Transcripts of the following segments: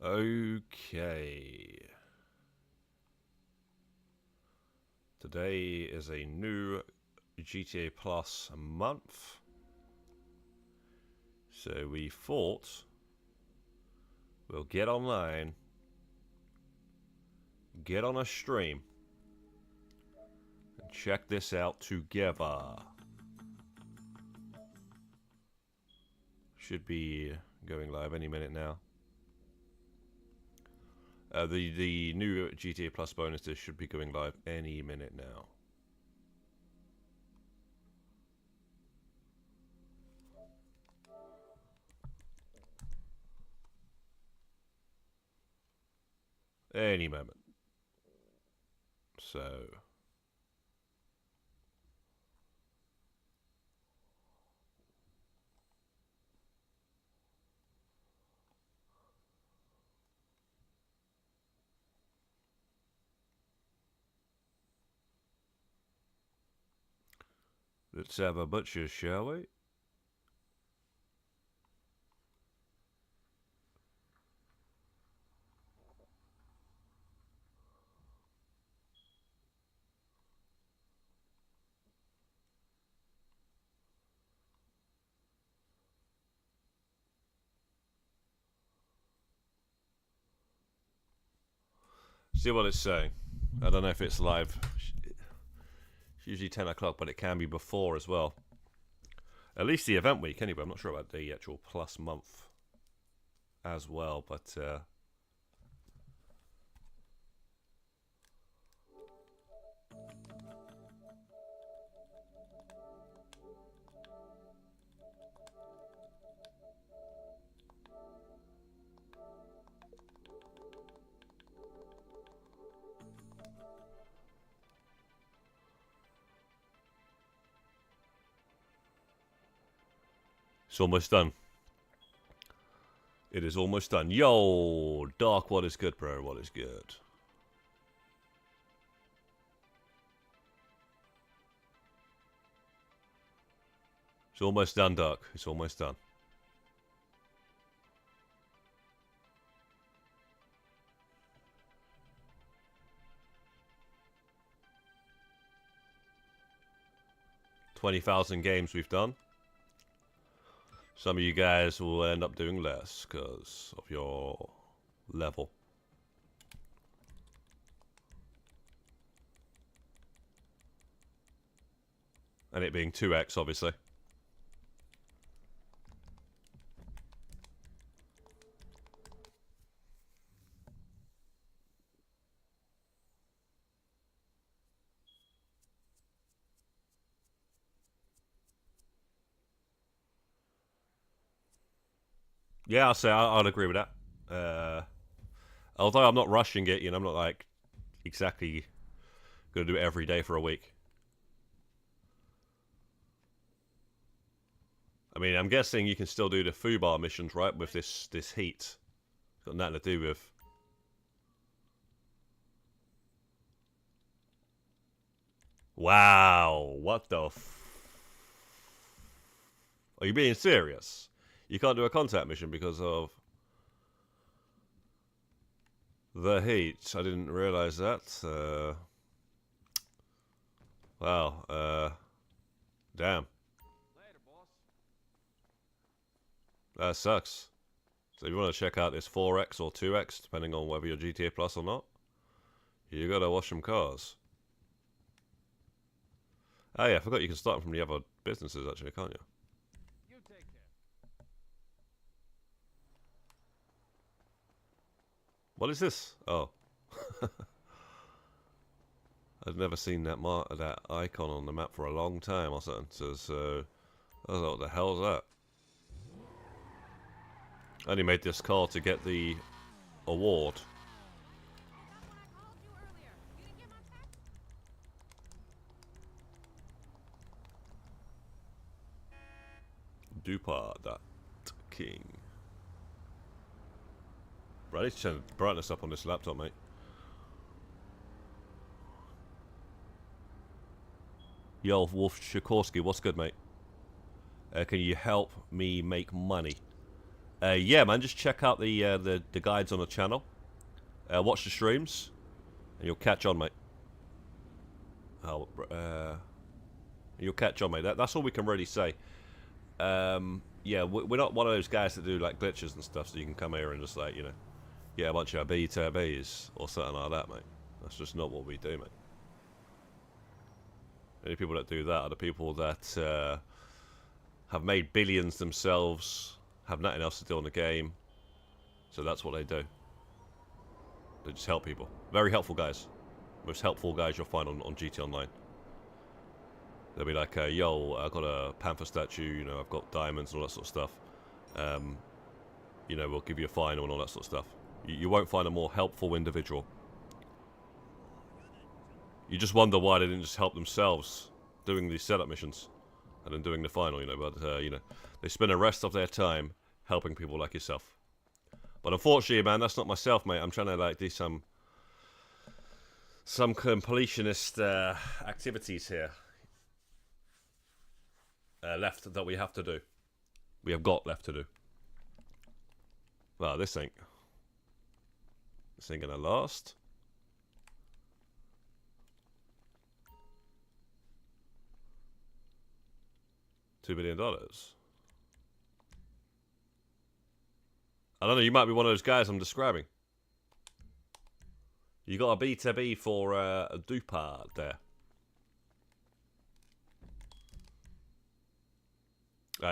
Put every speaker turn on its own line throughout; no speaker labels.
Okay. Today is a new GTA Plus month. So we thought we'll get online, get on a stream, and check this out together. Should be going live any minute now. The new GTA Plus bonuses should be going live any minute now. Any moment. So let's have a butcher, shall we? See what it's saying. I don't know if it's live. It's usually 10 o'clock, but it can be before as well. At least the event week, anyway. I'm not sure about the actual plus month as well, but it's almost done. It is almost done. Yo, Dark, what is good, bro? What is good? It's almost done, Dark. It's almost done. $20,000 games we've done. Some of you guys will end up doing less because of your level. And it being 2x, obviously. Yeah, I'll say I'd agree with that. Although I'm not rushing it, you know, I'm not like exactly going to do it every day for a week. I mean, I'm guessing you can still do the foobar missions, right, with this heat. It's got nothing to do with... Wow, what the Are you being serious? You can't do a contact mission because of the heat. I didn't realize that. Wow. Damn.
Later, boss.
That sucks. So if you want to check out this 4x or 2x, depending on whether you're GTA Plus or not, you gotta wash some cars. Oh yeah, I forgot you can start from the other businesses actually, can't you?
You take care.
What is this? Oh. I've never seen that that icon on the map for a long time or something. So I don't know what the hell is that. I only made this car to get the award. Dupa that king. Right, I need to turn the brightness up on this laptop, mate. Yo, Wolf Sikorsky, what's good, mate? Can you help me make money? Yeah, man, just check out the guides on the channel. Watch the streams, and you'll catch on, mate. You'll catch on, mate. That's all we can really say. Yeah, we're not one of those guys that do like glitches and stuff, so you can come here and just like, you know, yeah, a bunch of BTBs or something like that, mate. That's just not what we do, mate. The only people that do that are the people that have made billions themselves, have nothing else to do in the game, so that's what they do. They just help people. Very helpful guys. Most helpful guys you'll find on GT Online. They'll be like, yo, I got a panther statue, you know, I've got diamonds and all that sort of stuff. You know, we'll give you a final and all that sort of stuff. You won't find a more helpful individual. You just wonder why they didn't just help themselves doing these setup missions and then doing the final, you know, but, you know, they spend the rest of their time helping people like yourself. But unfortunately, man, that's not myself, mate. I'm trying to, like, do some completionist activities here. Left that we have to do. We have got left to do. Well, this ain't gonna last. $2 billion. I don't know, you might be one of those guys I'm describing. You got a B2B for a duper there.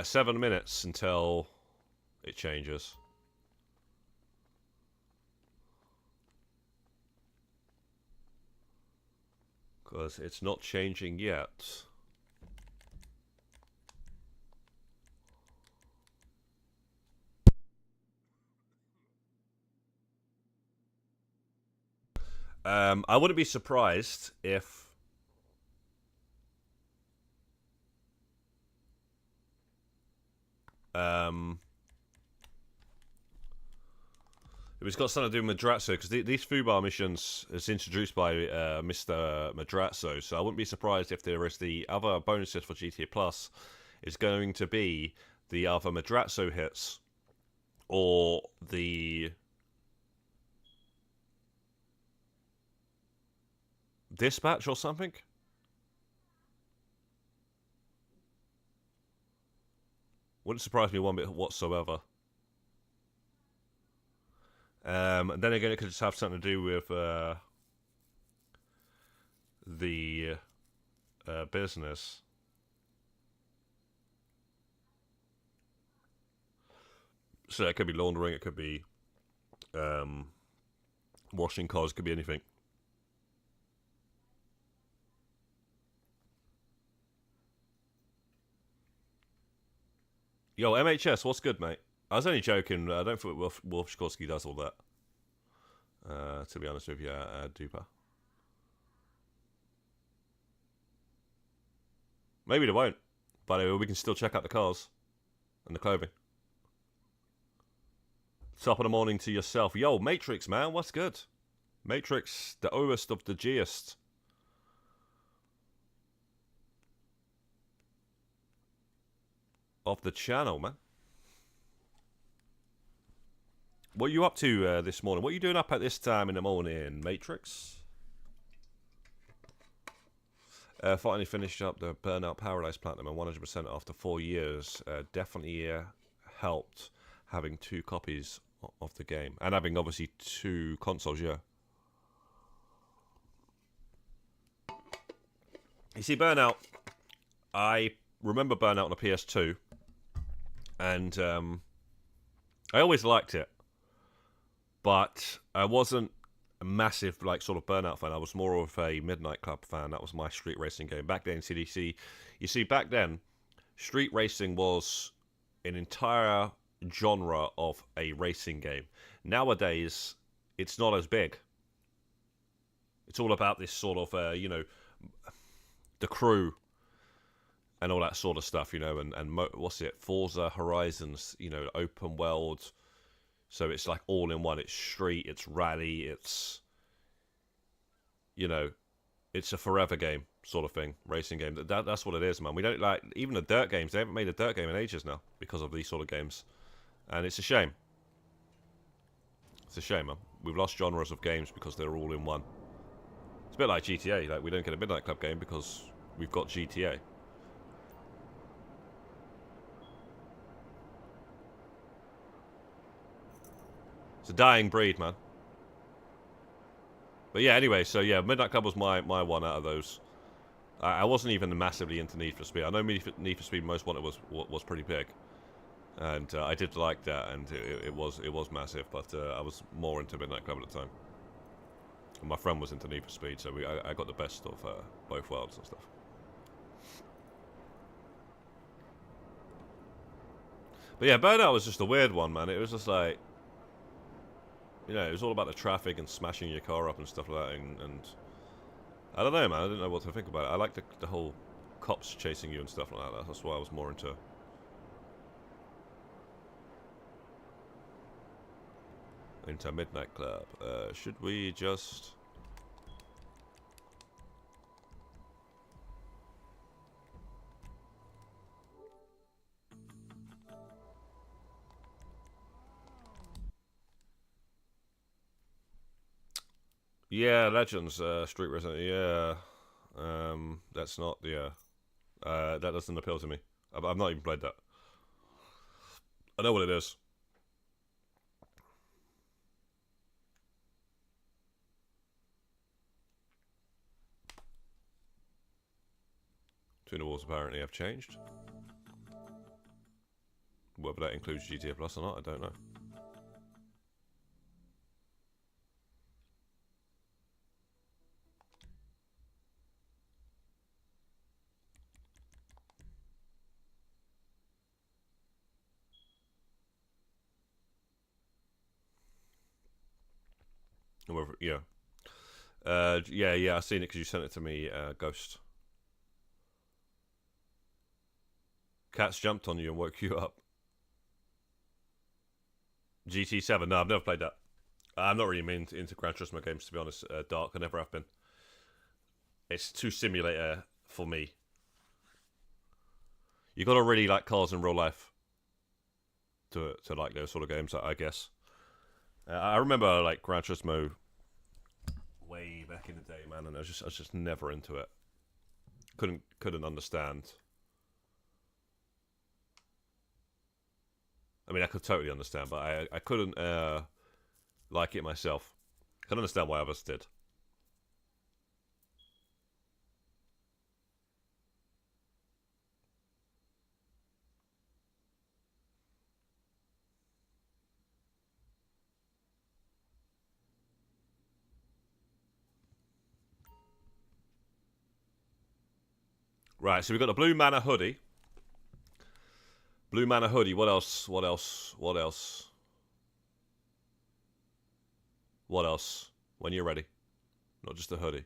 7 minutes until it changes. Because it's not changing yet. I wouldn't be surprised if it's got something to do with Madrazo, because these Fubar missions is introduced by Mr. Madrazo, so I wouldn't be surprised if there is the other bonuses for GTA Plus is going to be the other Madrazo hits or the dispatch or something. Wouldn't surprise me one bit whatsoever. And then again, it could just have something to do with the business. So it could be laundering, it could be washing cars, it could be anything. Yo, MHS, what's good, mate? I was only joking. I don't think Wolf Shkorski does all that. To be honest with you, Duper. Maybe they won't, but we can still check out the cars and the clothing. Top of the morning to yourself. Yo, Matrix, man, what's good? Matrix, the oest of the Gist. Of the channel, man. What are you up to this morning? What are you doing up at this time in the morning, Matrix? Finally finished up the Burnout Paradise Platinum and 100% after 4 years. Definitely helped having 2 copies of the game. And having, obviously, 2 consoles, yeah. You see, Burnout, I remember Burnout on a PS2. And I always liked it. But I wasn't a massive, like, sort of Burnout fan. I was more of a Midnight Club fan. That was my street racing game. Back then, CDC, you see, back then, street racing was an entire genre of a racing game. Nowadays, it's not as big. It's all about this sort of, you know, the crew and all that sort of stuff, you know, and what's it, Forza Horizons, you know, open world. So it's like all in one. It's street, it's rally, it's, you know, it's a forever game sort of thing, racing game. That's what it is, man. We don't like, even the dirt games, they haven't made a dirt game in ages now because of these sort of games. And it's a shame. It's a shame, man. We've lost genres of games because they're all in one. It's a bit like GTA. Like, we don't get a Midnight Club game because we've got GTA. It's a dying breed, man. But yeah, anyway, so yeah, Midnight Club was my one out of those. I wasn't even massively into Need for Speed. I know Need for Speed Most Wanted was pretty big, and I did like that, and it was massive. But I was more into Midnight Club at the time. And my friend was into Need for Speed, so I got the best of both worlds and stuff. But yeah, Burnout was just a weird one, man. It was just like, you know, it was all about the traffic and smashing your car up and stuff like that, and I don't know, man. I didn't know what to think about it. I like the whole cops chasing you and stuff like that. That's why I was more into Midnight Club. Should we just... Yeah, Legends, Street Resident, yeah. That's not, yeah. That doesn't appeal to me. I've not even played that. I know what it is. Between the Walls apparently have changed. Whether that includes GTA Plus or not, I don't know. Whether, yeah. Yeah, I've seen it because you sent it to me, Ghost. Cats jumped on you and woke you up. GT7, no, I've never played that. I'm not really into Gran Turismo games, to be honest. Dark, I never have been. It's too simulator for me. You got to really like cars in real life to like those sort of games, I guess. I remember like Gran Turismo way back in the day, man, and I was just never into it. Couldn't understand. I mean, I could totally understand, but I couldn't like it myself. I can understand why others did. Right, so we've got the Blue Manor hoodie. Blue Manor hoodie. What else? What else? What else? What else? When you're ready. Not just a hoodie.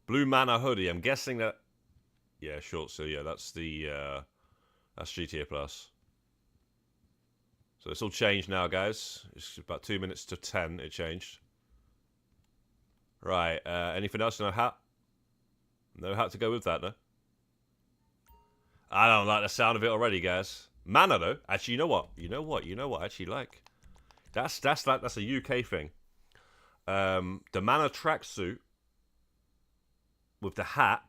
Blue Manor hoodie. I'm guessing that... Yeah, sure. So, yeah, that's the... that's GTA Plus. So it's all changed now, guys. It's about 2 minutes to 10. It changed. Right. Anything else? No hat? No hat to go with that, no? I don't like the sound of it already, guys. Mana, though. Actually, you know what? You know what I actually like? That's a UK thing. The Mana tracksuit with the hat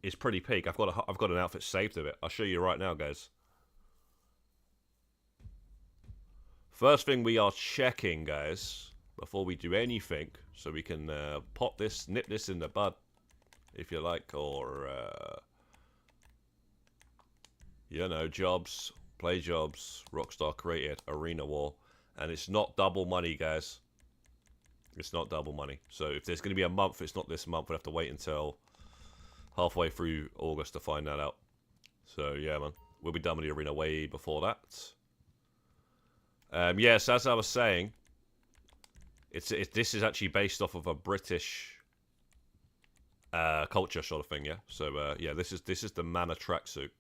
is pretty peak. I've got an outfit saved of it. I'll show you right now, guys. First thing we are checking, guys, before we do anything, so we can nip this in the bud, if you like, or you know, jobs, play jobs, Rockstar created Arena War, and it's not double money, guys. It's not double money. So if there's going to be a month, it's not this month. We'll have to wait until halfway through August to find that out. So yeah, man, we'll be done with the arena way before that. Yes, as I was saying, this is actually based off of a British culture sort of thing, yeah. So yeah, this is the Mana tracksuit,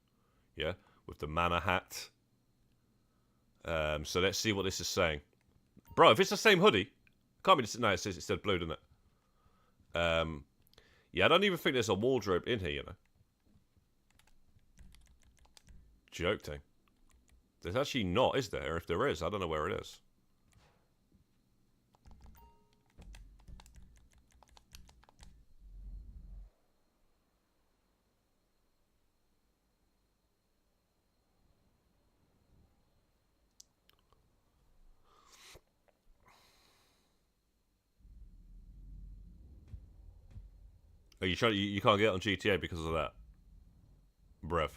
yeah, with the Mana hat. So let's see what this is saying, bro. If it's the same hoodie, can't be. No, it said blue, doesn't it? Yeah, I don't even think there's a wardrobe in here, you know. Joke thing. There's actually not, is there? If there is, I don't know where it is. Are you trying? You can't get on GTA because of that, bruv.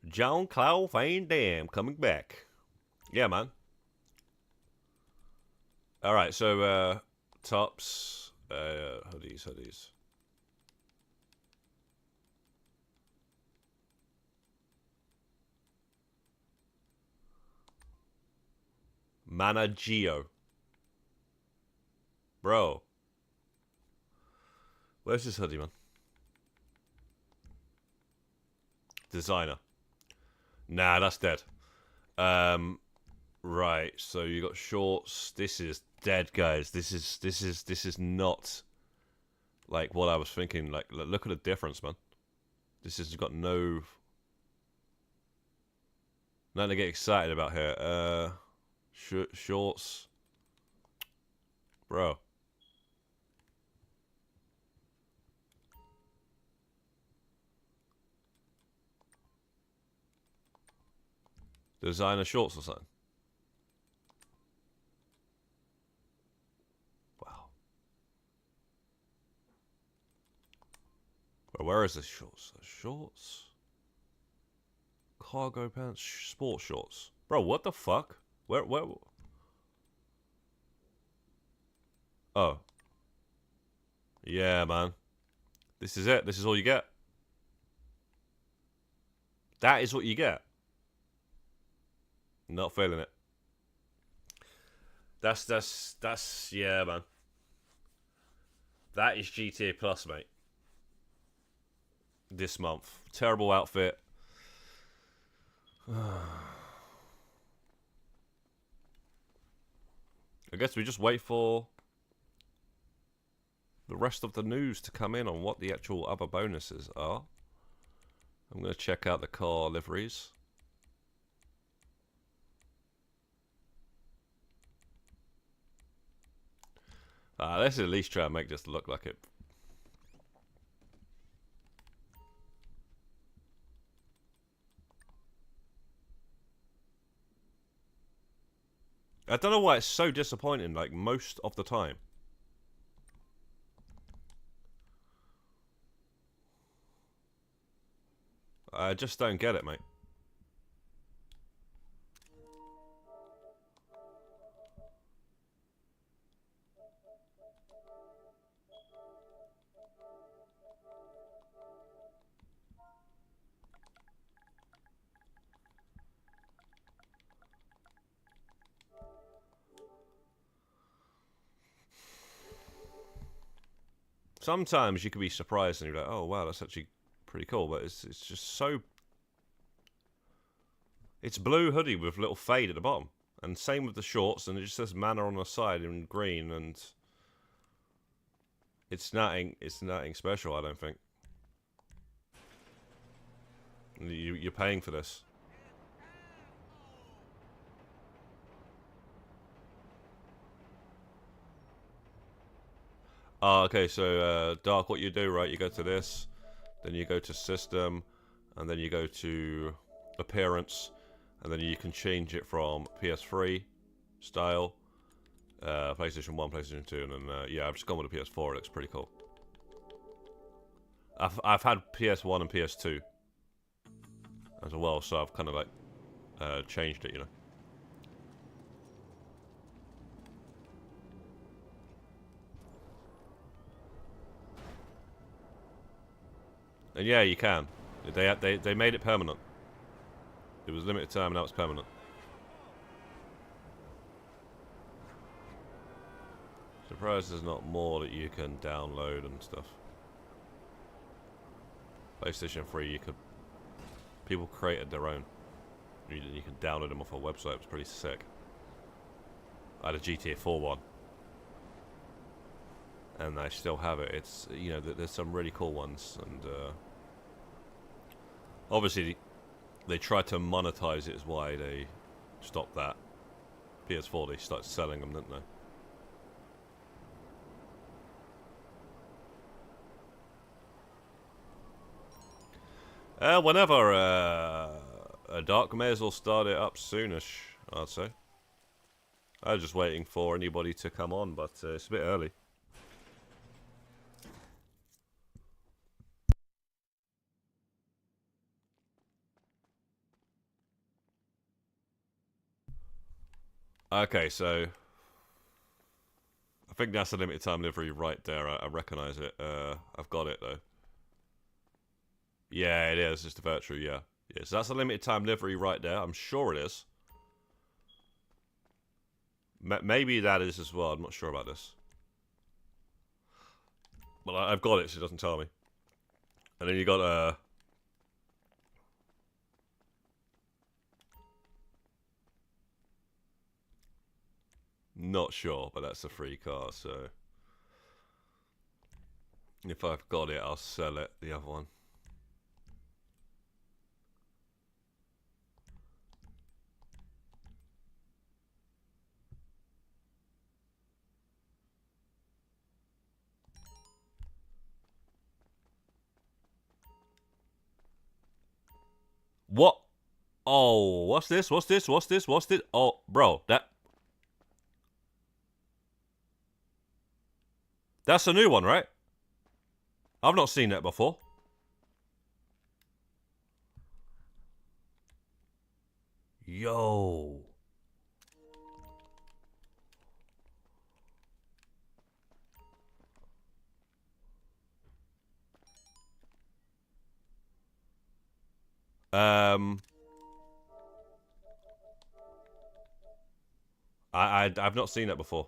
John Claude Van Damme coming back. Yeah, man. All right, so tops, hoodies. Managio. Bro. Where's this hoodie, man? Designer. Nah, that's dead. Right, so you got shorts. This is dead, guys. This is not like what I was thinking. Like, look at the difference, man. This has got nothing to get excited about here. Shorts, bro. Designer shorts or something. Wow. Where is this shorts? Shorts. Cargo pants, sports shorts. Bro, what the fuck? Where? Oh. Yeah, man. This is it. This is all you get. That is what you get. Not feeling it. That's yeah, man. That is GTA Plus, mate. This month. Terrible outfit. I guess we just wait for the rest of the news to come in on what the actual other bonuses are. I'm going to check out the car liveries. Let's at least try and make this look like it. I don't know why it's so disappointing, like, most of the time. I just don't get it, mate. Sometimes you can be surprised and you're like, oh, wow, that's actually pretty cool. But it's just so... It's blue hoodie with little fade at the bottom. And same with the shorts, and it just says Manor on the side in green, and... It's nothing special, I don't think. You're paying for this. Oh, okay, so Dark, what you do, right? You go to this, then you go to System, and then you go to Appearance, and then you can change it from PS3 style, PlayStation 1, PlayStation 2, and then, yeah, I've just gone with the PS4, it looks pretty cool. I've had PS1 and PS2 as well, so I've kind of like changed it, you know. And yeah, you can. They made it permanent. It was limited time, now it's permanent. Surprised there's not more that you can download and stuff. PlayStation 3, you could... People created their own. You can download them off a website. It's pretty sick. I had a GTA 4 one. And I still have it. It's, you know, there's some really cool ones. And Obviously, they tried to monetize it, is why they stopped that. PS4, they started selling them, didn't they? Whenever a Dark may as well start it up soonish, I'd say. I was just waiting for anybody to come on, but it's a bit early. Okay, so I think that's a limited time livery right there. I recognize it. I've got it though. Yeah, it is. It's the virtue. Yeah, yeah. So that's a limited time livery right there. I'm sure it is. Maybe that is as well. I'm not sure about this. But I've got it, so it doesn't tell me. And then you got not sure, but that's a free car, so if I've got it, I'll sell it. The other one. What? Oh, what's this? What's this? What's this? What's this? Oh, bro, that's a new one, right? I've not seen that before. Yo. I've not seen that before.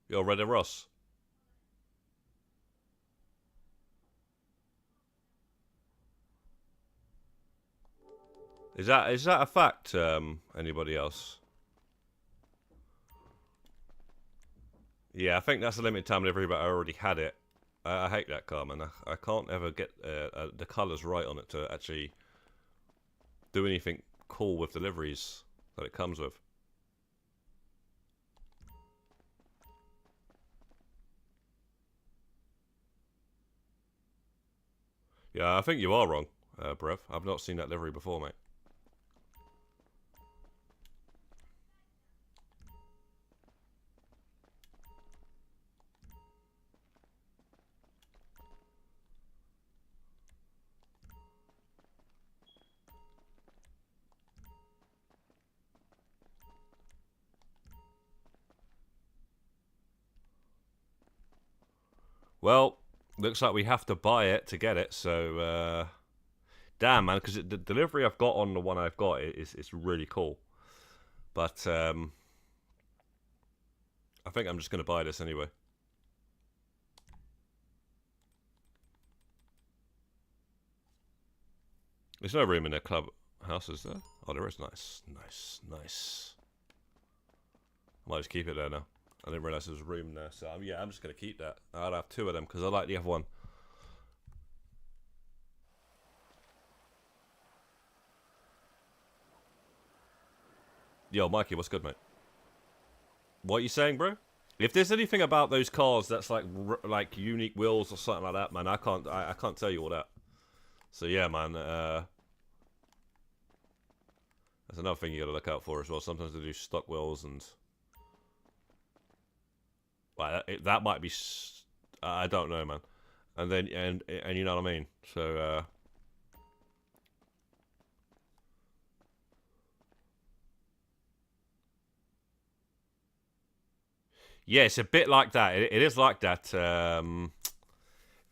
Yo, Red and Ross. Is that a fact? Anybody else? Yeah, I think that's a limited time delivery, but I already had it. I hate that car, man. I can't ever get the colours right on it to actually do anything cool with deliveries that it comes with. Yeah, I think you are wrong, Brev. I've not seen that livery before, mate. Well, looks like we have to buy it to get it, so damn, man, because the delivery I've got on the one I've got is really cool. But I think I'm just going to buy this anyway. There's no room in their club house, is there? Oh, there is. Nice, nice, nice. I might just keep it there now. I didn't realise there was room there, so yeah, I'm just going to keep that. I'll have two of them because I like the other one. Yo, Mikey, what's good, mate? What are you saying, bro? If there's anything about those cars that's like unique wheels or something like that, man, I can't tell you all that. So yeah, man, that's another thing you got to look out for as well. Sometimes they do stock wheels and that might be I don't know, man. And then and you know what I mean. So yeah, it's a bit like that. It is like that.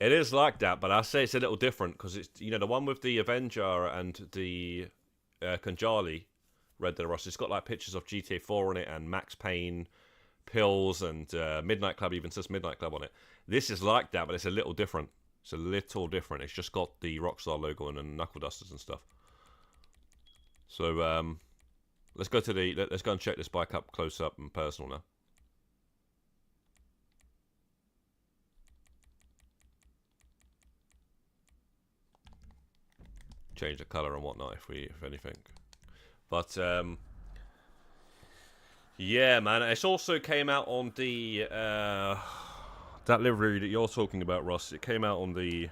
It is like that, but I say it's a little different because it's the one with the Avenger and the Conjali Red Dead Rust. It's got like pictures of GTA 4 on it and Max Payne, Pills, and Midnight Club. Even says Midnight Club on it. This is like that, but it's a little different. It's a little different. It's just got the Rockstar logo and knuckle dusters and stuff. So let's go and check this bike up close up and personal now. Change the color and whatnot if anything. But yeah, man, it's also came out on the that livery that you're talking about, Ross. It came out on the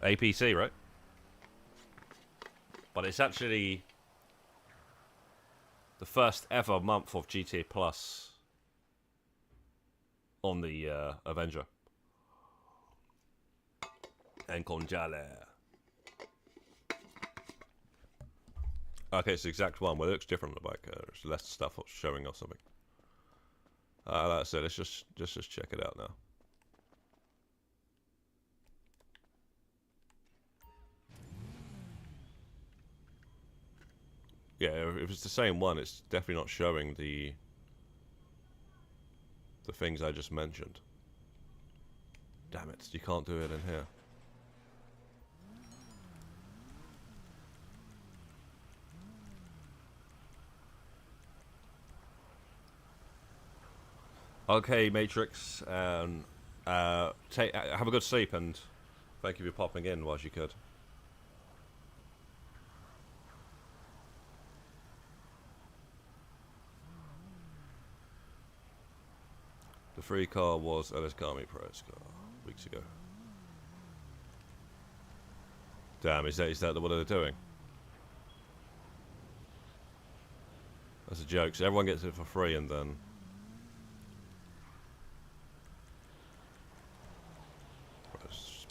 APC, right? But it's actually the first ever month of GTA Plus on the Avenger. And Conjale. Okay, it's the exact one. Well, it looks different on the bike. There's less stuff showing or something. Like I said, let's just check it out now. Yeah, if it's the same one, it's definitely not showing the things I just mentioned. Damn it, you can't do it in here. Okay, Matrix, have a good sleep, and thank you for popping in whilst you could. The free car was LS Garmy Price car weeks ago. Damn, is that what they're doing? That's a joke. So everyone gets it for free, and then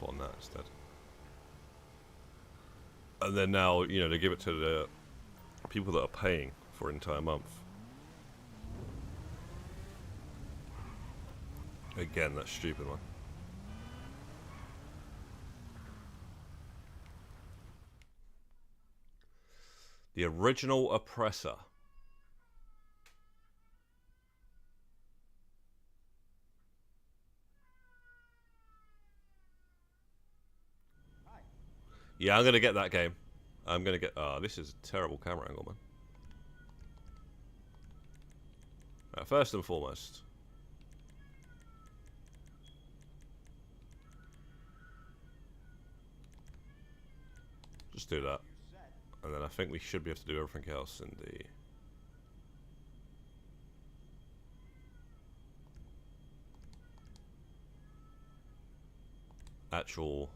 on that instead. And then now, you know, they give it to the people that are paying for an entire month. Again, that stupid one. The original oppressor. Yeah, I'm gonna get that game. I'm gonna get. Oh, this is a terrible camera angle, man. First and foremost, just do that, and then I think we should be able to do everything else in the. Actual.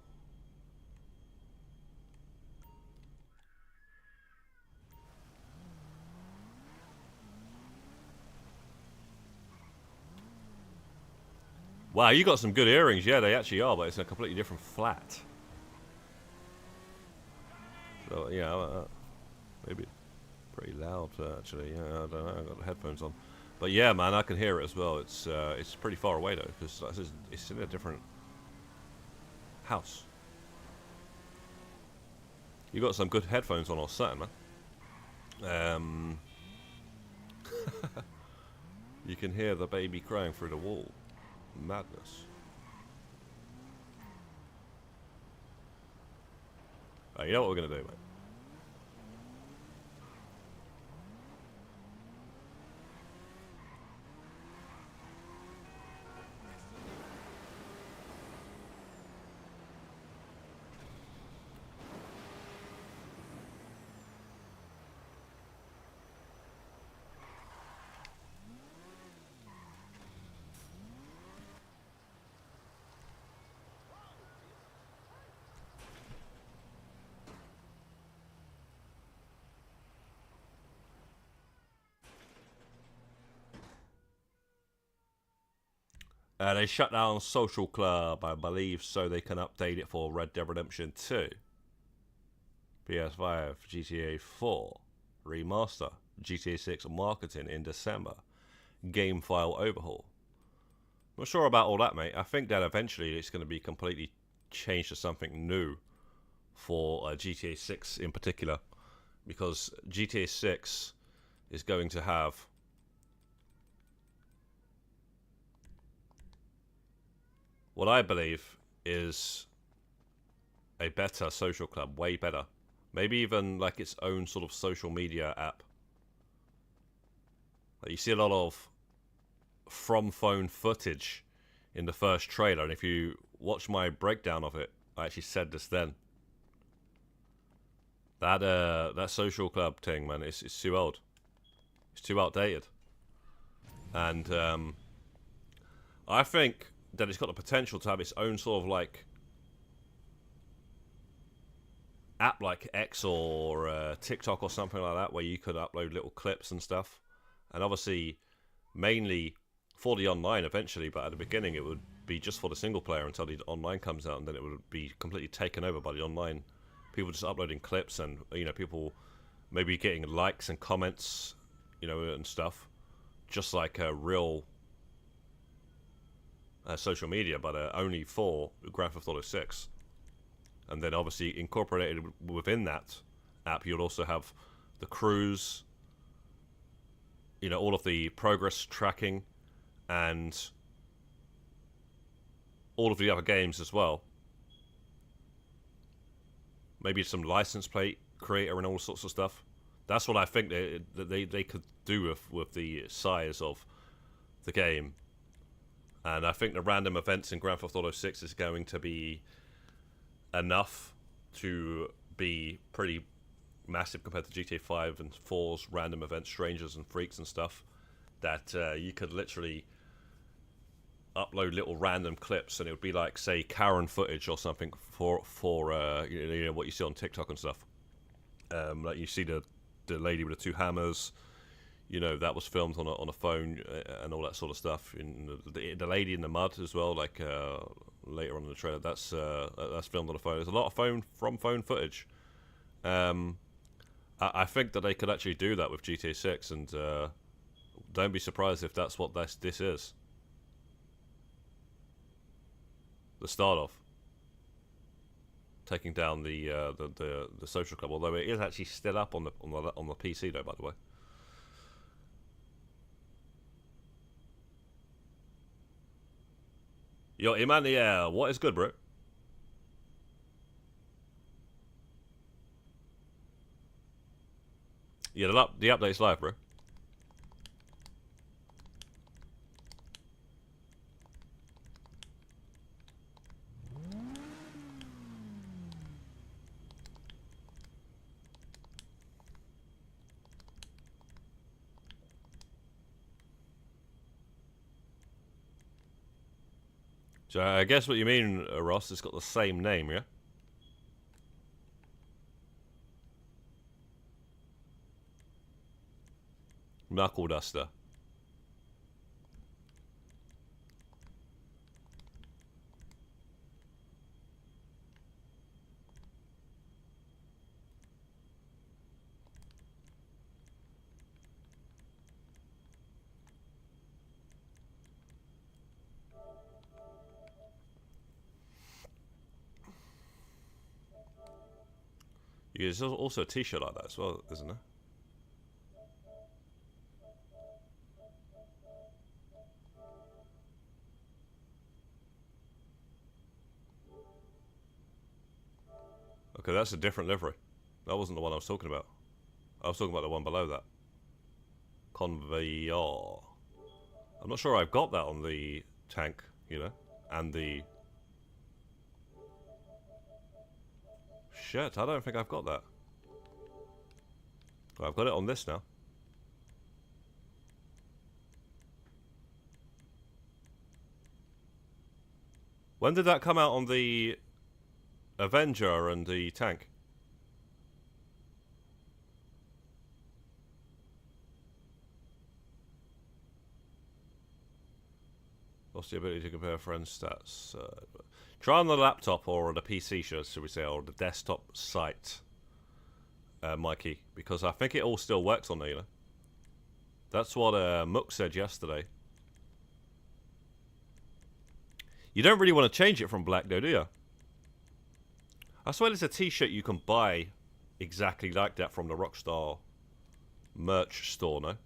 Wow, you got some good earrings. Yeah, they actually are, but it's a completely different flat. So yeah, maybe pretty loud actually. Yeah, I don't know. I got the headphones on, but yeah, man, I can hear it as well. It's pretty far away though, because it's in a different house. You got some good headphones on or something, man. You can hear the baby crying through the wall. Madness. You know what we're gonna do, mate? They shut down Social Club, I believe, so they can update it for Red Dead Redemption 2, PS5, GTA 4, Remaster, GTA 6 marketing in December, game file overhaul. I'm not sure about all that, mate. I think that eventually it's going to be completely changed to something new for GTA 6 in particular, because GTA 6 is going to have what I believe is a better social club, way better. Maybe even like its own sort of social media app. Like, you see a lot of from phone footage in the first trailer, and if you watch my breakdown of it, I actually said this then. That social club thing, man, it's too old. It's too outdated. And I think that it's got the potential to have its own sort of like app like X or TikTok or something like that, where you could upload little clips and stuff. And obviously, mainly for the online eventually, but at the beginning it would be just for the single player until the online comes out, and then it would be completely taken over by the online. People just uploading clips, and people maybe getting likes and comments, and stuff, just like a real social media, but only for Grand Theft Auto 6. And then obviously incorporated within that app, you'll also have the crews, all of the progress tracking, and all of the other games as well. Maybe some license plate creator and all sorts of stuff. That's what I think they could do with the size of the game. And I think the random events in Grand Theft Auto 6 is going to be enough to be pretty massive compared to GTA 5 and 4's random events, strangers and freaks and stuff, that you could literally upload little random clips, and it would be like, say, Karen footage or something for what you see on TikTok and stuff. Like you see the lady with the two hammers, that was filmed on a phone and all that sort of stuff. And the lady in the mud as well, like later on in the trailer, that's filmed on a phone. There's a lot of phone footage. I think that they could actually do that with GTA 6, and don't be surprised if that's what this is. The start of taking down the social club, although it is actually still up on the PC though, by the way. Yo, Emmanuel, what is good, bro? Yeah, the update's live, bro. So I guess what you mean, Ross, it's got the same name, yeah? Knuckle Duster. There's also a t-shirt like that as well, isn't there? Okay, that's a different livery. That wasn't the one I was talking about. I was talking about the one below that. Conveyor. I'm not sure I've got that on the tank, and the... Shit, I don't think I've got that. I've got it on this now. When did that come out on the Avenger and the tank? Lost the ability to compare friends' stats. Try on the laptop or the PC, should we say, or the desktop site, Mikey, because I think it all still works on there, That's what Mook said yesterday. You don't really want to change it from black, though, do you? I swear there's a t-shirt you can buy exactly like that from the Rockstar merch store, no?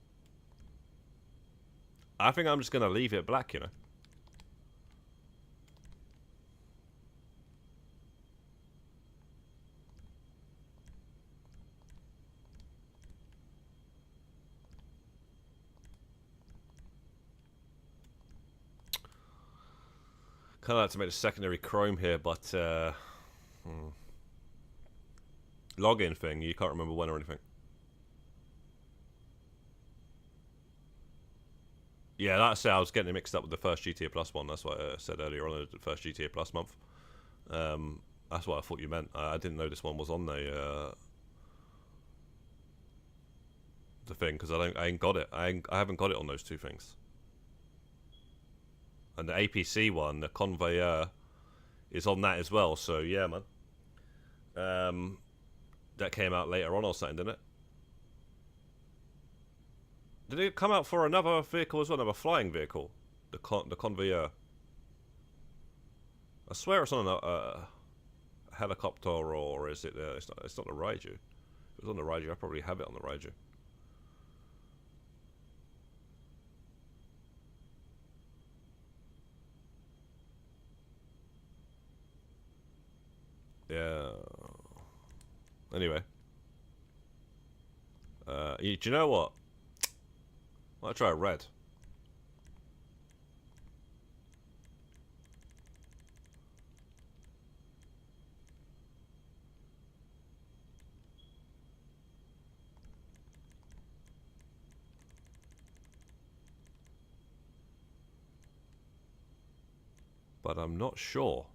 I think I'm just going to leave it black, you know? Kind of like to make a secondary Chrome here, but login thing, you can't remember when or anything. Yeah, that's it. I was getting it mixed up with the first GTA Plus one. That's what I said earlier on, the first GTA Plus month. That's what I thought you meant. I didn't know this one was on the thing because I ain't got it. I haven't got it on those two things. And the APC one, the conveyor, is on that as well. So yeah, man. That came out later on or something, didn't it? Did it come out for another vehicle as well, another flying vehicle? The conveyor. I swear it's on a helicopter, or is it? It's not the Raiju. If it was on the Raiju, I probably have it on the Raiju. Yeah. Anyway. Do you know what? I'll try red. But I'm not sure.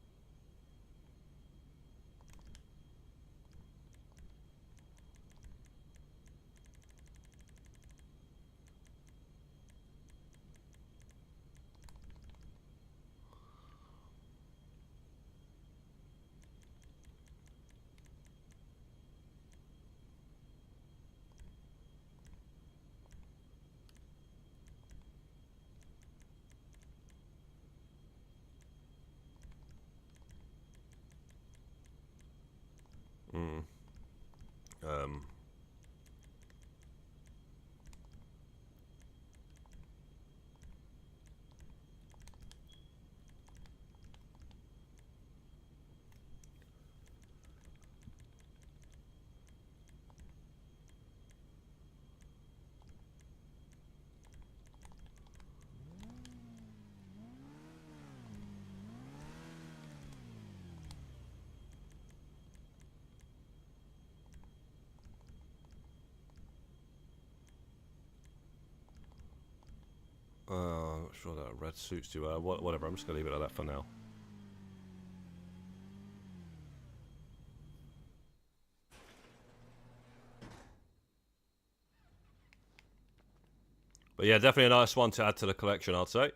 Hmm. Um. I'm not sure that red suits you. Whatever. I'm just gonna leave it like that for now. But yeah, definitely a nice one to add to the collection, I'd say.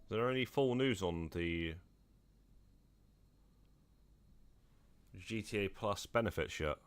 Is there any full news on the GTA Plus benefits yet?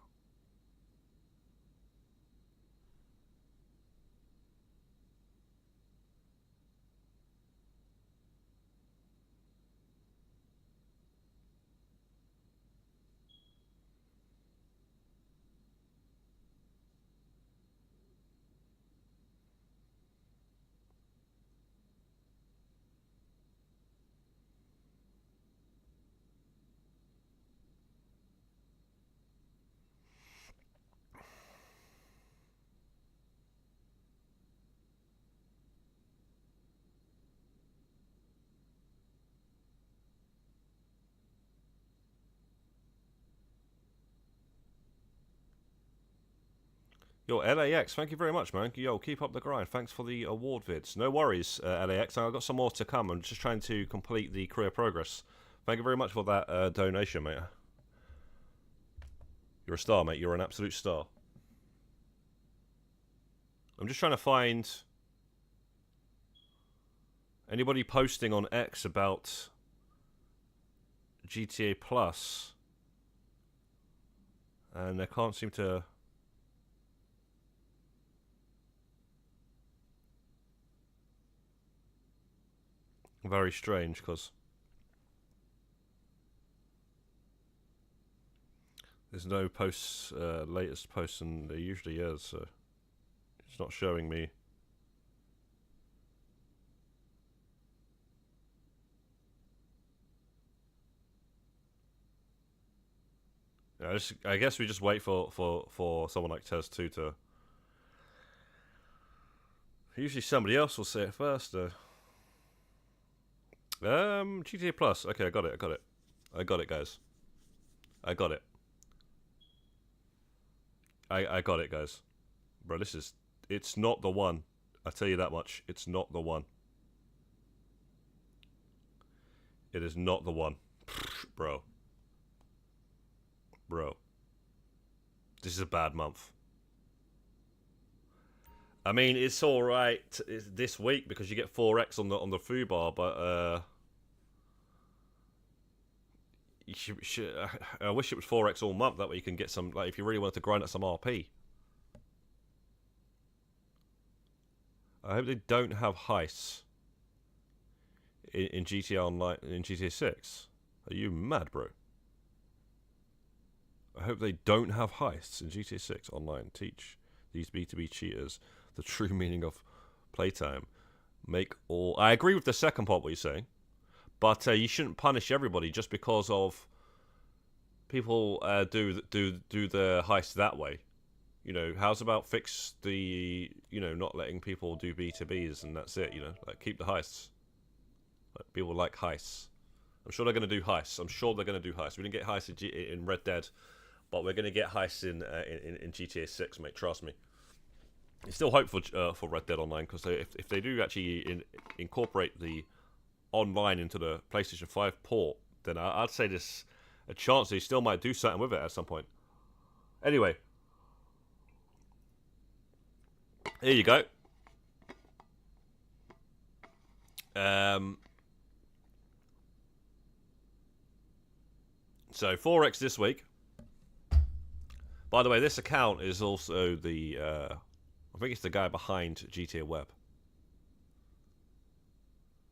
Yo, LAX, thank you very much, man. Yo, keep up the grind. Thanks for the award vids. No worries, LAX. I've got some more to come. I'm just trying to complete the career progress. Thank you very much for that donation, mate. You're a star, mate. You're an absolute star. I'm just trying to find anybody posting on X about GTA Plus, and they can't seem to. Very strange, because there's no posts, latest posts, and there usually is, so it's not showing me. I guess we just wait for someone like Tez 2 to. Usually somebody else will say it first, though. GTA Plus. Okay, I got it, guys. I got it. I got it, guys. Bro, it's not the one. I tell you that much. It's not the one. It is not the one. Bro. This is a bad month. I mean, it's alright this week because you get 4x on the food bar, but I wish it was 4x all month. That way you can get some, like, if you really wanted to grind out some RP. I hope they don't have heists in GTA Online, in GTA 6. Are you mad, bro? I hope they don't have heists in GTA 6 Online. Teach these B2B cheaters the true meaning of playtime. Make all. I agree with the second part, what you're saying, but you shouldn't punish everybody just because of people do the heist that way. You know, how's about fix the, you know, not letting people do B2Bs and that's it. You know, like keep the heists. Like, people like heists. I'm sure they're going to do heists. We didn't get heists in Red Dead, but we're going to get heists in GTA 6, mate. Trust me. It's still hope for Red Dead Online, because if they do actually incorporate the online into the PlayStation 5 port, then I'd say there's a chance they still might do something with it at some point. Anyway, here you go. So 4x this week. By the way, this account is also the I think it's the guy behind GTA Web.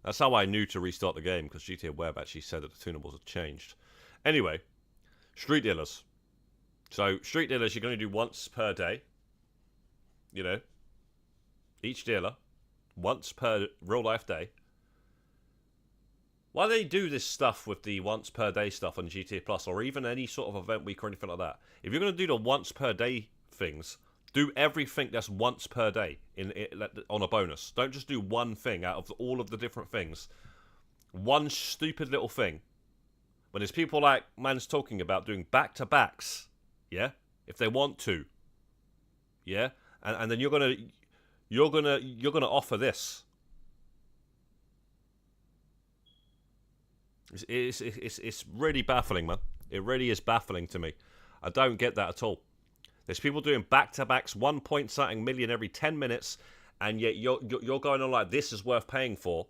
That's how I knew to restart the game, because GTA Web actually said that the tunables had changed. Anyway, street dealers. So street dealers, you're going to do once per day. You know, each dealer, once per real life day. Why do they do this stuff with the once per day stuff on GTA Plus, or even any sort of event week or anything like that? If you're going to do the once per day things, do everything that's once per day on a bonus. Don't just do one thing out of all of the different things. One stupid little thing. When there's people like man's talking about doing back-to-backs, yeah, if they want to, yeah, and then you're gonna offer this. It's really baffling, man. It really is baffling to me. I don't get that at all. There's people doing back-to-backs, 1 point something million every 10 minutes, and yet you're going on like this is worth paying for.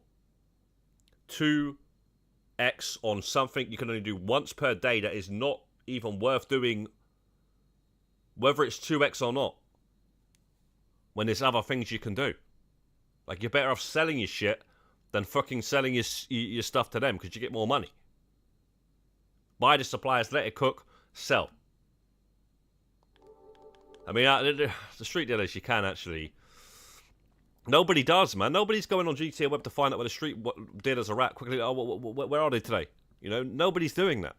2x on something you can only do once per day that is not even worth doing, whether it's 2x or not, when there's other things you can do. Like, you're better off selling your shit than fucking selling your stuff to them, because you get more money. Buy the suppliers, let it cook, sell. I mean, the street dealers, you can actually. Nobody does, man. Nobody's going on GTA Web to find out where the street dealers are at quickly. Oh, where are they today? You know, nobody's doing that.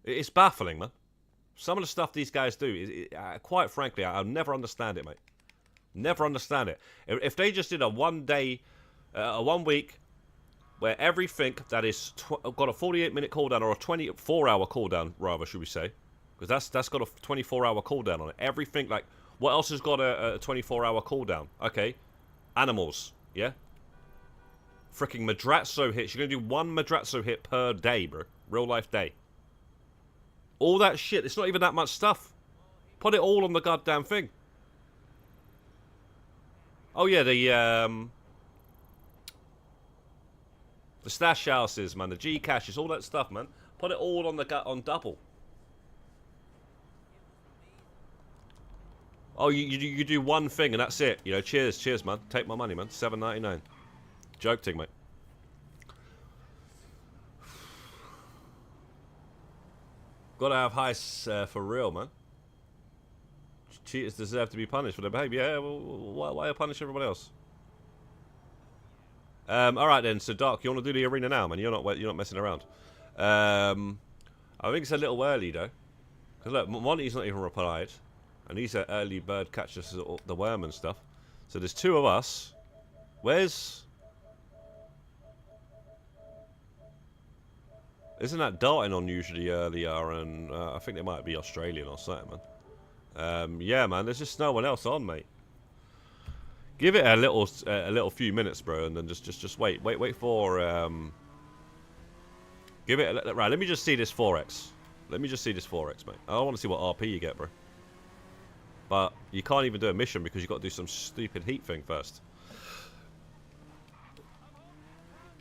It's baffling, man. Some of the stuff these guys do, quite frankly, I'll never understand it, mate. Never understand it. If they just did a 1 day, a 1 week, where everything that is got a 48-minute cooldown, or a 24-hour cooldown, rather, should we say, Because that's got a 24-hour cooldown on it. Everything, like, what else has got a 24-hour cooldown? Okay, animals, yeah? Freaking Madrazo hits. You're going to do one Madrazo hit per day, bro. Real life day. All that shit. It's not even that much stuff. Put it all on the goddamn thing. Oh, yeah, the stash houses, man. The G caches, all that stuff, man. Put it all on double. Oh, you do one thing and that's it. You know, cheers, man. Take my money, man. $7.99. Joking, mate. Gotta have heists for real, man. Cheaters deserve to be punished for their behaviour. Yeah, well, why punish everybody else? Alright then, so Doc, you want to do the arena now, man? You're not messing around. I think it's a little early, though. Because look, Monty's not even replied. And he's an early bird catches the worm and stuff. So there's two of us. Where's... Isn't that darting on usually earlier? And I think they might be Australian or something, man. Yeah, man, there's just no one else on, mate. Give it a little few minutes, bro, and then just wait for give it right. Let me just see this 4x. Let me just see this 4x, mate. I want to see what RP you get, bro. But you can't even do a mission because you got to do some stupid heat thing first.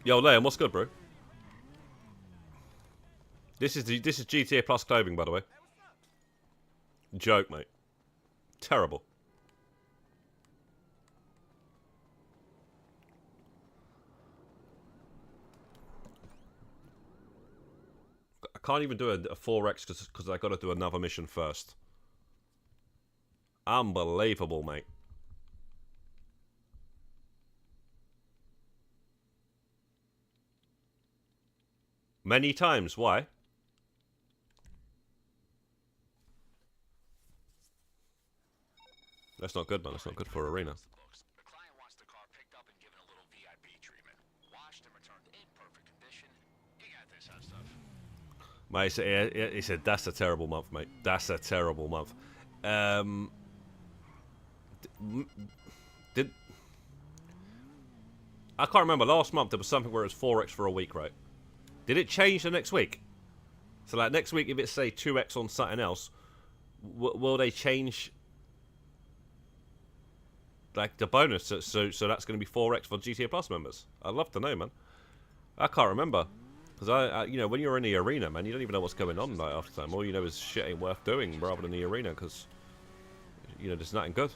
Yo, Liam, what's good, bro? This is GTA Plus clothing, by the way. Joke, mate. Terrible. I can't even do a 4x because I got to do another mission first. Unbelievable, mate. Many times. Why? That's not good, man. That's not good for arena.
The client wants the car picked up and given a little VIP treatment. Washed and returned in perfect condition. You got this hot stuff.
Mate, he said that's a terrible month, mate. That's a terrible month. Did I can't remember. Last month there was something where it was 4x for a week, right? Did it change the next week? So like next week, if it's say 2x on something else, will they change like the bonus? So that's going to be 4x for GTA Plus members. I'd love to know, man. I can't remember because I you know when you're in the arena, man, you don't even know what's going on night after time. All you know is shit ain't worth doing rather than the arena because you know there's nothing good.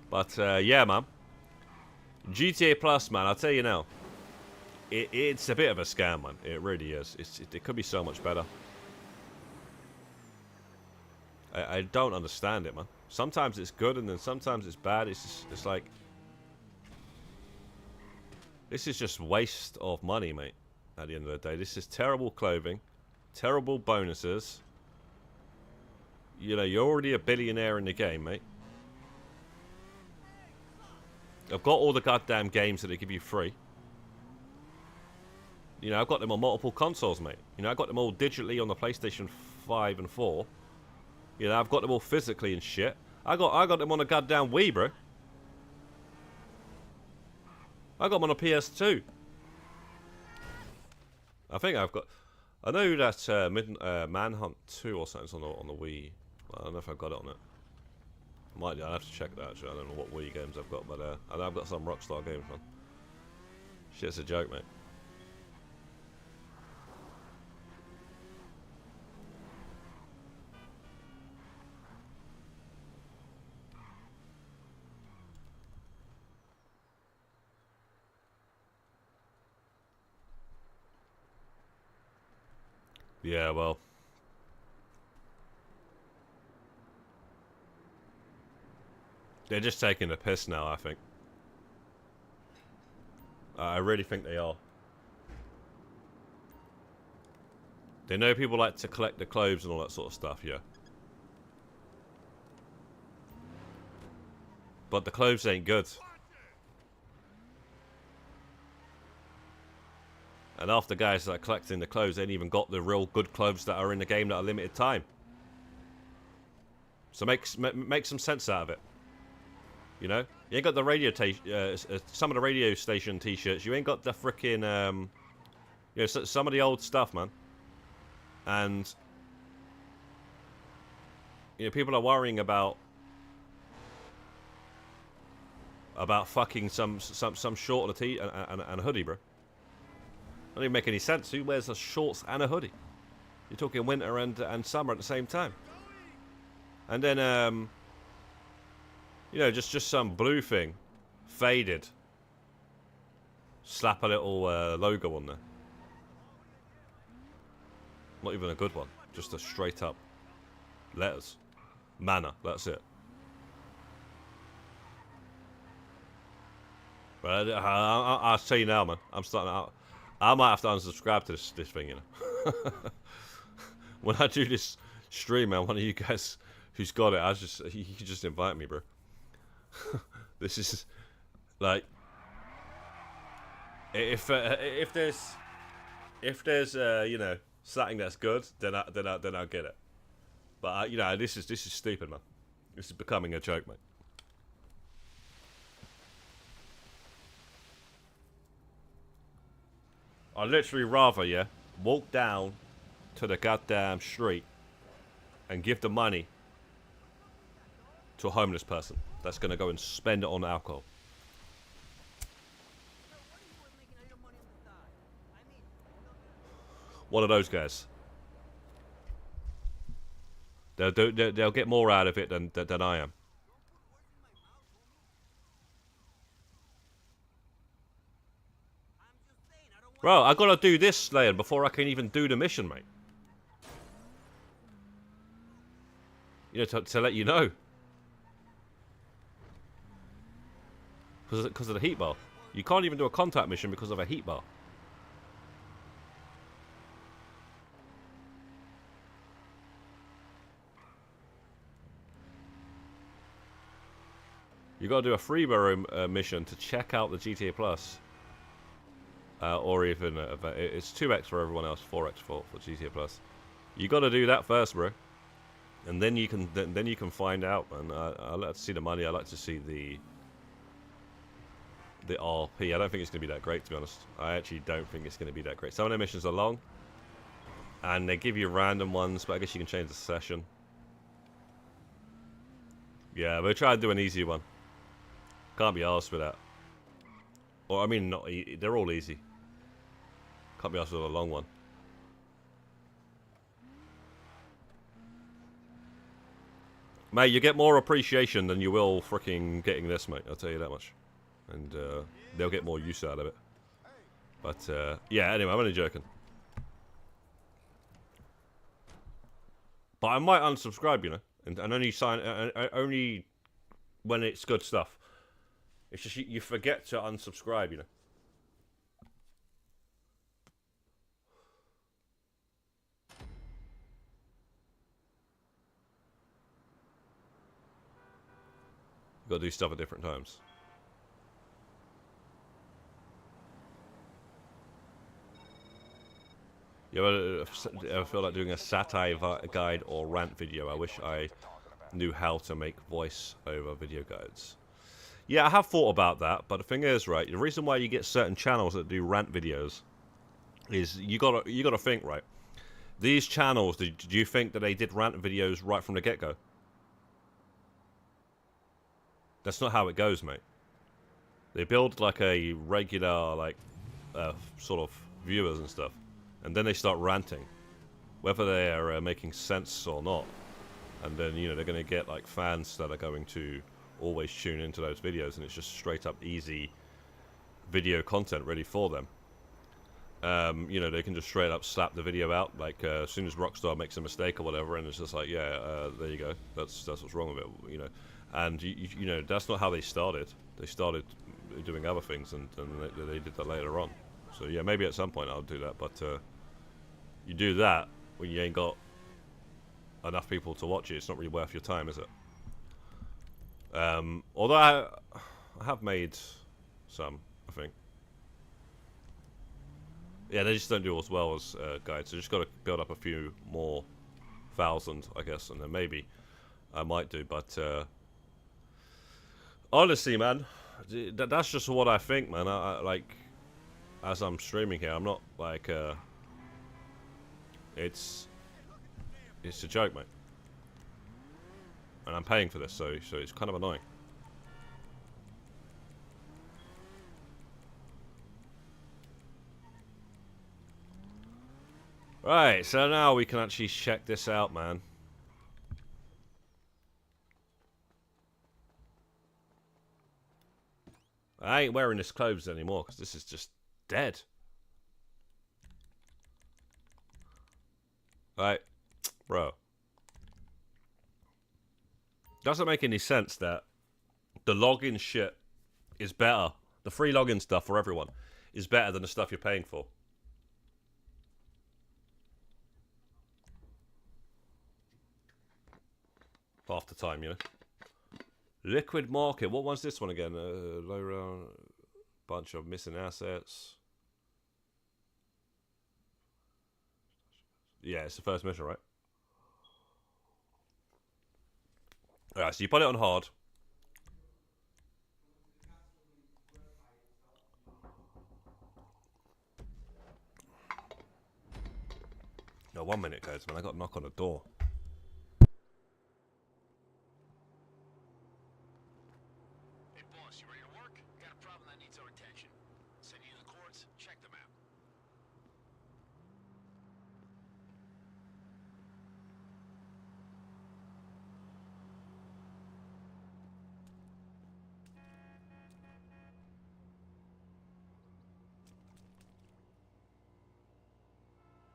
But yeah, man. GTA Plus, man. I'll tell you now. It's a bit of a scam, man. It really is. It could be so much better. I don't understand it, man. Sometimes it's good and then sometimes it's bad. It's like this is just waste of money, mate. At the end of the day, this is terrible clothing, terrible bonuses. You know, you're already a billionaire in the game, mate. I've got all the goddamn games that they give you free. You know, I've got them on multiple consoles, mate. You know, I've got them all digitally on the PlayStation 5 and 4. You know, I've got them all physically and shit. I got them on a goddamn Wii, bro. I got them on a PS2. I think I've got... I know that Manhunt 2 or something's on the Wii. I don't know if I've got it on it. Might do. I'll have to check that, actually. I don't know what Wii games I've got, but I know I've got some Rockstar games, man. Shit's a joke, mate. Yeah, well. They're just taking the piss now, I think. I really think they are. They know people like to collect the clothes and all that sort of stuff, yeah. But the clothes ain't good. And after guys that are collecting the clothes, they ain't even got the real good clothes that are in the game that are limited time. So make some sense out of it. You know, you ain't got the radio some of the radio station T-shirts. You ain't got the frickin' you know, some of the old stuff, man. And you know, people are worrying about fucking some short and a tee and a hoodie, bro. Doesn't even make any sense. Who wears a shorts and a hoodie? You're talking winter and summer at the same time. And then you know, just some blue thing, faded. Slap a little logo on there. Not even a good one. Just a straight up letters. Manor. That's it. But I'll tell you now, man. I'm starting out. I might have to unsubscribe to this thing, you know. When I do this stream, man, one of you guys who's got it, you can just invite me, bro. This is like, if there's you know, something that's good, then I'll get it. But you know, this is stupid, man. This is becoming a joke, mate. I'd literally rather, yeah, walk down to the goddamn street and give the money to a homeless person that's going to go and spend it on alcohol. One of those guys. They'll get more out of it than I am. Bro, I gotta do this, Slayer, before I can even do the mission, mate. You know, to let you know. Because of the heat bar. You can't even do a contact mission because of a heat bar. You gotta do a Freeroam mission to check out the GTA Plus. Or even it's 2x for everyone else, 4x for GTA Plus. You got to do that first, bro, and then you can find out. And I like to see the money. I like to see the RP. I don't think it's gonna be that great, to be honest. I actually don't think it's gonna be that great. Some of the missions are long, and they give you random ones, but I guess you can change the session. Yeah, we'll try and do an easy one. Can't be arsed with that. Or I mean, not they're all easy. Can't be asked with a long one. Mate, you get more appreciation than you will freaking getting this, mate. I'll tell you that much. And they'll get more use out of it. But yeah, anyway, I'm only joking. But I might unsubscribe, you know, and only sign only when it's good stuff. It's just you forget to unsubscribe, you know. You gotta do stuff at different times. You ever feel like doing a satire guide or rant video? I wish I knew how to make voice over video guides. Yeah, I have thought about that, but the thing is, right, the reason why you get certain channels that do rant videos is you gotta think, right. These channels, do you think that they did rant videos right from the get-go? That's not how it goes, mate. They build like a regular, like, sort of viewers and stuff, and then they start ranting, whether they are making sense or not. And then, you know, they're going to get like fans that are going to always tune into those videos, and it's just straight up easy video content ready for them. You know, they can just straight up slap the video out, like as soon as Rockstar makes a mistake or whatever, and it's just like, yeah, there you go. That's what's wrong with it, you know. And you know, that's not how they started. They started doing other things, and they did that later on. So yeah, maybe at some point I'll do that. But you do that when you ain't got enough people to watch it. It's not really worth your time, is it? Although I have made some, I think. Yeah, they just don't do as well as guides. So just got to build up a few more thousand, I guess, and then maybe I might do, but honestly, man, that's just what I think, man. I like, as I'm streaming here, I'm not like it's a joke, mate, and I'm paying for this, so it's kind of annoying. Right, so now we can actually check this out, man. I ain't wearing this clothes anymore because this is just dead. Right, bro. Doesn't make any sense that the login shit is better. The free login stuff for everyone is better than the stuff you're paying for. Half the time, you know. Liquid market. What one's this one again? Low round, bunch of missing assets. Yeah, it's the first mission, right? Alright, so you put it on hard. No, 1 minute, guys, man. I got a knock on the door.
Hey, boss, you ready to work? Got a problem that needs our attention. Send you the courts, check them out.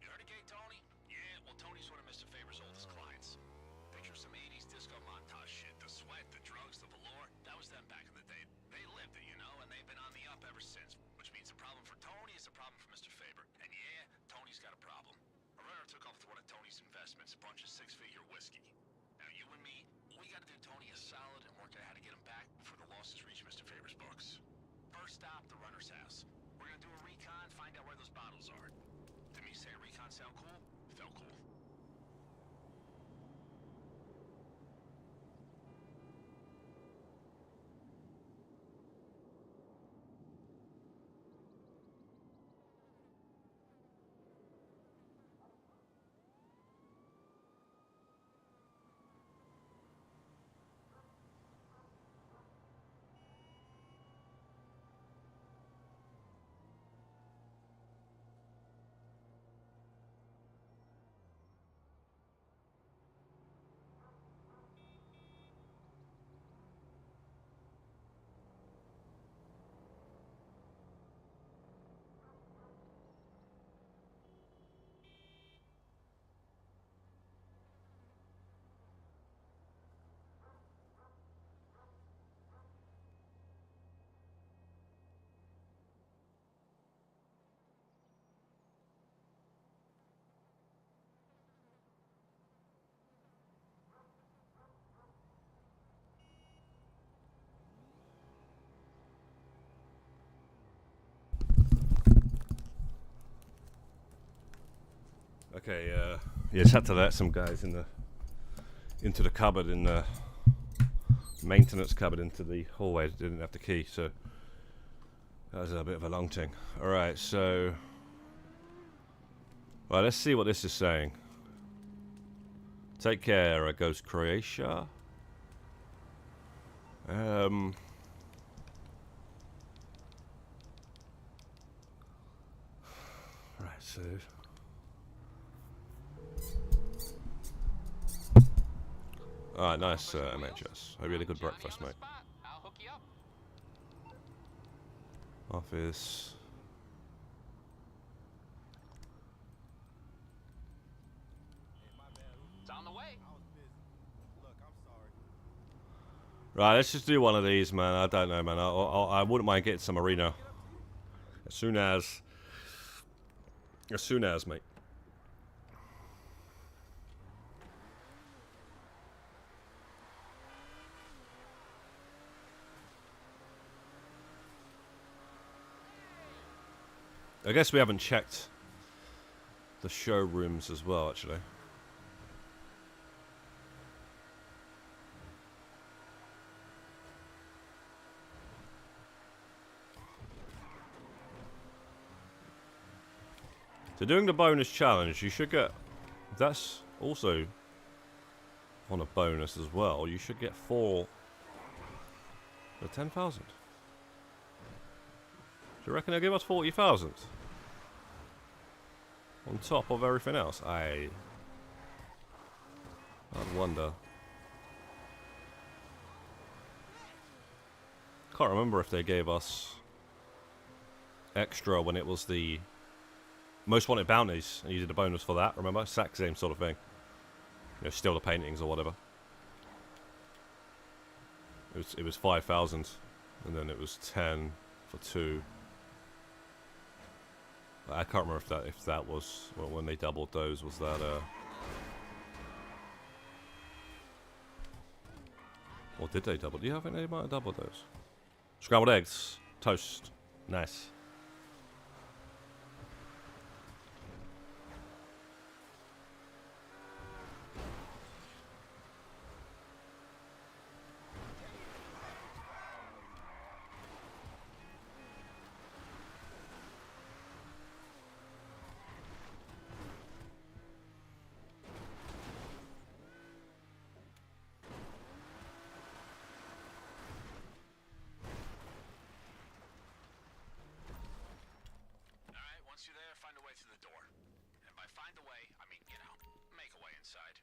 You heard of Gay Tony? Yeah, well, Tony's one of Mr. Favor's oldest clients. Picture some 80s disco montage shit. The sweat, the drugs, the velour. That was them back in the day. They lived it, you know, and they've been on the up ever since. Which means the problem for Tony is a problem for Mr. Faber. And yeah, Tony's got a problem. A runner took off with one of Tony's investments, a bunch of six-figure whiskey. Now, you and me, we gotta do Tony a solid and work out how to get him back before the losses reach Mr. Faber's books. First stop, the runner's house. We're gonna do a recon, find out where those bottles are. To me, say recon sound cool? Felt cool.
Okay, yeah, just had to let some guys into the cupboard in the maintenance cupboard into the hallway. Didn't have the key, so that was a bit of a long thing. All right, so well, let's see what this is saying. Take care, Ghost Croatia. Right, so. Alright, nice, MHS. Hope you had a good breakfast, mate.
I'll hook you up.
Office.
It's on the way.
Right, let's just do one of these, man. I don't know, man. I wouldn't mind getting some arena. As soon as, mate. I guess we haven't checked the showrooms as well, actually. So doing the bonus challenge, you should get... That's also on a bonus as well. You should get 4... for 10,000. Do you reckon they'll give us 40,000? On top of everything else? I'd wonder. Can't remember if they gave us extra when it was the most wanted bounties and you did a bonus for that, remember? Exact same sort of thing. You know, steal the paintings or whatever. It was 5,000 and then it was 10 for 2. I can't remember if that was when they doubled those, was that or did they double? Do you think they might have doubled those? Scrambled eggs, toast, nice.
Once you're there, find a way through the door. And by find a way, I mean, you know, make a way inside.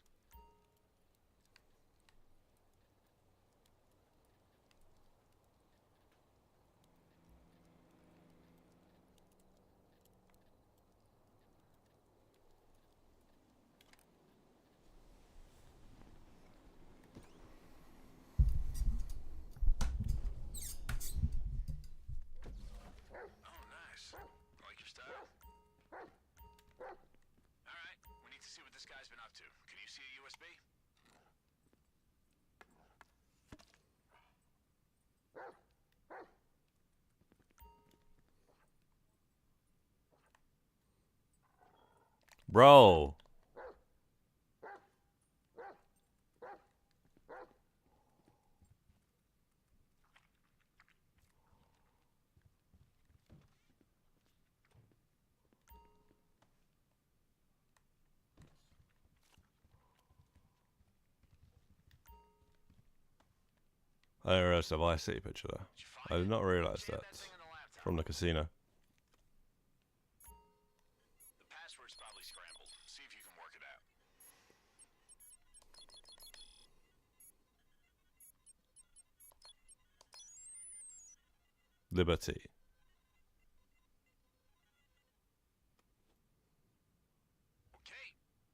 Oh, nice. Like your style? Alright, we need to see what this guy's been up to. Can you see a USB?
Bro. I didn't realize the Vice City picture there. I did not realize that from the casino.
The password's probably scrambled. See if you can work it out.
Liberty.
Okay,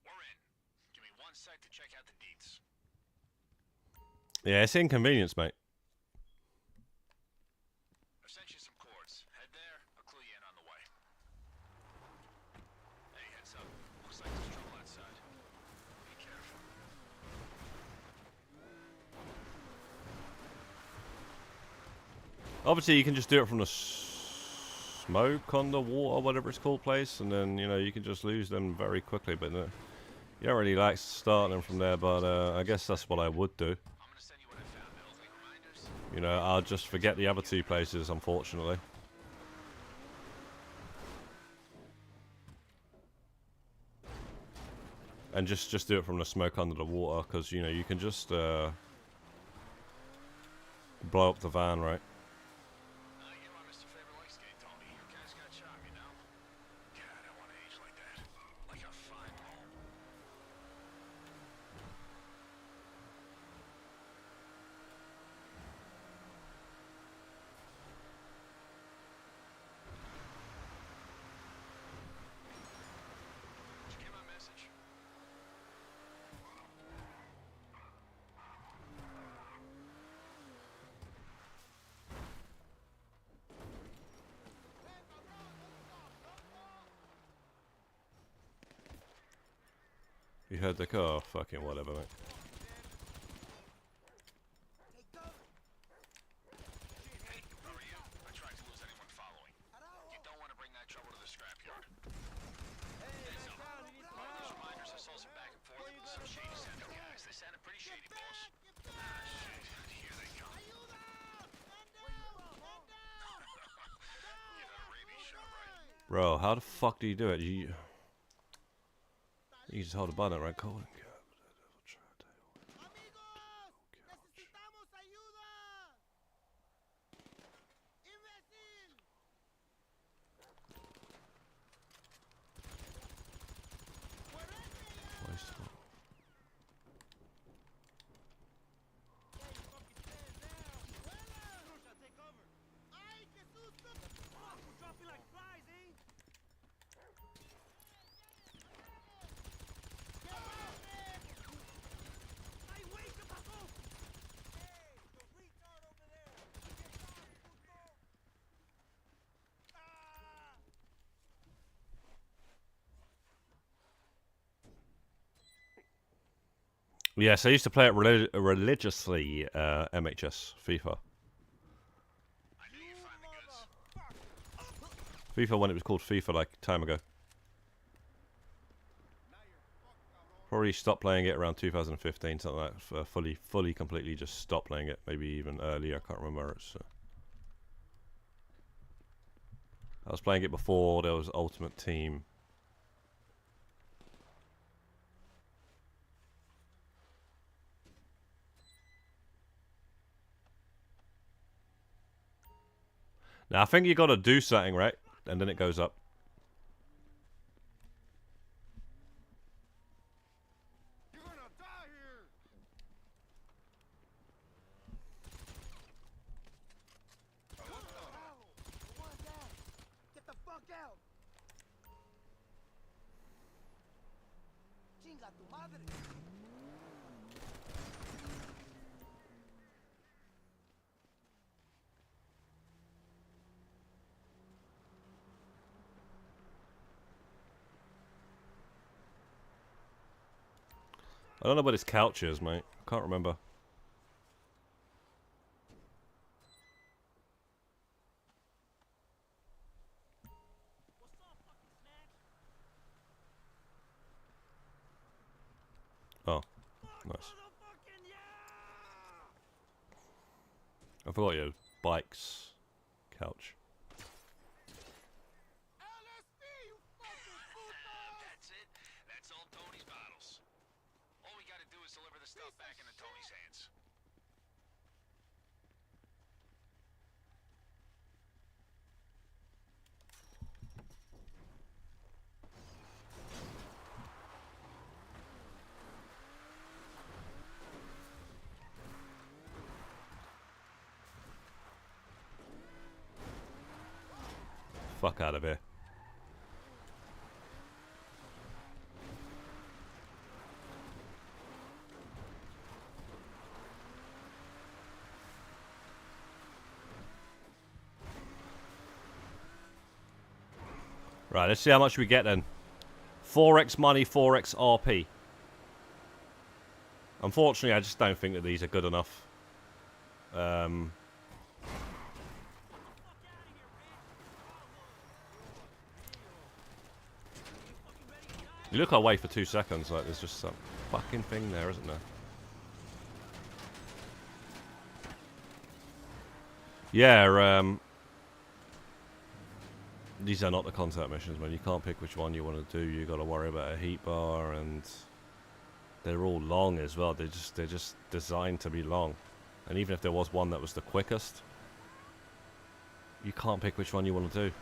we're in. Give me 1 sec to check out the deets.
Yeah, it's inconvenience, mate.
I've sent you some cords. Head there, I'll clue you in on the way. Hey, heads up. Looks like there's trouble outside. Be careful.
Obviously, you can just do it from the smoke on the water, whatever it's called, place, and then, you know, you can just lose them very quickly, but you don't really like starting them from there, but I guess that's what I would do.
I'm gonna send you what I found, Bill. Any reminders?
You know, I'll just forget the other 2 places, unfortunately. And just do it from the smoke under the water, because, you know, you can just blow up the van, right?
You know Mr. Faber likes gay, Tony. Your guy's got charm, you know? God, I want to age like that. Like a fine mole. Did you get my message?
You heard the car? Fucking whatever, mate.
Hey, who are you? I tried to lose anyone following. You don't want to bring that trouble to the scrapyard. Heads up. One of those reminders I saw some back and forth with some shady sounding guys. They sounded pretty shady, boss. Ah, shit. Here they come. You had a rabies shot, right?
Bro, how the fuck do you do it? You You just hold a button, right? Cool. Yes, I used to play it religiously, MHS, FIFA.
I knew you'd find the goods.
FIFA when it was called FIFA like time ago. Probably stopped playing it around 2015, something like that. Fully, completely just stopped playing it. Maybe even earlier, I can't remember. I was playing it before there was Ultimate Team. Now, I think you got to do something, right? And then it goes up.
You're gonna die here! What the hell? What was that? Get the fuck out! Chinga tu madre!
I don't know what his couch is, mate. Can't remember. Oh, nice. I forgot you had bikes couch.
That's it. That's all Tony's bottles. All we gotta do is deliver the stuff back into Tony's hands.
Fuck out of here. Right, let's see how much we get then. 4x money, 4x RP. Unfortunately, I just don't think that these are good enough. You look away for 2 seconds, like there's just some fucking thing there, isn't there? Yeah, these are not the contact missions, man. You can't pick which one you want to do. You got to worry about a heat bar, and they're all long as well. They're just designed to be long. And even if there was one that was the quickest, you can't pick which one you want to do.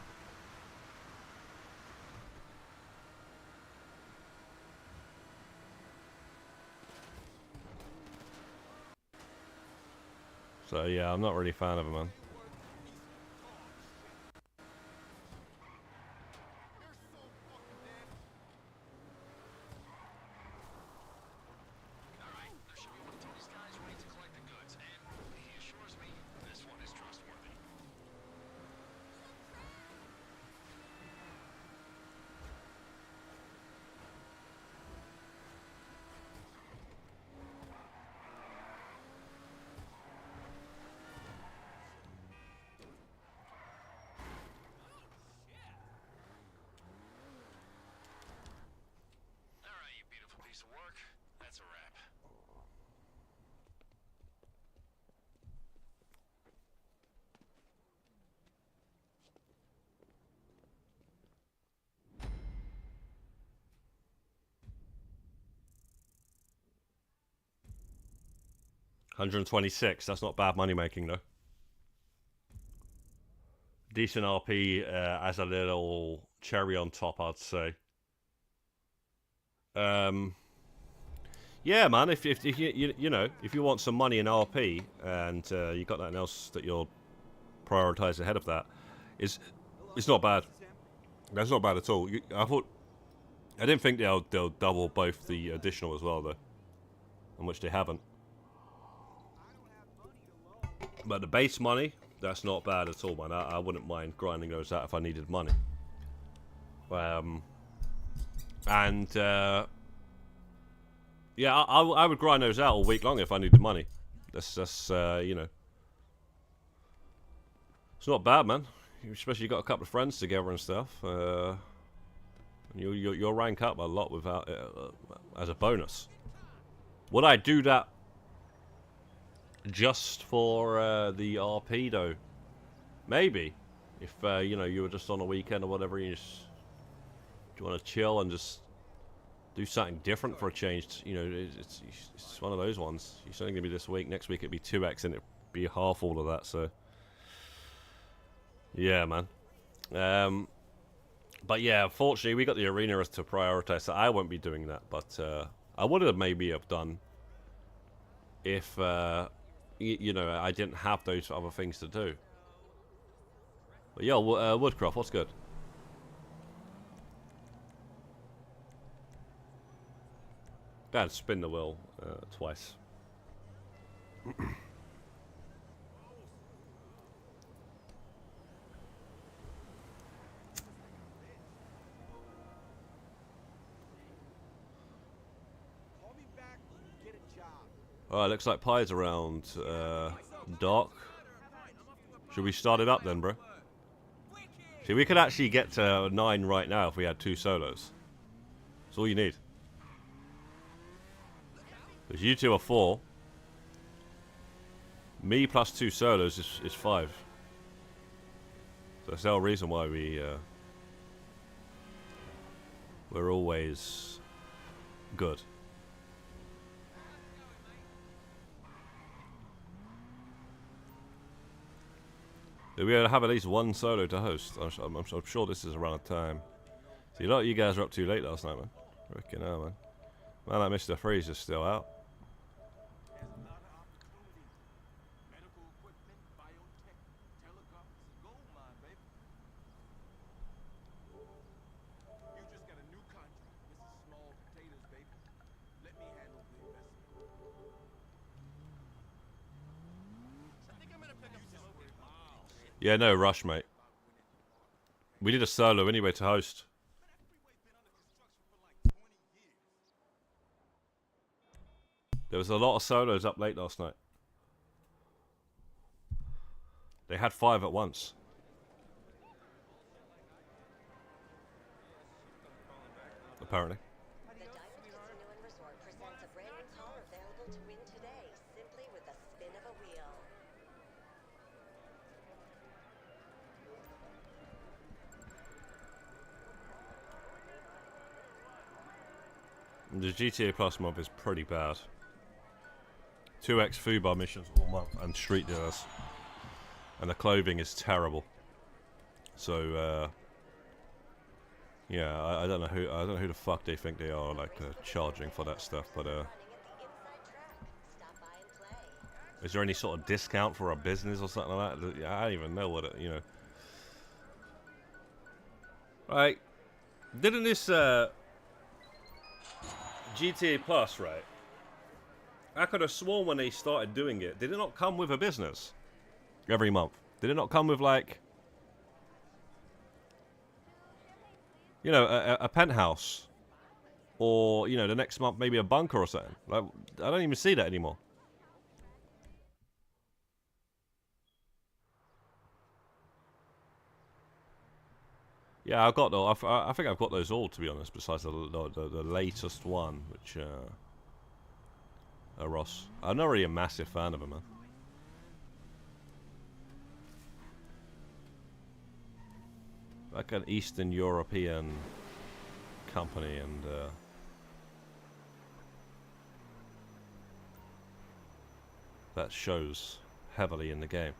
So yeah, I'm not really a fan of them, man.
Alright, there should be one of Tony's guys ready to collect the goods, and he assures me this one is trustworthy.
126. That's not bad money making though. Decent RP as a little cherry on top, I'd say. Yeah, man. If you know, if you want some money in RP and you got nothing else that you'll prioritize ahead of that, it's not bad. That's not bad at all. I didn't think they'll double both the additional as well though, on which they haven't. But the base money, that's not bad at all, man. I wouldn't mind grinding those out if I needed money. Yeah, I would grind those out all week long if I needed money. That's you know, it's not bad, man. Especially you got a couple of friends together and stuff. You'll rank up a lot without as a bonus. Would I do that just for the RP though? Maybe, if you know, you were just on a weekend or whatever, you want to chill and just do something different for a change. You know, it's one of those ones. It's only gonna be this week. Next week it'd be 2x and it'd be half all of that. So yeah, man. But yeah, unfortunately we got the arena to prioritize, so I won't be doing that. But I would have maybe have done if you know, I didn't have those other things to do. But yo, Woodcroft, what's good? Dad, spin the wheel twice. Alright, looks like Pie's around Doc. Should we start it up then, bro? See, we could actually get to 9 right now if we had 2 solos. That's all you need. Because you 2 are 4. Me plus 2 solos is 5. So that's the whole reason why we're always good. We have at least 1 solo to host. I'm sure this is around the time. See, a lot of you guys were up too late last night, man. Freaking hell, man. Man, that Mr. Freeze is still out. Yeah, no rush, mate. We did a solo anyway to host. There was a lot of solos up late last night. They had 5 at once. Apparently. The GTA Plus mob is pretty bad. 2x food bar missions all month and street dealers, and the clothing is terrible. So yeah, I don't know who the fuck they think they are, like charging for that stuff. But is there any sort of discount for a business or something like that? I don't even know what it, you know. Right? Didn't this GTA Plus, right? I could have sworn when they started doing it, did it not come with a business every month? Did it not come with, like, you know, a penthouse, or, you know, the next month maybe a bunker or something? Like, I don't even see that anymore. Yeah, I've got those. I think I've got those all, to be honest. Besides the latest one, which Ross. I'm not really a massive fan of him, man. Like an Eastern European company, and that shows heavily in the game.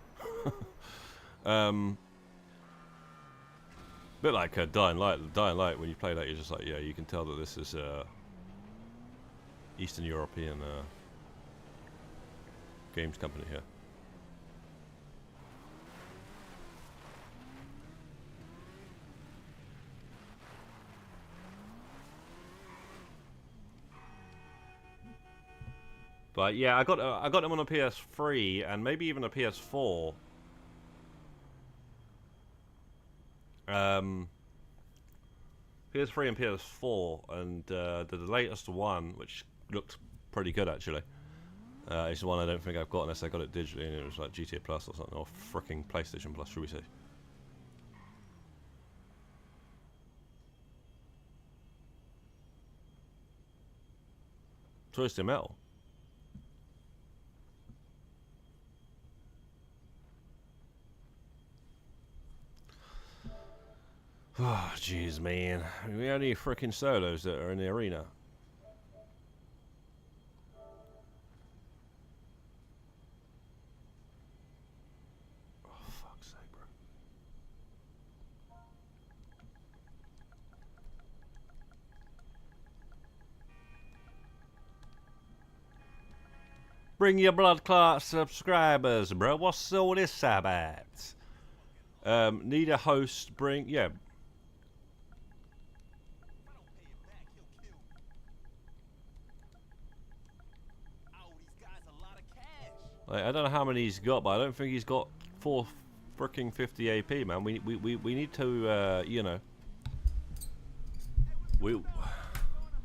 Bit like Dying Light. Dying Light, when you play that, you're just like, yeah, you can tell that this is Eastern European games company here. But yeah, I got them on a PS3 and maybe even a PS4. PS3 and PS4, and the latest one, which looked pretty good actually, is the one I don't think I've got unless I got it digitally, and it was like GTA Plus or something, or fricking PlayStation Plus, should we say? Twisted Metal. Oh, jeez, man. We only freaking solos that are in the arena. Oh, fuck's sake, bro. Bring your blood clot subscribers, bro. What's all this about? Need a host, bring... Yeah. Like, I don't know how many he's got, but I don't think he's got 4 freaking 50 AP, man. We need to, you know,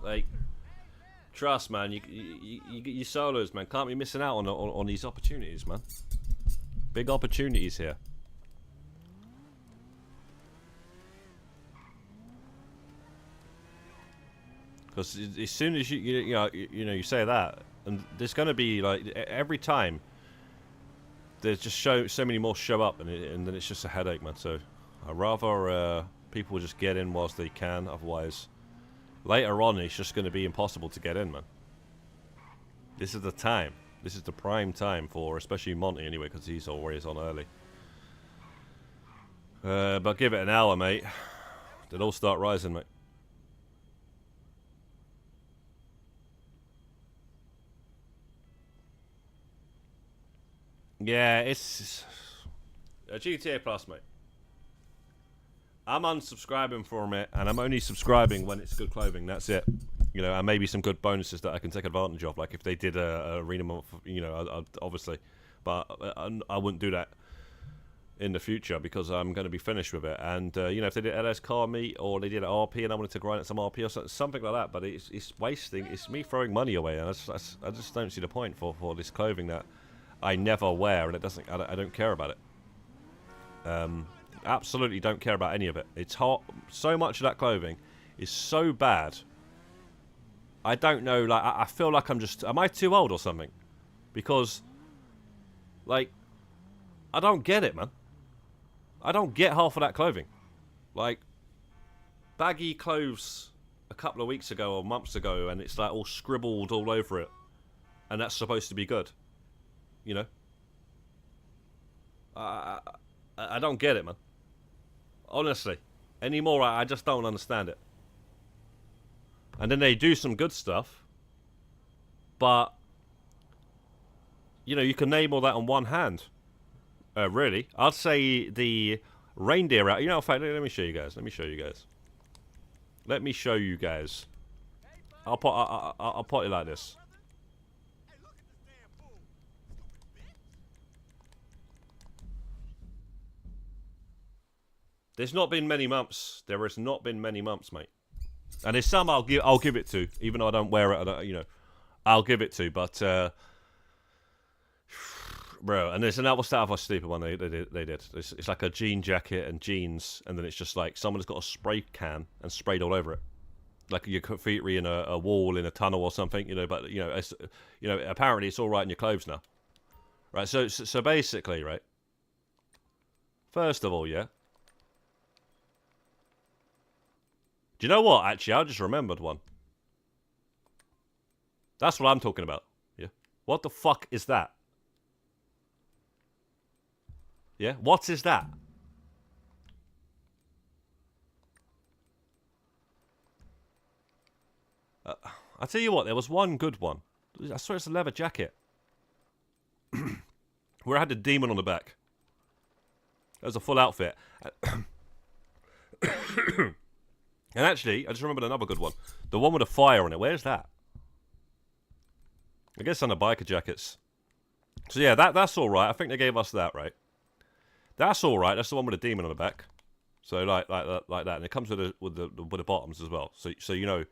like, trust, man. You get your solos, man. Can't be missing out on these opportunities, man. Big opportunities here. Because as soon as you say that, and there's going to be like every time. There's just so many more show up, and then it's just a headache, man. So I'd rather people just get in whilst they can. Otherwise, later on, it's just going to be impossible to get in, man. This is the time. This is the prime time for, especially Monty, anyway, because he's always on early. But give it an hour, mate. They'll all start rising, mate. Yeah, it's a GTA Plus, mate. I'm unsubscribing from it, and I'm only subscribing when it's good clothing. That's it. You know, and maybe some good bonuses that I can take advantage of. Like if they did a arena month, you know, I'd obviously. But I wouldn't do that in the future because I'm going to be finished with it. And you know, if they did LS car meet or they did an RP and I wanted to grind at some RP or something like that, but it's wasting. It's me throwing money away, and I just don't see the point for this clothing that I never wear, and it doesn't. I don't care about it. Absolutely don't care about any of it. It's hot. So much of that clothing is so bad. I don't know. Like I feel like I'm just. Am I too old or something? Because, like, I don't get it, man. I don't get half of that clothing. Like, baggy clothes a couple of weeks ago or months ago, and it's like all scribbled all over it, and that's supposed to be good. You know, I don't get it, man. Honestly, anymore, I just don't understand it. And then they do some good stuff, but you know, you can name all that on one hand. Really, I'd say the reindeer out. You know, in fact, let me show you guys. Let me show you guys. Let me show you guys. I'll put it like this. There's not been many months. There has not been many months, mate. And there's some I'll give it to, even though I don't wear it. You know, I'll give it to. But bro, and there's another stuff I stupid one they did. It's like a jean jacket and jeans, and then it's just like someone's got a spray can and sprayed all over it, like your graffiti in a wall in a tunnel or something. You know, but you know, apparently it's all right in your clothes now, right? So basically, right. First of all, yeah. Do you know what? Actually, I just remembered one. That's what I'm talking about. Yeah. What the fuck is that? Yeah? What is that? I tell you what, there was one good one. I swear it's a leather jacket. Where I had the demon on the back. It was a full outfit. And actually, I just remembered another good one. The one with a fire on it. Where's that? I guess on the biker jackets. So yeah, that's all right. I think they gave us that, right? That's all right. That's the one with a demon on the back. So like that, and it comes with the bottoms as well. So you know,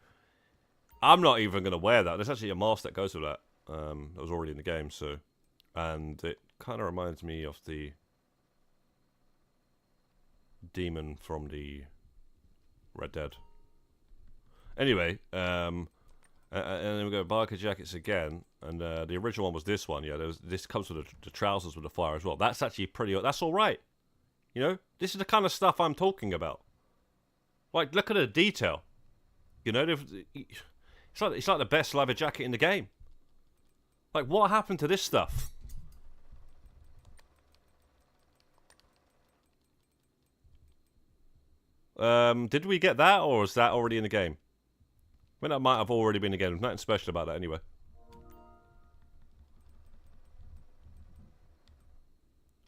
I'm not even gonna wear that. There's actually a mask that goes with that. That was already in the game. So, and it kind of reminds me of the demon from the Red Dead. Anyway, and then we go biker jackets again, and the original one was this one. Yeah, this comes with the trousers with the fire as well. That's actually pretty. That's all right. You know, this is the kind of stuff I'm talking about. Like, look at the detail. You know, it's like the best leather jacket in the game. Like, what happened to this stuff? Did we get that, or is that already in the game? I mean, that might have already been in the game. There's nothing special about that anyway.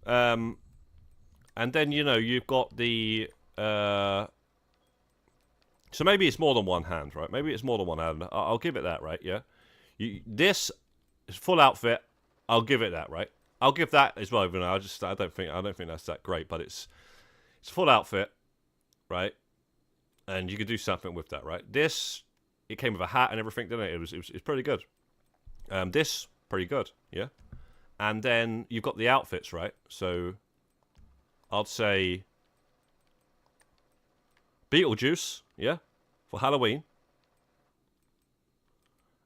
And then, you know, you've got the... So maybe it's more than one hand, right? Maybe it's more than one hand. I'll give it that, right? Yeah. This is full outfit. I'll give it that, right? I'll give that as well. Even though I don't think that's that great, but it's full outfit, right? And you could do something with that, right? This, it came with a hat and everything, didn't it? It was pretty good. This pretty good, yeah. And then you've got the outfits, right? So I'd say Beetlejuice, yeah, for Halloween.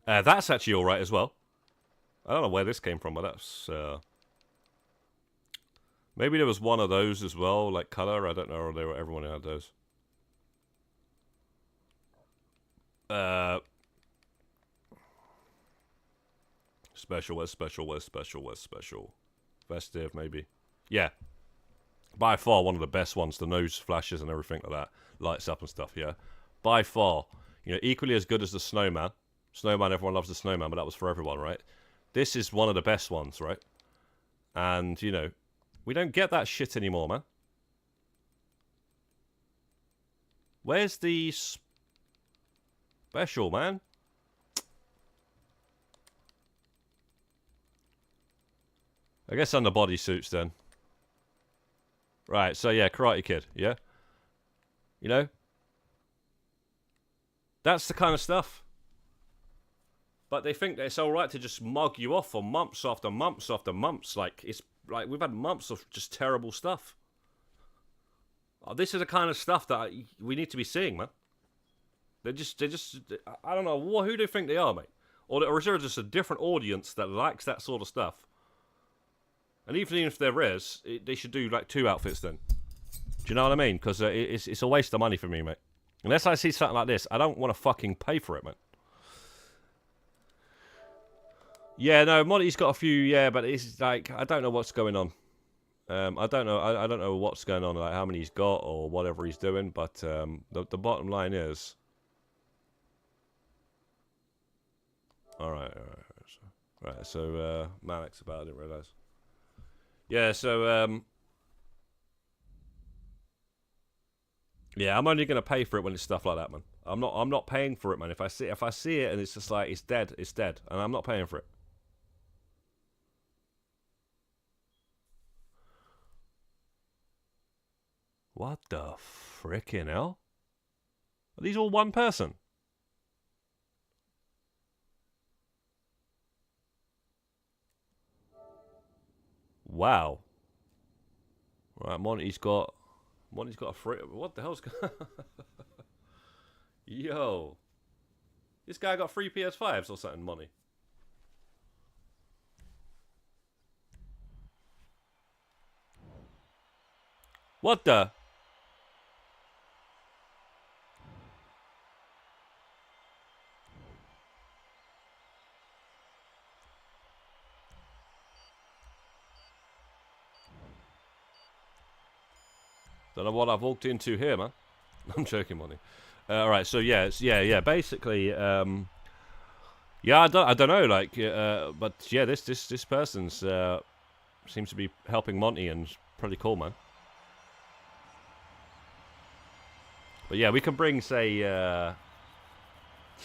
That's actually all right as well. I don't know where this came from, but that's maybe there was one of those as well, like color. I don't know, or everyone had those. Special, where's special, where's special, where's special? Festive, maybe. Yeah. By far one of the best ones. The nose flashes and everything like that. Lights up and stuff, yeah. By far. You know, equally as good as the snowman. Snowman, everyone loves the snowman, but that was for everyone, right? This is one of the best ones, right? And, you know, we don't get that shit anymore, man. Where's the special, man? I guess on the bodysuits then. Right, so yeah, Karate Kid, yeah? You know? That's the kind of stuff. But they think that it's alright to just mug you off for months after months after months. Like, it's like we've had months of just terrible stuff. This is the kind of stuff that we need to be seeing, man. They're just, I don't know, who do they think they are, mate? Or is there just a different audience that likes that sort of stuff? And even if there is, they should do like 2 outfits then. Do you know what I mean? Because it's a waste of money for me, mate. Unless I see something like this, I don't want to fucking pay for it, mate. Yeah, no, Monty's got a few, yeah, but it's like, I don't know what's going on. I don't know. I don't know what's going on, like how many he's got or whatever he's doing. But the bottom line is, all right. So Malik's about. I didn't realize. Yeah. So yeah, I'm only gonna pay for it when it's stuff like that, man. I'm not paying for it, man. If I see it and it's just like it's dead, and I'm not paying for it. What the frickin' hell? Are these all one person? Wow. Right, Monty's got a free. What the hell's going? Yo, this guy got 3 PS5s or something, Monty. What the? Don't know what I've walked into here, man. I'm joking, Monty. All right, so yeah, basically, yeah, I don't know, like, but yeah, this person's seems to be helping Monty, and it's pretty cool, man. But yeah, we can bring, say,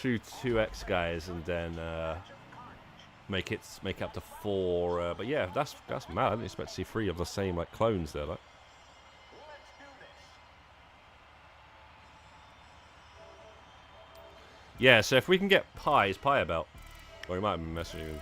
two 2x guys, and then make up to 4. But yeah, that's mad. I didn't expect to see 3 of the same like clones there, like. Yeah, so if we can get his Pi about, or he might be messaging him.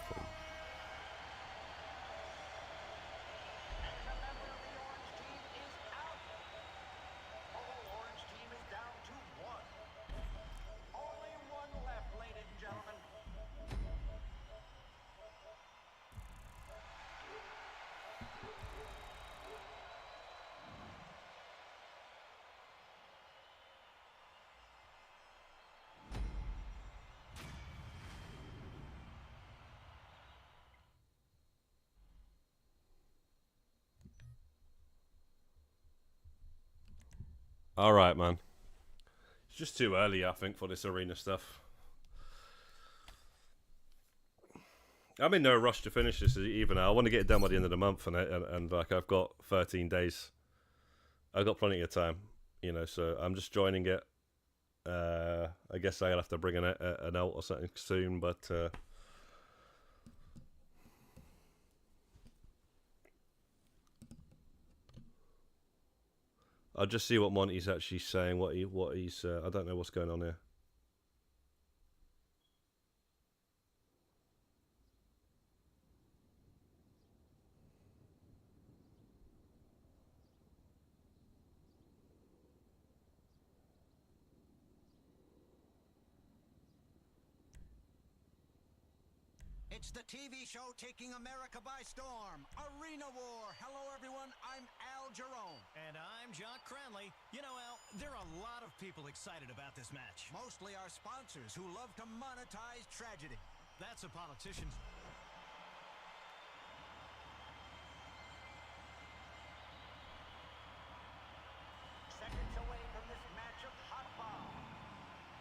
All right, man. It's just too early, I think, for this arena stuff. I'm in no rush to finish this even now. I want to get it done by the end of the month, and like I've got 13 days. I've got plenty of time, you know. So I'm just joining it. I guess I'll have to bring an out or something soon, but. I'll just see what Monty's actually saying. What he's. I don't know what's going on here.
It's the TV show taking America by storm. Arena War. Hello, everyone. I'm Al Jerome.
And I'm Jock Cranley. You know, Al, there are a lot of people excited about this match.
Mostly our sponsors who love to monetize tragedy.
That's a politician's...
Seconds away from this match of hot bomb.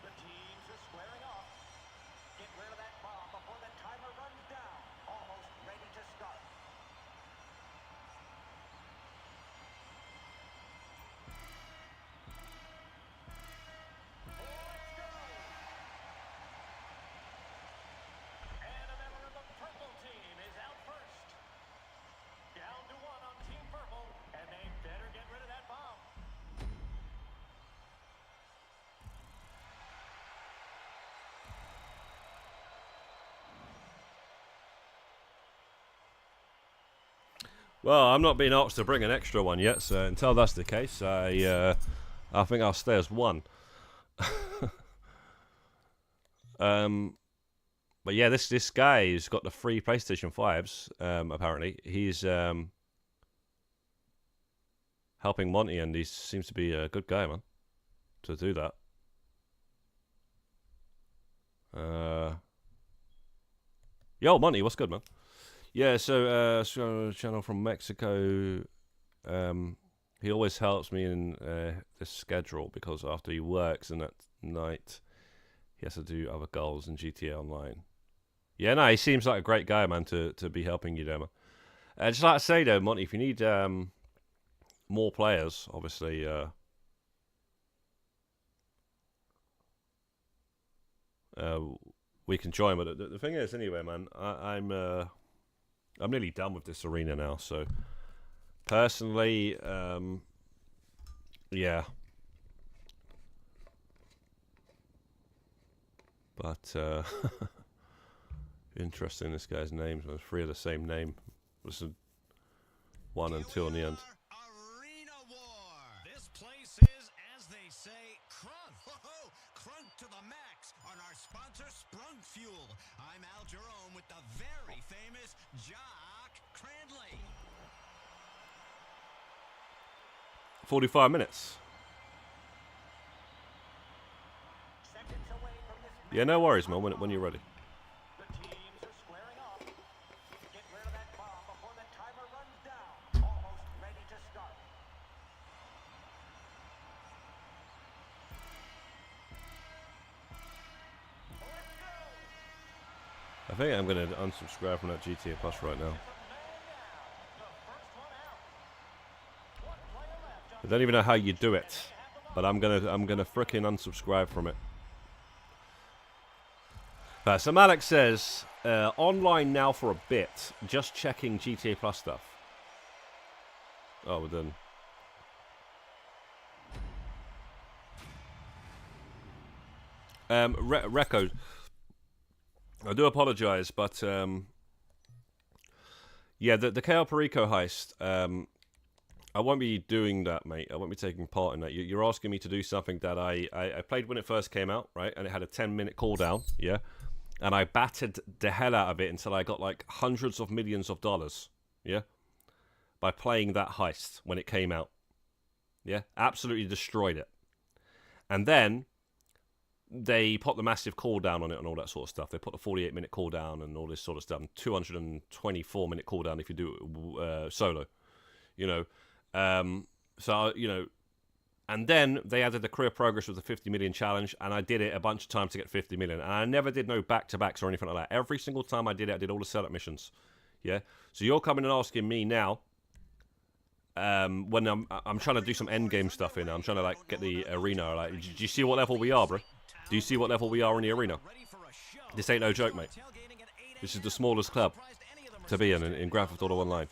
The teams are squaring off. Get rid of that bomb before the timer runs down. Almost ready to start. Let's go!
And a member of the purple team is out first. Down to 1 on Team Purple, and they better get rid of that bomb.
Well, I'm not being asked to bring an extra one yet, so until that's the case, I think I'll stay as 1. But yeah, this guy who's got the free PlayStation 5s, apparently, he's helping Monty, and he seems to be a good guy, man, to do that. Yo, Monty, what's good, man? Yeah, so channel from Mexico. He always helps me in this schedule because after he works and at night, he has to do other goals in GTA Online. Yeah, no, he seems like a great guy, man, to be helping you there, man. Just like to say, though, Monty, if you need more players, obviously, we can join. But the thing is, anyway, man, I'm nearly done with this arena now, so personally, yeah. But interesting, this guy's names. 3 of the same name. This is 1 and 2 on the end.
Arena War.
This place is, as they say, crunk.
Whoa, crunk to the max on our sponsor Sprung Fuel. I'm Al Jerome with the very famous Jock Cranley.
45 minutes.
Seconds away from this
Yeah, no worries, man, when you're ready.
The teams are squaring off. Get rid of that bomb before the timer runs down. Almost ready to start.
I think I'm going to unsubscribe from that GTA Plus right now. I don't even know how you do it, but I'm gonna frickin' unsubscribe from it. So Malik says, online now for a bit, just checking GTA Plus stuff. Oh, we're done. Reco, I do apologise, but yeah, the KL Perico heist, I won't be doing that, mate. I won't be taking part in that. You're asking me to do something that I played when it first came out, right? And it had a 10-minute cooldown, yeah? And I battered the hell out of it until I got like hundreds of millions of dollars, yeah? By playing that heist when it came out, yeah? Absolutely destroyed it. And then they put the massive cooldown on it and all that sort of stuff. They put the 48-minute cooldown and all this sort of stuff, and 224-minute cooldown if you do it solo, you know? So, you know, and then they added the career progress with the 50 million challenge, and I did it a bunch of times to get 50 million. And I never did no back-to-backs or anything like that. Every single time I did it, I did all the setup missions. Yeah? So you're coming and asking me now, when I'm trying to do some end game stuff in, I'm trying to, like, get the arena. Like, do you see what level we are, bro? Do you see what level we are in the arena? This ain't no joke, mate. This is the smallest club to be in Grand Theft Auto Online.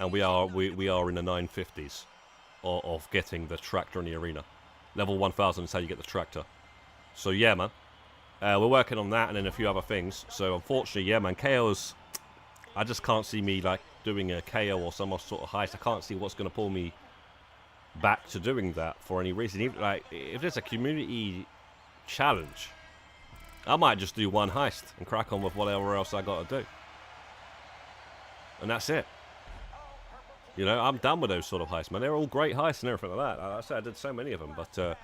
And we are in the 950s of getting the tractor in the arena. Level 1000 is how you get the tractor. So yeah, man, we're working on that and then a few other things. So unfortunately, yeah, man, KO's. I just can't see me like doing a KO or some sort of heist. I can't see what's going to pull me back to doing that for any reason. Even like if there's a community challenge, I might just do one heist and crack on with whatever else I got to do, and that's it. You know, I'm done with those sort of heists, man. They're all great heists and everything like that. I said I did so many of them, but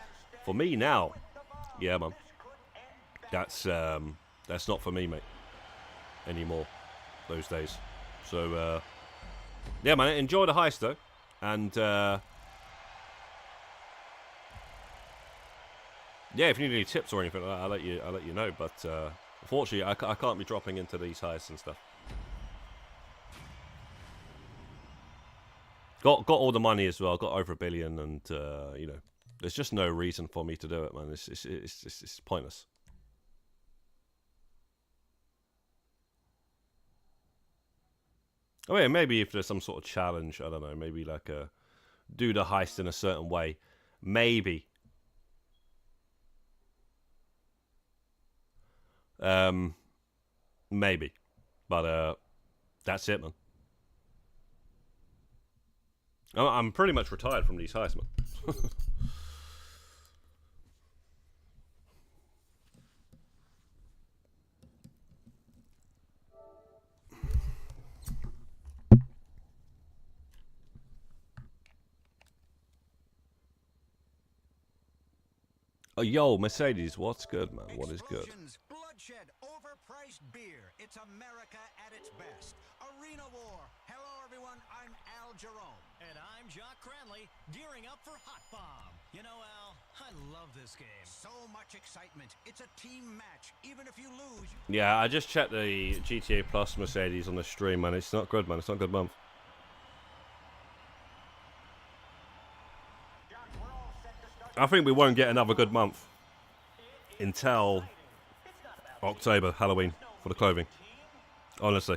for me now, yeah, man, that's not for me, mate, anymore. Those days. So yeah, man, enjoy the heist though, and yeah, if you need any tips or anything like that, I'll let you know. But unfortunately, I can't be dropping into these heists and stuff. Got all the money as well. Got over $1 billion, and you know, there's just no reason for me to do it, man. It's pointless. I mean, maybe if there's some sort of challenge, I don't know. Maybe like do the heist in a certain way. Maybe. Maybe, but that's it, man. I'm pretty much retired from these heists, man. Oh, yo, Mercedes, what's good, man? What is good?
Bloodshed, overpriced beer. It's America at its best. Arena war. Hello, everyone. I'm Al Jerome.
And I'm Jock Cranley, gearing up for Hot Bomb. You know, Al, I love this game.
So much excitement. It's a team match. Even if you lose.
Yeah, I just checked the GTA Plus Mercedes on the stream, man. It's not good, man. It's not a good month. I think we won't get another good month until October, Halloween, for the clothing. Honestly.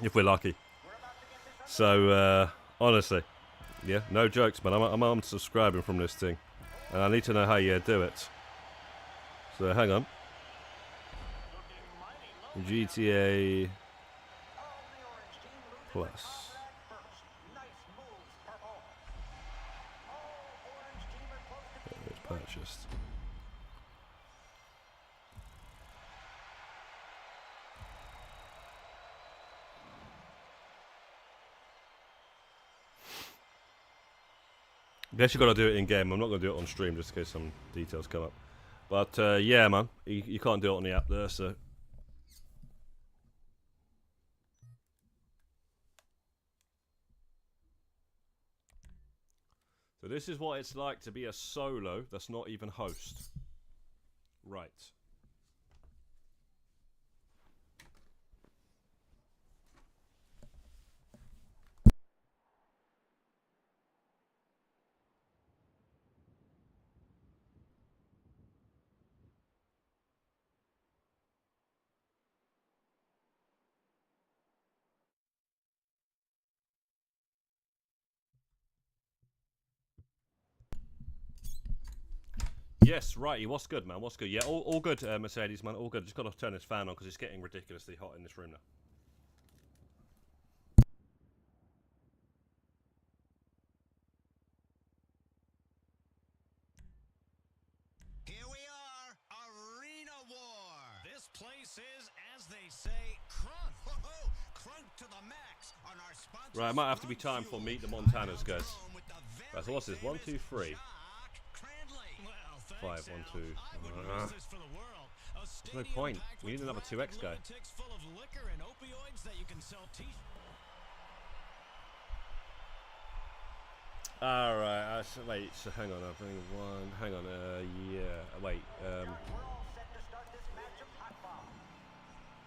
If we're lucky. So, honestly. Yeah, no jokes, man. I'm unsubscribing from this thing. And I need to know how you do it. So, hang on. GTA Plus. It's purchased. I guess you got to do it in game. I'm not going to do it on stream just in case some details come up. But yeah, man, you can't do it on the app there. So this is what it's like to be a solo that's not even host. Right. Yes, righty. What's good, man? What's good? Yeah, all good, Mercedes, man. All good. Just got to turn this fan on because it's getting ridiculously hot in this room now.
Here we are, Arena War.
This place is, as they say, crunk.
Whoa, crunk to the max on our sponsor.
Right, it might have to be time for Meet the Montanas, guys. Right, so what's this? 1, 2, 3.
Well,
5, 1, 2.
I wouldn't miss this for the world. A
There's no
stadium
point.
packed
We need
with
another
rabid
2X guy.
lunatics full of liquor and opioids that you can sell
Alright, wait, so hang on, I'm thinking one, hang on, yeah, wait,
We're all set to start this match of hot ball.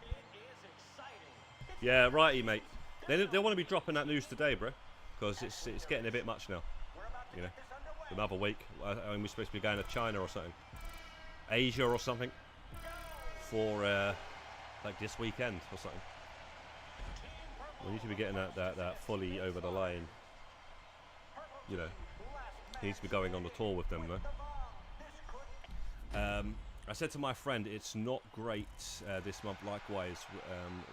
It is exciting.
yeah, righty, mate. They want to be dropping that news today, bro, because it's getting a bit much now,
We're about to
you know,
get this underway.
another week, I mean, we're supposed to be going to China or something, Asia or something, for, like this weekend or something. We need to be getting that fully over the line. You know, he needs to be going on the tour with them, though. I said to my friend, it's not great this month. Likewise,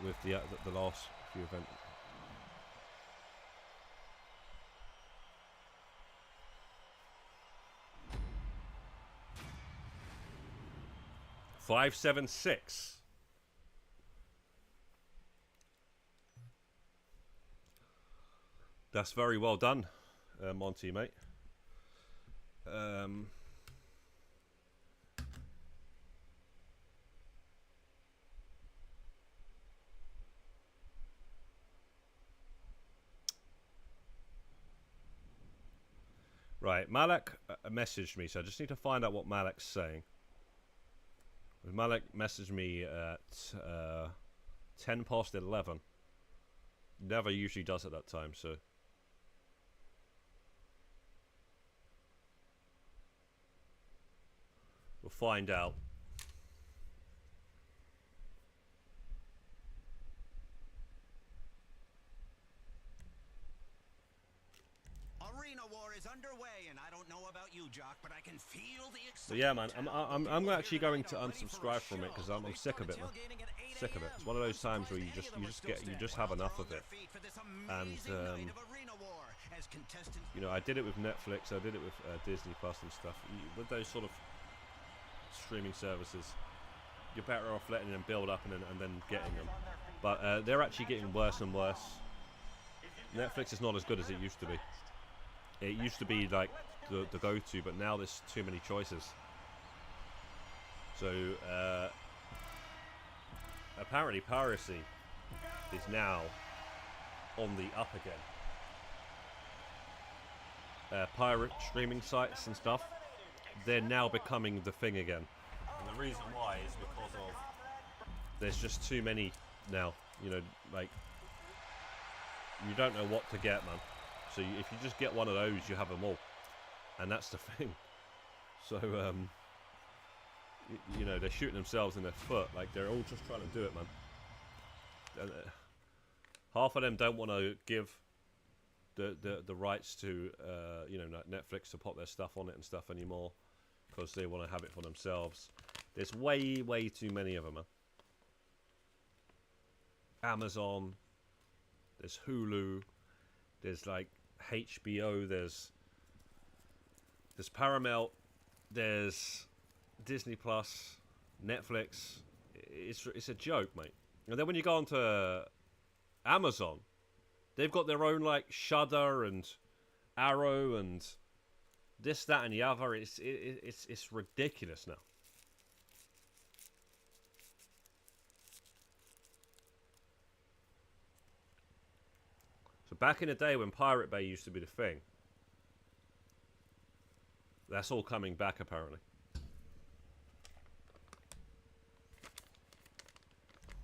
with the last few events. $576. That's very well done. Monty, mate. Right, Malak messaged me, so I just need to find out what Malak's saying. Malak messaged me at 10 past 11. Never usually does at that time, so... we'll find out.
Arena War is underway, and I don't know about you, Jock, but I can feel the
But
excitement.
yeah, man, I'm actually going to unsubscribe from it because I'm sick of it, man. Sick of it. It's one of those times where you just have enough of it. And you know, I did it with Netflix, I did it with Disney Plus and stuff. With those sort of streaming services, you're better off letting them build up and then getting them. But they're actually getting worse and worse. Netflix is not as good as it used to be. It used to be like the go-to, but now there's too many choices. So apparently piracy is now on the up again. Pirate streaming sites and stuff, they're now becoming the thing again. And the reason why is because of there's just too many now. You know, like you don't know what to get, man. So if you just get one of those, you have them all, and that's the thing. So you know, they're shooting themselves in their foot. Like they're all just trying to do it, man. And, half of them don't want to give the rights to you know, Netflix to put their stuff on it and stuff anymore, because they want to have it for themselves. There's way too many of them, man. Amazon, there's Hulu, there's like HBO, there's Paramount, there's Disney Plus, Netflix. It's a joke, mate. And then when you go onto Amazon, they've got their own like Shudder and Arrow and this, that, and the other. It's ridiculous now. So back in the day when Pirate Bay used to be the thing, that's all coming back apparently.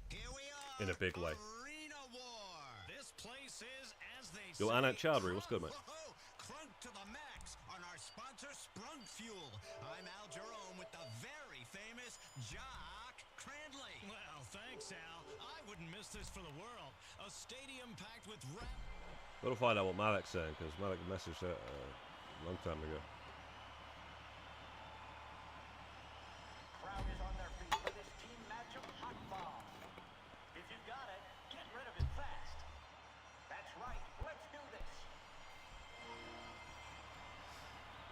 Here we are,
In a big way.
Arena War.
This place is, as they
Yo,
say,
Anna Chowdhury, what's good, mate?
Whoa, crunk to the max on our sponsor, Sprung Fuel. I'm Al Jerome with the very famous Jock Crandley.
Well, thanks, Al. I wouldn't miss this for the world. A stadium packed with
We'll find out what Malik's saying, because Malik messaged it a long time ago.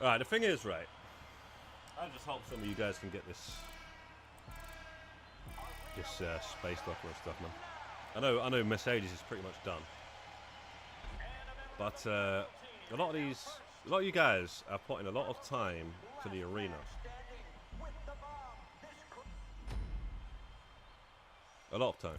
Alright, the thing is, right, I just hope some of you guys can get this space docker and stuff, man. I know Mercedes is pretty much done, but a lot of you guys are putting a lot of time to the arena. A lot of time.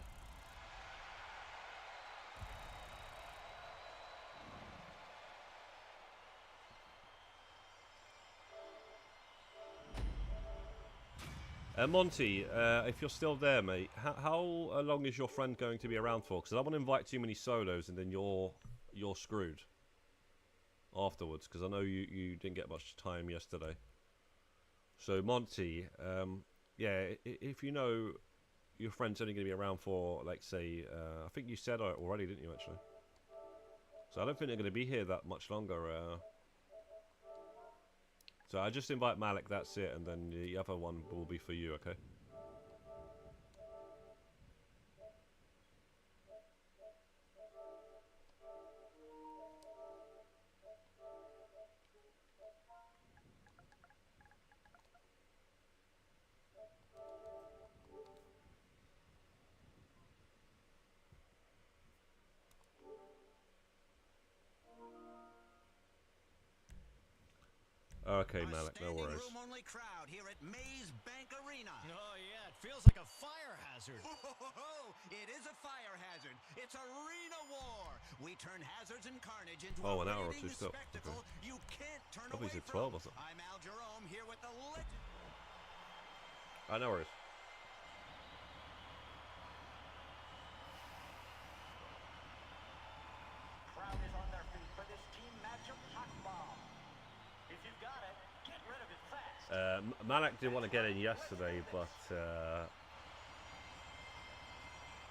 Monty, if you're still there, mate, how long is your friend going to be around for? Because I don't want to invite too many solos and then you're screwed afterwards. Because I know you didn't get much time yesterday. So Monty, yeah, if you know your friend's only going to be around for, like, say, I think you said already, didn't you, actually? So I don't think they're going to be here that much longer. So I just invite Malik, that's it, and then the other one will be for you, okay? Okay, Malik, no worries.
Room-only crowd here at Maze Bank Arena.
Oh, yeah, it feels like a fire hazard.
It is a fire hazard. It's arena war. We turn hazards and carnage into
Oh,
a
an hour or
riveting
two still.
spectacle
Okay.
you can't turn
Probably
away
said
from.
12 or something.
I'm Al Jerome here with the legend.
No worries.
Crowd is on their feet for this team matchup hot bomb.
If you've got it, get rid of it fast.
Malik did want to get in yesterday, but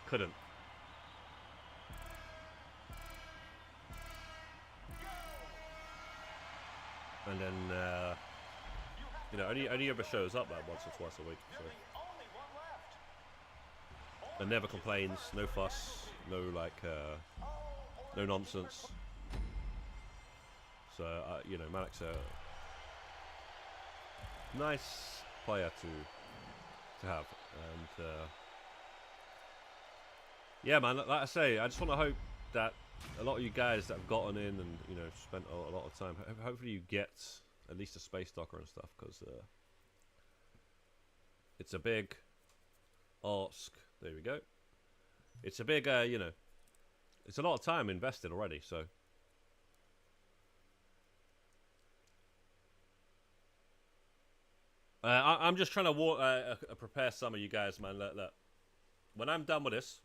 couldn't. And then, you know, only ever shows up like once or twice a week. So.
Only one left.
And never complains, no fuss, no like, no nonsense. So, you know, Malik's a nice player to have, and yeah, man. Like I say, I just want to hope that a lot of you guys that have gotten in and, you know, spent a lot of time, hopefully you get at least a space docker and stuff, because it's a big ask. There we go. It's a big, you know, it's a lot of time invested already, so. I'm just trying to prepare some of you guys, man. Look. When I'm done with this,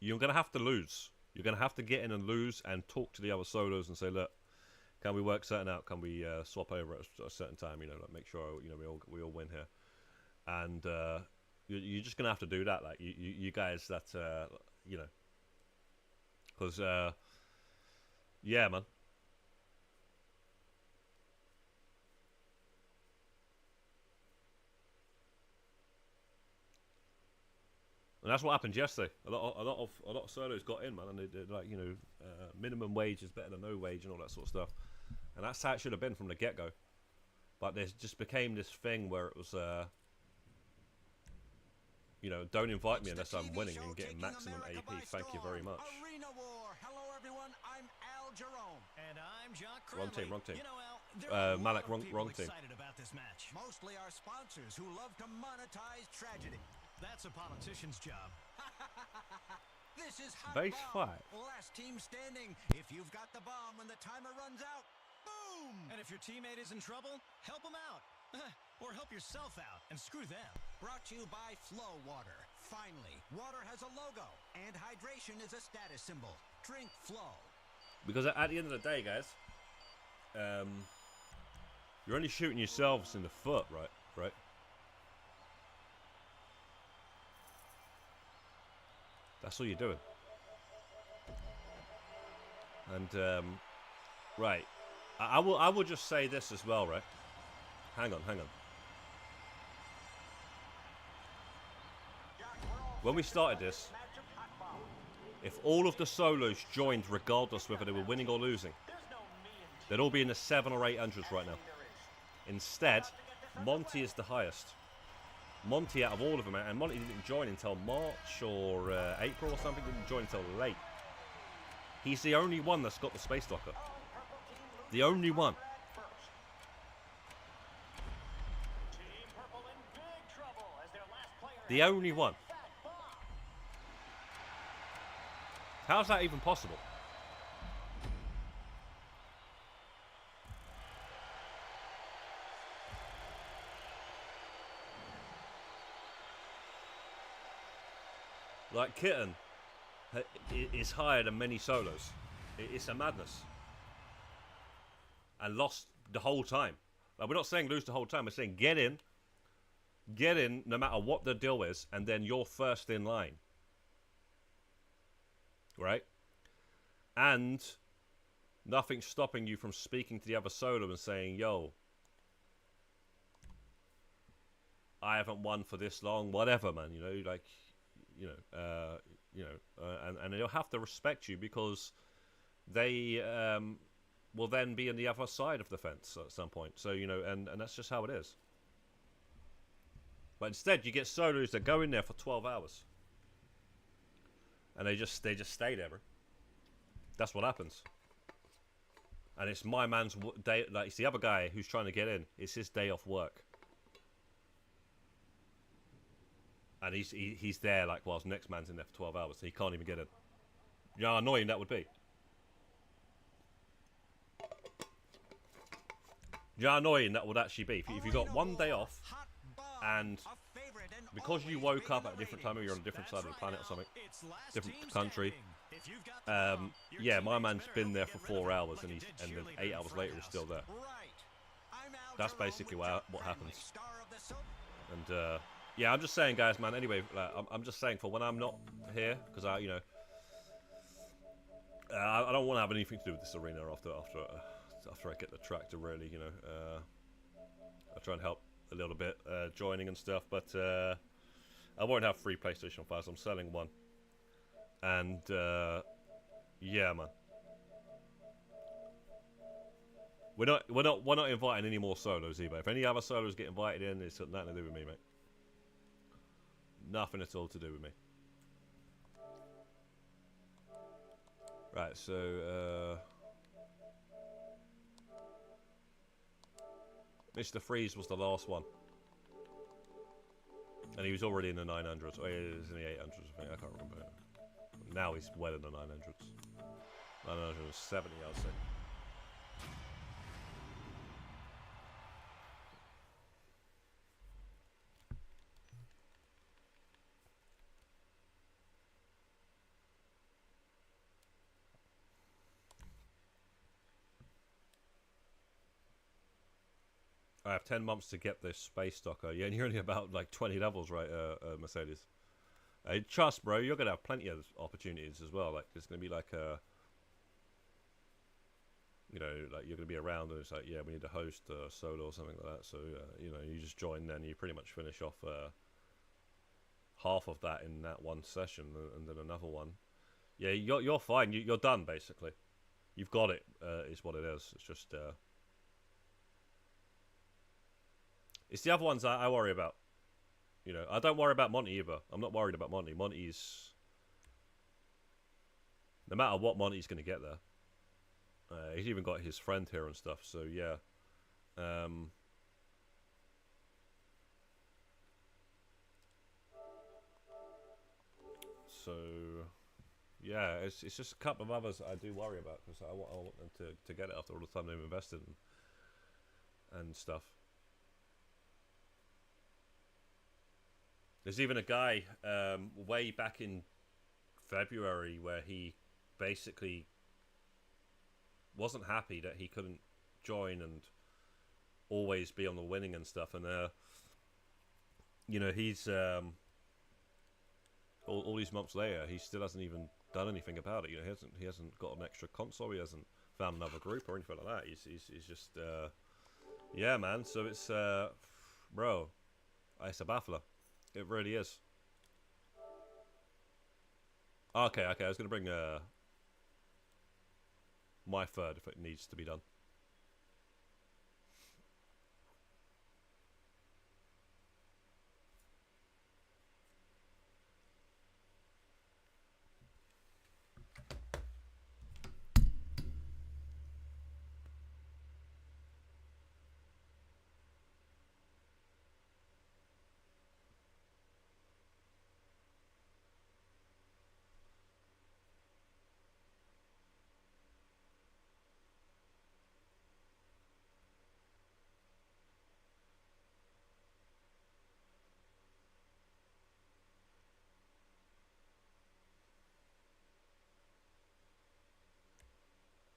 you're going to have to lose. You're going to have to get in and lose and talk to the other solos and say, look, can we work certain out? Can we swap over at a certain time? You know, like make sure, you know, we all win here. And you're just going to have to do that. Like, you guys that, you know. Because, yeah, man. And that's what happened yesterday. A lot of solos got in, man, and they did, like, you know, minimum wage is better than no wage and all that sort of stuff. And that's how it should have been from the get-go. But there just became this thing where it was, you know, don't invite me unless I'm winning and getting maximum AP. Thank you very much.
Arena war. Hello, everyone. I'm Al Jerome.
And I'm Jock
Wrong
Cranley.
team, wrong team.
You know, Al, there are a lot
Malik,
of
wrong
people
team.
excited about this match.
Mostly our sponsors who love to monetize tragedy.
That's a politician's job.
This is Hot
Base
Bomb.
5.
Last team standing. If you've got the bomb when the timer runs out, boom!
And if your teammate is in trouble, help him out. Or help yourself out and screw them.
Brought to you by Flow Water. Finally, water has a logo, and hydration is a status symbol. Drink Flow.
Because at the end of the day, guys, you're only shooting yourselves in the foot, right? Right? That's all you're doing. And, right. I will just say this as well, right? Hang on. When we started this, if all of the solos joined regardless whether they were winning or losing, They'd all be in the 700 or 800s right now. Instead, Monty is the highest. Monty out of all of them, and Monty didn't join until March or April or something, didn't join until late. He's the only one that's got the space docker. The only one.
Team Purple in big trouble as their last player
The only one.
fat bomb.
How's that even possible? Like Kitten is higher than many solos. It's a madness. And lost the whole time. Like, we're not saying lose the whole time. We're saying get in no matter what the deal is, and then you're first in line. Right? And nothing's stopping you from speaking to the other solo and saying, yo, I haven't won for this long, whatever, man. You know, like, and they'll have to respect you because they will then be on the other side of the fence at some point. So, you know, and that's just how it is. But instead, you get solos that go in there for 12 hours. And they just stay there, bro. That's what happens. And it's my man's day. Like, it's the other guy who's trying to get in. It's his day off work. And he's there, like, whilst next man's in there for 12 hours. So he can't even get in. You know how annoying that would be? You know how annoying that would actually be? If you got one day off, and because you woke up at a different time, or you're on a different side of the planet or something, different country, yeah, my man's been there for 4 hours, and then 8 hours later he's still there. That's basically what happens. And yeah, I'm just saying, guys, man. Anyway, I'm just saying for when I'm not here, because I don't want to have anything to do with this arena after I get the track to really, I try and help a little bit joining and stuff, but I won't have free PlayStation 5s. I'm selling one, and yeah, man. We're not inviting any more solos either. If any other solos get invited in, it's got nothing to do with me, mate. Nothing at all to do with me. Right, so Mr. Freeze was the last one, and he was already in the 900s. Oh, yeah, he was in the 800s. I think I can't remember. Now he's well in the 900s. 970, I'll say. I have 10 months to get this space docker. Yeah, and you're only about like 20 levels, right, Mercedes? Trust, bro, you're going to have plenty of opportunities as well. Like, there's going to be like a... like you're going to be around and it's like, yeah, we need to host a solo or something like that. So, you just join, then you pretty much finish off half of that in that one session and then another one. Yeah, you're fine. You're done, basically. You've got it, is what it is. It's just... it's the other ones I worry about. I don't worry about Monty either. I'm not worried about Monty. Monty's... No matter what, Monty's going to get there. He's even got his friend here and stuff, so yeah. So... yeah, it's just a couple of others I do worry about, because I want them to get it after all the time they've invested and stuff. There's even a guy way back in February where he basically wasn't happy that he couldn't join and always be on the winning and stuff. And he's all these months later, he still hasn't even done anything about it. He hasn't got an extra console. He hasn't found another group or anything like that. He's just yeah, man. So it's bro, it's a baffler. It really is. Okay. I was going to bring my third if it needs to be done.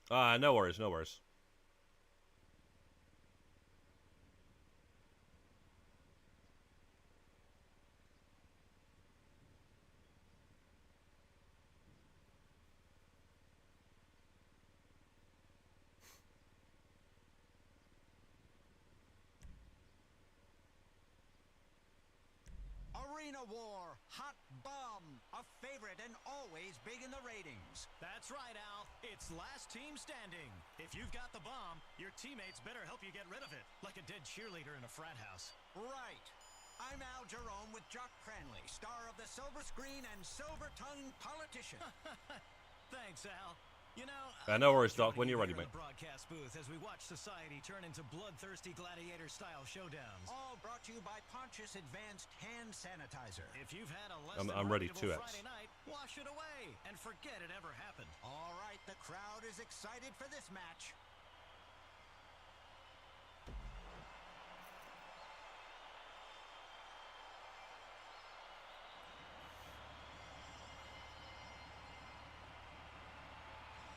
No worries, no worries.
Arena War, Hot Bomb, a favorite and always big in the ratings.
That's right, Al. It's last team standing. If you've got the bomb, your teammates better help you get rid of it, like a dead cheerleader in a frat house.
Right. I'm Al Jerome with Jock Cranley, star of the Silver Screen and Silver-Tongued Politician.
Thanks, Al. You know,
No worries, Doc.
joining
When you're
you
ready,
here
mate.
in the broadcast booth as we watch society turn into bloodthirsty gladiator-style showdowns.
All brought to you by Pontius Advanced Hand Sanitizer.
If you've had a less
I'm ready,
reputable
2X.
Friday night, wash it away and forget it ever happened.
All right, the crowd is excited for this match.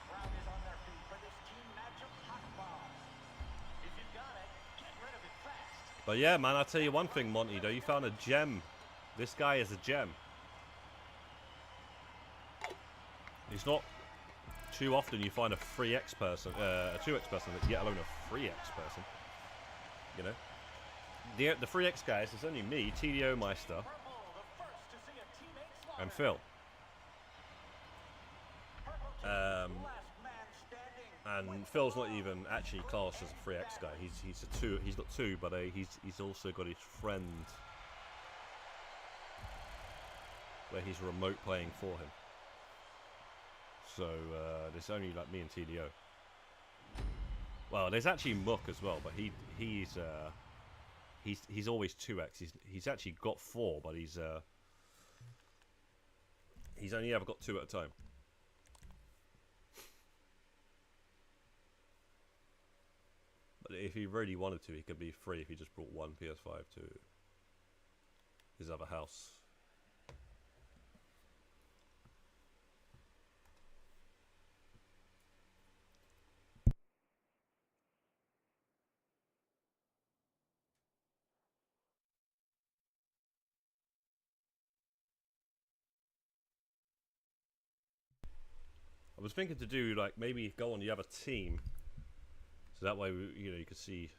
Crowd is on their feet for this team match of Hot Bomb.
If you've got it, get rid of it fast.
But yeah, man, I'll tell you one thing, Monty, though. You found a gem. This guy is a gem. He's not too often you find a 3x person, a 2x person, yet alone a 3x person. You know? The 3x guys, it's only me, TDO Meister,
Purple, the first to see a teammate slaughter.
and Phil.
Purple team,
Last man standing.
And Phil's not even actually classed as a 3x guy. He's a 2. He's got 2, but he's also got his friend where he's remote playing for him. So there's only like me and TDO. Well, there's actually Mook as well, but he's always 2x. He's actually got 4, but he's only ever got 2 at a time. But if he really wanted to, he could be 3 if he just brought one PS5 to his other house. I was thinking to do like maybe go on the other team, so that way you know you could see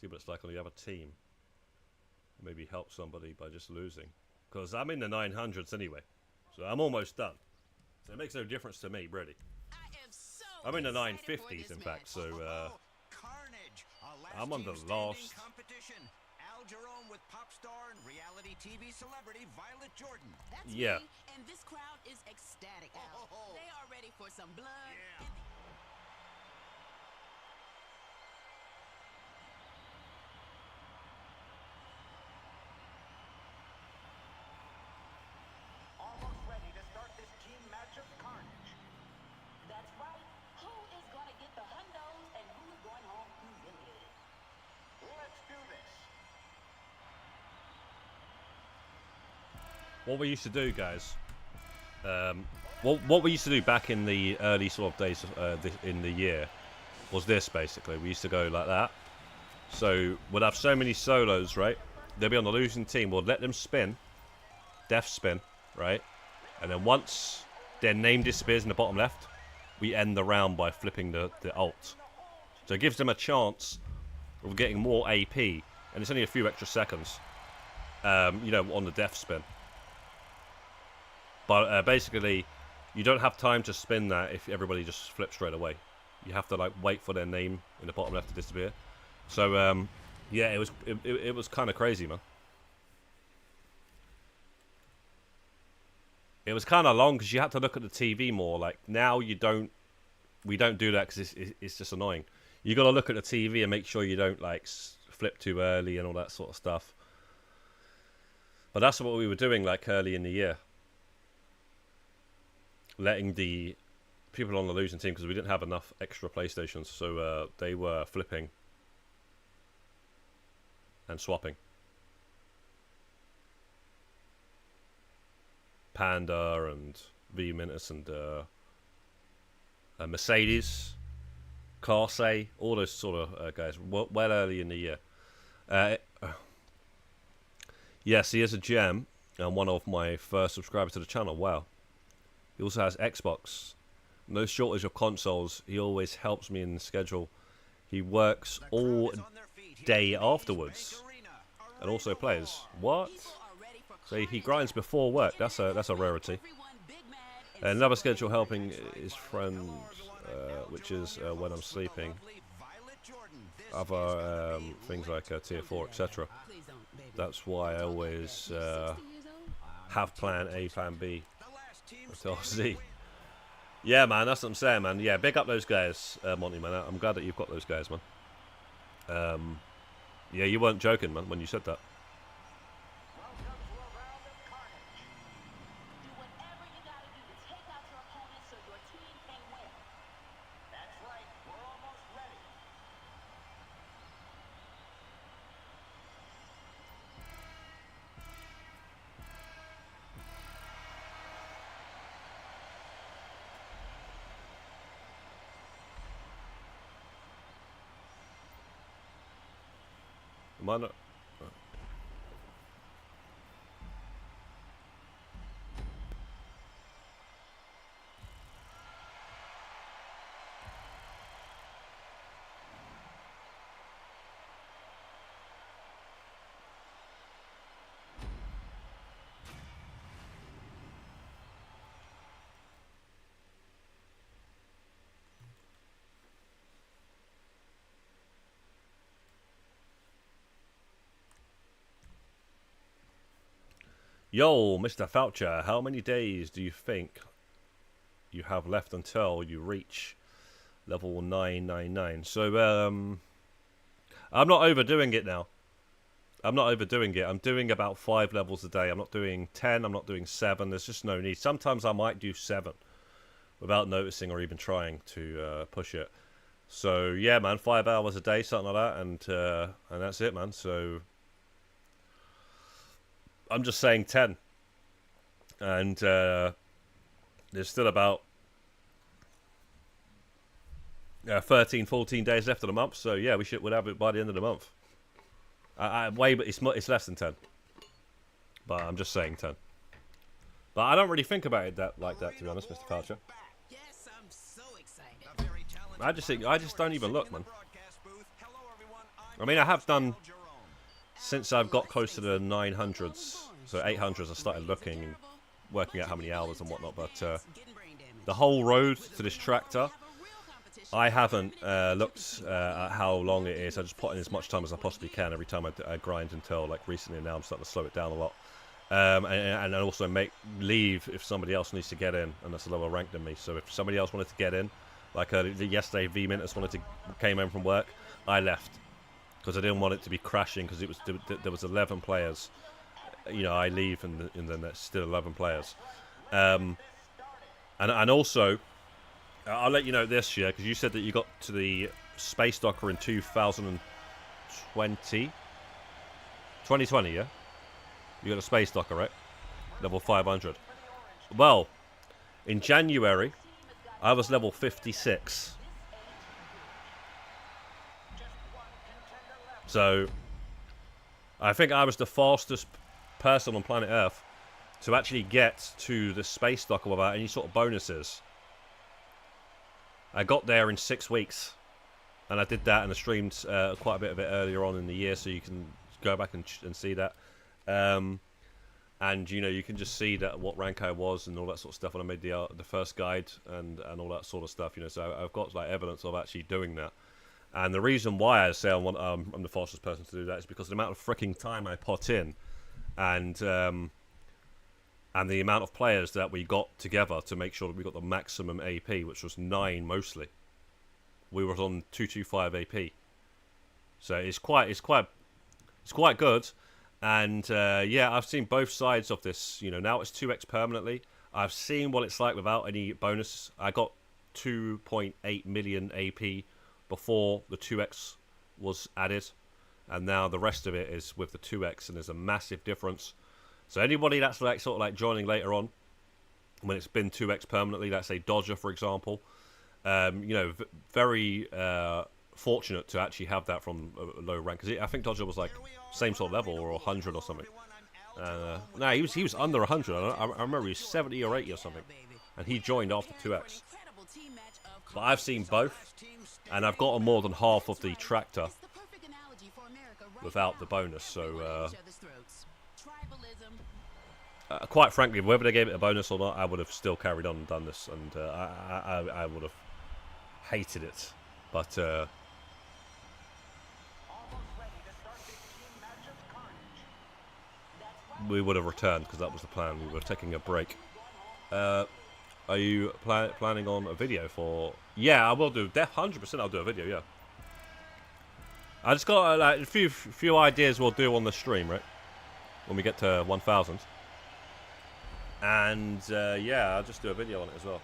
what it's like on the other team. Maybe help somebody by just losing, because I'm in the 900s anyway, so I'm almost done. So it makes no difference to me, really.
I am so
I'm in the
excited for
950s,
this
in
match.
fact. So
Carnage, a
I'm on the
last team standing
last.
competition. Al Jerome with pop star and reality TV celebrity Violet Jordan.
That's
Yeah.
me, and this crowd is ecstatic, Al.
Oh.
They are ready for some blood.
Yeah.
And
Almost ready to start this team match of carnage.
That's right. Who is going to get the hundos and who is going home humiliated?
Let's do this.
What we used to do, guys. What we used to do back in the early sort of days in the year was this, basically. We used to go like that. So we'd have so many solos, right? They'll be on the losing team. We'll let them spin, death spin, right? And then once their name disappears in the bottom left, we end the round by flipping the alt. So it gives them a chance of getting more AP, and it's only a few extra seconds, you know, on the death spin. But basically, you don't have time to spin that if everybody just flips straight away. You have to like wait for their name in the bottom left to disappear. So yeah, it was kind of crazy, man. It was kind of long because you had to look at the TV more. Like now we don't do that because it's just annoying. You got to look at the TV and make sure you don't like flip too early and all that sort of stuff. But that's what we were doing like early in the year. Letting the people on the losing team, because we didn't have enough extra PlayStations, so they were flipping and swapping. Panda and V Minus and Mercedes, Class A, all those sort of guys, well early in the year. Yes, he is a gem and one of my first subscribers to the channel. Wow. He also has Xbox. No shortage of consoles. He always helps me in the schedule. He works all day afterwards and also plays. What? So he grinds before work. That's a rarity. Another schedule helping his friends, which is when I'm sleeping. Other things like tier 4, etc. That's why I always have plan A, plan B until Z. Yeah, man, that's what I'm saying, man. Yeah, big up those guys, Monty, man. I'm glad that you've got those guys, man. Yeah, you weren't joking, man, when you said that.
Welcome to a round of carnage.
Do whatever you gotta do to take out your opponent so your team can win.
That's right. We're almost ready.
Am I not? Yo, Mr. Foucher, how many days do you think you have left until you reach level 999? So, I'm not overdoing it now. I'm not overdoing it. I'm doing about 5 levels a day. I'm not doing 10. I'm not doing 7. There's just no need. Sometimes I might do 7 without noticing or even trying to push it. So, yeah, man, 5 hours a day, something like that, and that's it, man. So I'm just saying 10. And there's still about 13, 14 days left of the month. So, yeah, we'll have it by the end of the month. But it's less than 10. But I'm just saying 10. But I don't really think about it like that, to be honest, Mr. Foucher.
Yes, I'm so excited.
I just don't even look, man. I mean, I have done since I've got close to the 900s, so 800s. I started looking and working out how many hours and whatnot. But the whole road to this tractor, I haven't looked at how long it is. I just put in as much time as I possibly can every time I grind until, like, recently now I'm starting to slow it down a lot. And also leave if somebody else needs to get in, and that's a lower rank than me. So if somebody else wanted to get in, like yesterday, V-Mintus came home from work, I left because I didn't want it to be crashing because there was 11 players. You know, I leave and then there's still 11 players. And also, I'll let you know this year because you said that you got to the Space Docker in 2020, yeah. You got a Space Docker, right? Level 500. Well, in January, I was level 56. So, I think I was the fastest person on planet Earth to actually get to the Space Docker without any sort of bonuses. I got there in 6 weeks. And I did that and I streamed quite a bit of it earlier on in the year, so you can go back and see that. And you know, you can just see that what rank I was and all that sort of stuff when I made the first guide and all that sort of stuff. You know, so I've got like evidence of actually doing that. And the reason why I say I'm the fastest person to do that is because of the amount of freaking time I put in, and the amount of players that we got together to make sure that we got the maximum AP, which was 9 mostly. We were on 225 AP, so it's quite good. And yeah, I've seen both sides of this. You know, now it's 2x permanently. I've seen what it's like without any bonus. I got 2.8 million AP before the 2x was added, and now the rest of it is with the 2x, and there's a massive difference. So anybody that's sort of like joining later on when it's been 2x permanently, let's say Dodger for example, You know, very fortunate to actually have that from a low rank. Because I think Dodger was like same sort of level or 100 or something. No, he was under 100. I remember he was 70 or 80 or something, and he joined after 2x. But I've seen both, and I've gotten more than half of the tractor without the bonus. So, quite frankly, whether they gave it a bonus or not, I would have still carried on and done this, and I would have hated it. But
Almost ready to start this team match of carnage.
we would have returned because that was the plan. We were taking a break. Are you planning on a video for? Yeah, I will do. 100%, I'll do a video. Yeah. I just got like a few ideas we'll do on the stream, right? When we get to 1,000. And yeah, I'll just do a video on it as well.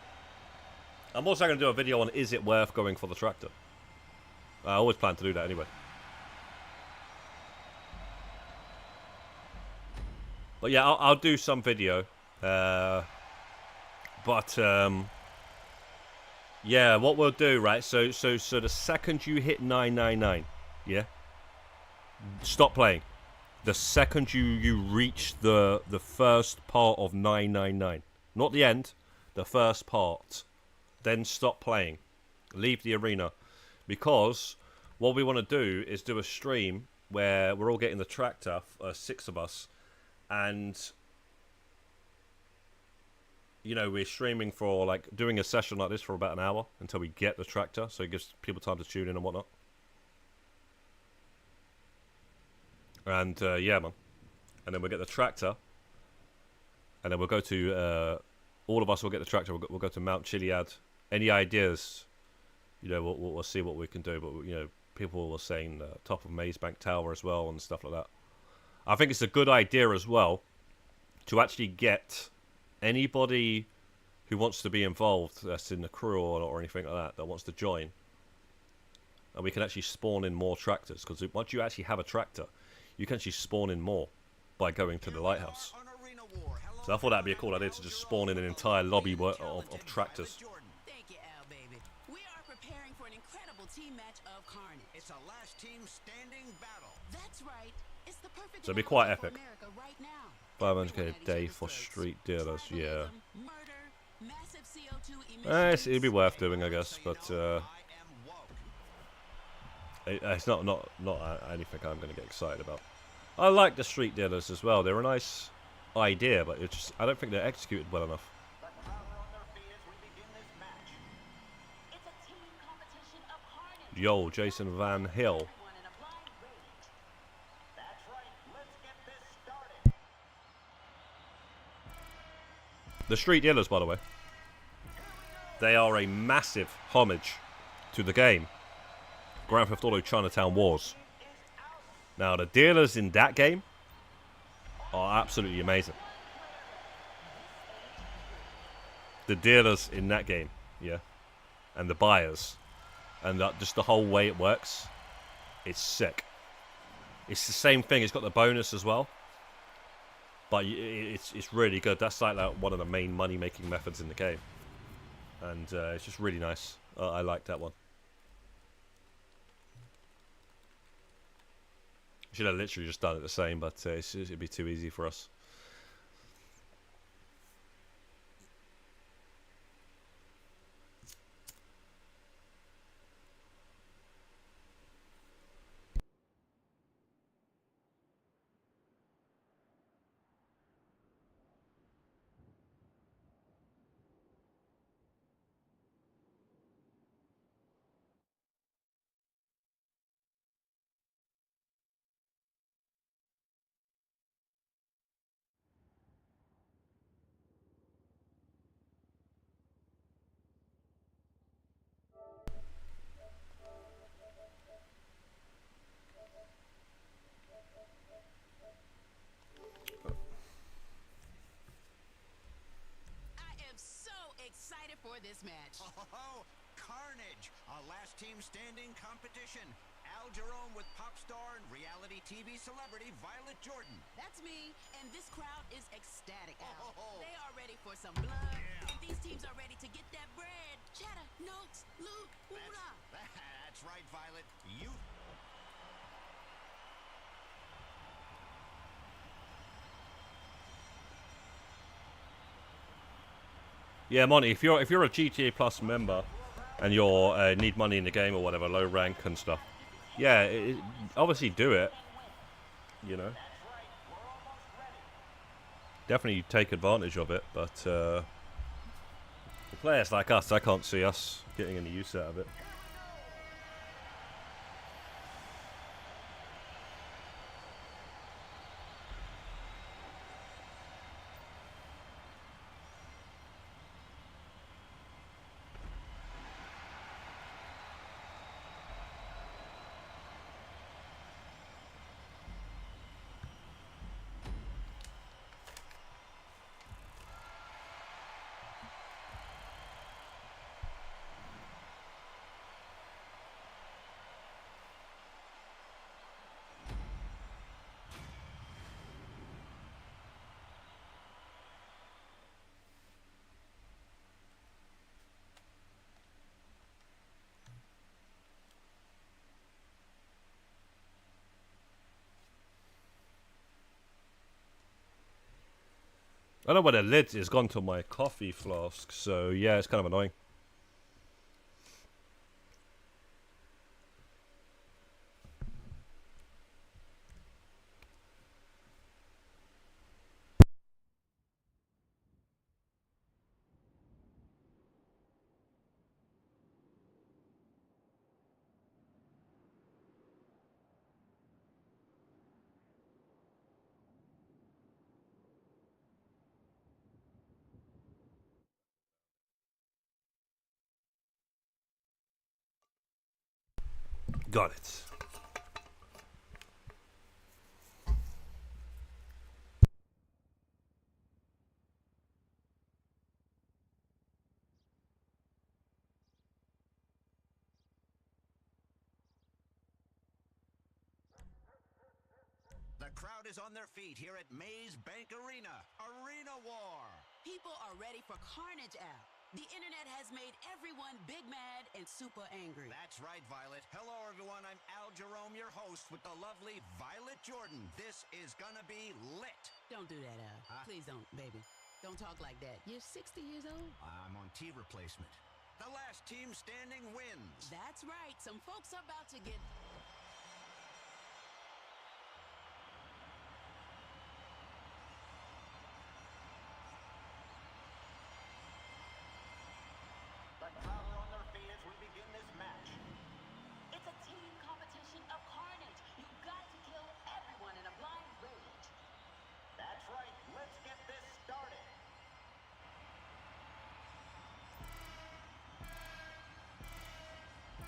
I'm also going to do a video on is it worth going for the tractor. I always plan to do that anyway. But yeah, I'll do some video. But yeah, what we'll do, right? So the second you hit 999, yeah, stop playing. The second you reach the first part of 999, not the end, the first part, then stop playing. Leave the arena, because what we want to do is do a stream where we're all getting the tractor, 6 of us, and you know, we're streaming for like doing a session like this for about an hour until we get the tractor, so it gives people time to tune in and whatnot. And yeah, man. And then we'll get the tractor, and then we'll go to all of us will get the tractor. We'll go to Mount Chiliad. Any ideas? You know, we'll see what we can do. But you know, people were saying top of Mazebank Tower as well and stuff like that. I think it's a good idea as well to actually get anybody who wants to be involved, that's in the crew or anything like that wants to join, and we can actually spawn in more tractors, because once you actually have a tractor, you can actually spawn in more by going to the lighthouse. So I thought that'd be a cool idea to just spawn in an entire lobby of tractors.
Thank you, Al, baby. We are preparing for an incredible team match of carnage.
It's a last team standing battle.
That's right. It's the perfect
So it'd be quite
analogy for
epic.
America right now.
500k a day for street dealers, yeah.
Murder, massive CO2 emissions.
It'd be worth doing, I guess, but
I am woke.
it's not anything I'm going to get excited about. I like the street dealers as well. They're a nice idea, but it's just, I don't think they're executed well enough.
The crowd are on their feet as we begin this match.
It's a team competition of carnage.
Yo, Jason Van Hill.
Everyone in a blind rage.
That's right. Let's get this started.
The street dealers, by the way, they are a massive homage to the game Grand Theft Auto Chinatown Wars. Now, the dealers in that game are absolutely amazing. The dealers in that game, yeah, and the buyers, and just the whole way it works, it's sick. It's the same thing. It's got the bonus as well, but it's really good. That's like one of the main money-making methods in the game, and it's just really nice. I like that one. Should have literally just done it the same, but it'd be too easy for us.
I am so excited for this match.
Oh, carnage! A last team standing competition. Al Jerome with pop star and reality TV celebrity Violet Jordan.
That's me, and this crowd is ecstatic, Al.
Oh.
They are ready for some blood, and these teams are ready to get that bread. Cheddar, notes, loot, moolah.
That's right, Violet. You...
Yeah, Monty, if you're a GTA Plus member and you're need money in the game or whatever, low rank and stuff, yeah, obviously do it. You know, definitely take advantage of it. But for players like us, I can't see us getting any use out of it. I don't know where the lid has gone to my coffee flask, so yeah, it's kind of annoying. Got it.
The crowd is on their feet here at Maze Bank Arena. Arena War.
People are ready for carnage, Al. The internet has made everyone big mad and super angry.
That's right, Violet. Hello, everyone. I'm Al Jerome, your host, with the lovely Violet Jordan. This is gonna be lit.
Don't do that, Al. Please don't, baby. Don't talk like that. You're 60 years old.
I'm on T replacement. The last team standing wins.
That's right. Some folks are about to get...
The crowd are on their feet as we begin this match.
It's a team competition of carnage. You've got to kill everyone in a blind rage.
That's right. Let's get this started.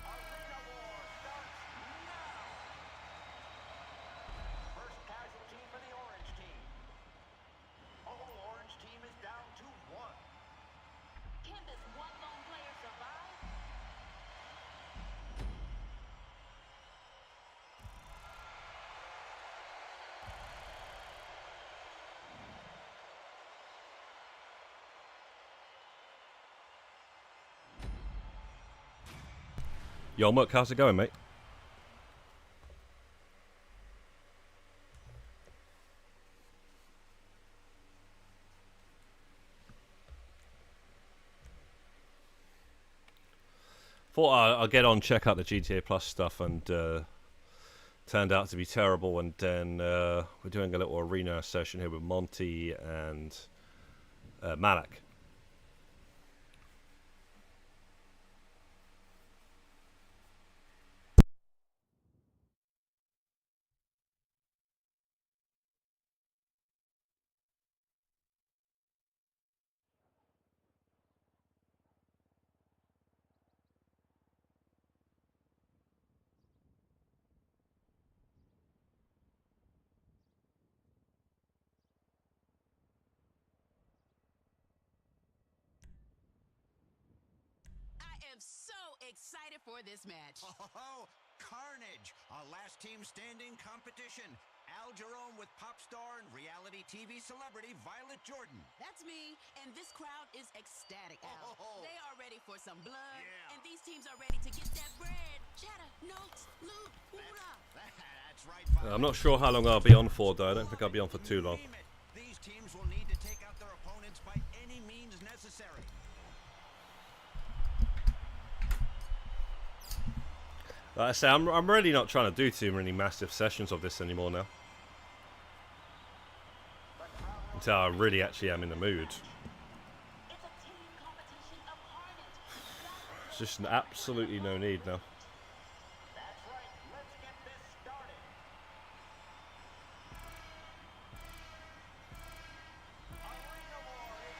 Arena War starts now. First casualty for the orange team. Oh, orange team is down to 1.
Can this one lone player survive?
Yo, Muck, how's it going, mate? Thought I'll get on, check out the GTA Plus stuff, and turned out to be terrible. And then we're doing a little arena session here with Monty and Malak.
I am so excited for this match.
Oh, Carnage, a last team standing competition. Al Jerome with pop star and reality TV celebrity Violet Jordan.
That's me, and this crowd is ecstatic, Al.
Oh.
They are ready for some blood,
Yeah.
and these teams are ready to get that bread. Cheddar, notes, loot, hoorah.
That's right, Violet.
I'm not sure how long I'll be on for, though. I don't think I'll be on for too long.
Name it. These teams will need to take out their opponents by any means necessary.
Like I say, I'm really not trying to do too many massive sessions of this anymore now. Until I really actually am in the mood.
It's a team competition of carnage.
It's just absolutely no need now.
That's right. Let's get this started. Arena War is underway.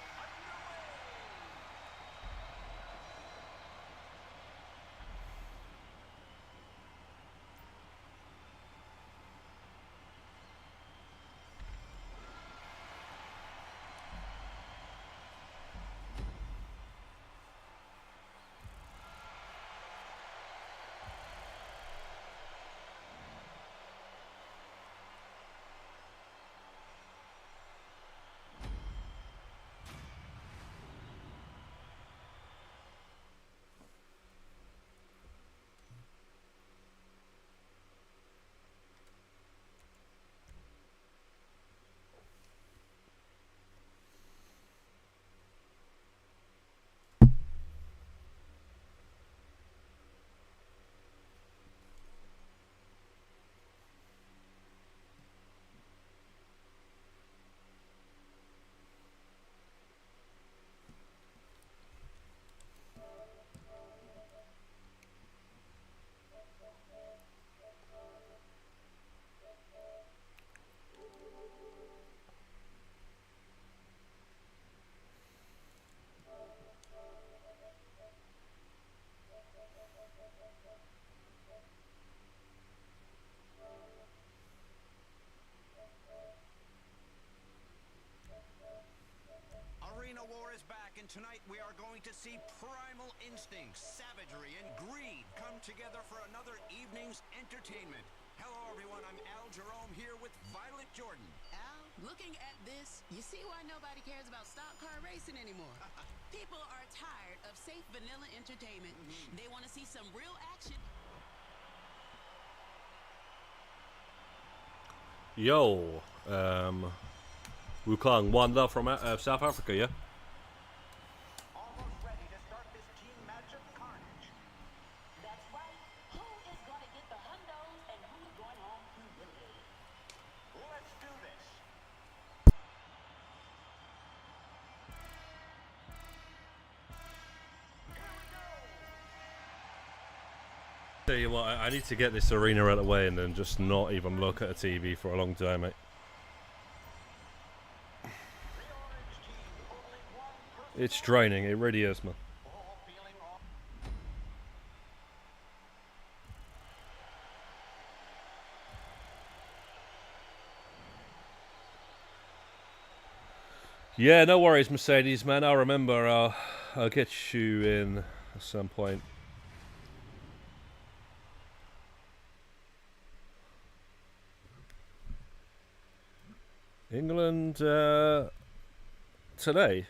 Arena War is back, and tonight we are going to see primal instincts, savagery, and greed come together for another evening's entertainment. Hello, everyone. I'm Al Jerome here with Violet Jordan.
Al, looking at this, you see why nobody cares about stock car racing anymore. People are tired of safe vanilla entertainment. They want to see some real action.
Yo, Wukong Wanda from South Africa, yeah?
Almost ready to start this team matchup carnage.
That's right. Who is going to get the hundos and who's going home humiliated?
Let's do this.
Tell you what, I need to get this arena out of the way and then just not even look at a TV for a long time, mate. It's draining, it really is, man. Yeah, no worries, Mercedes, man. I'll remember. I'll get you in at some point. England today.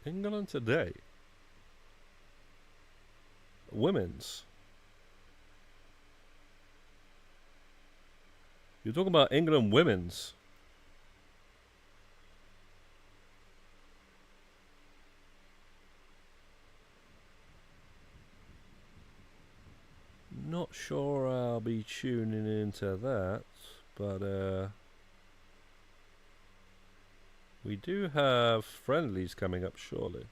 England today. Women's. You're talking about England women's. Not sure I'll be tuning into that, but we do have friendlies coming up shortly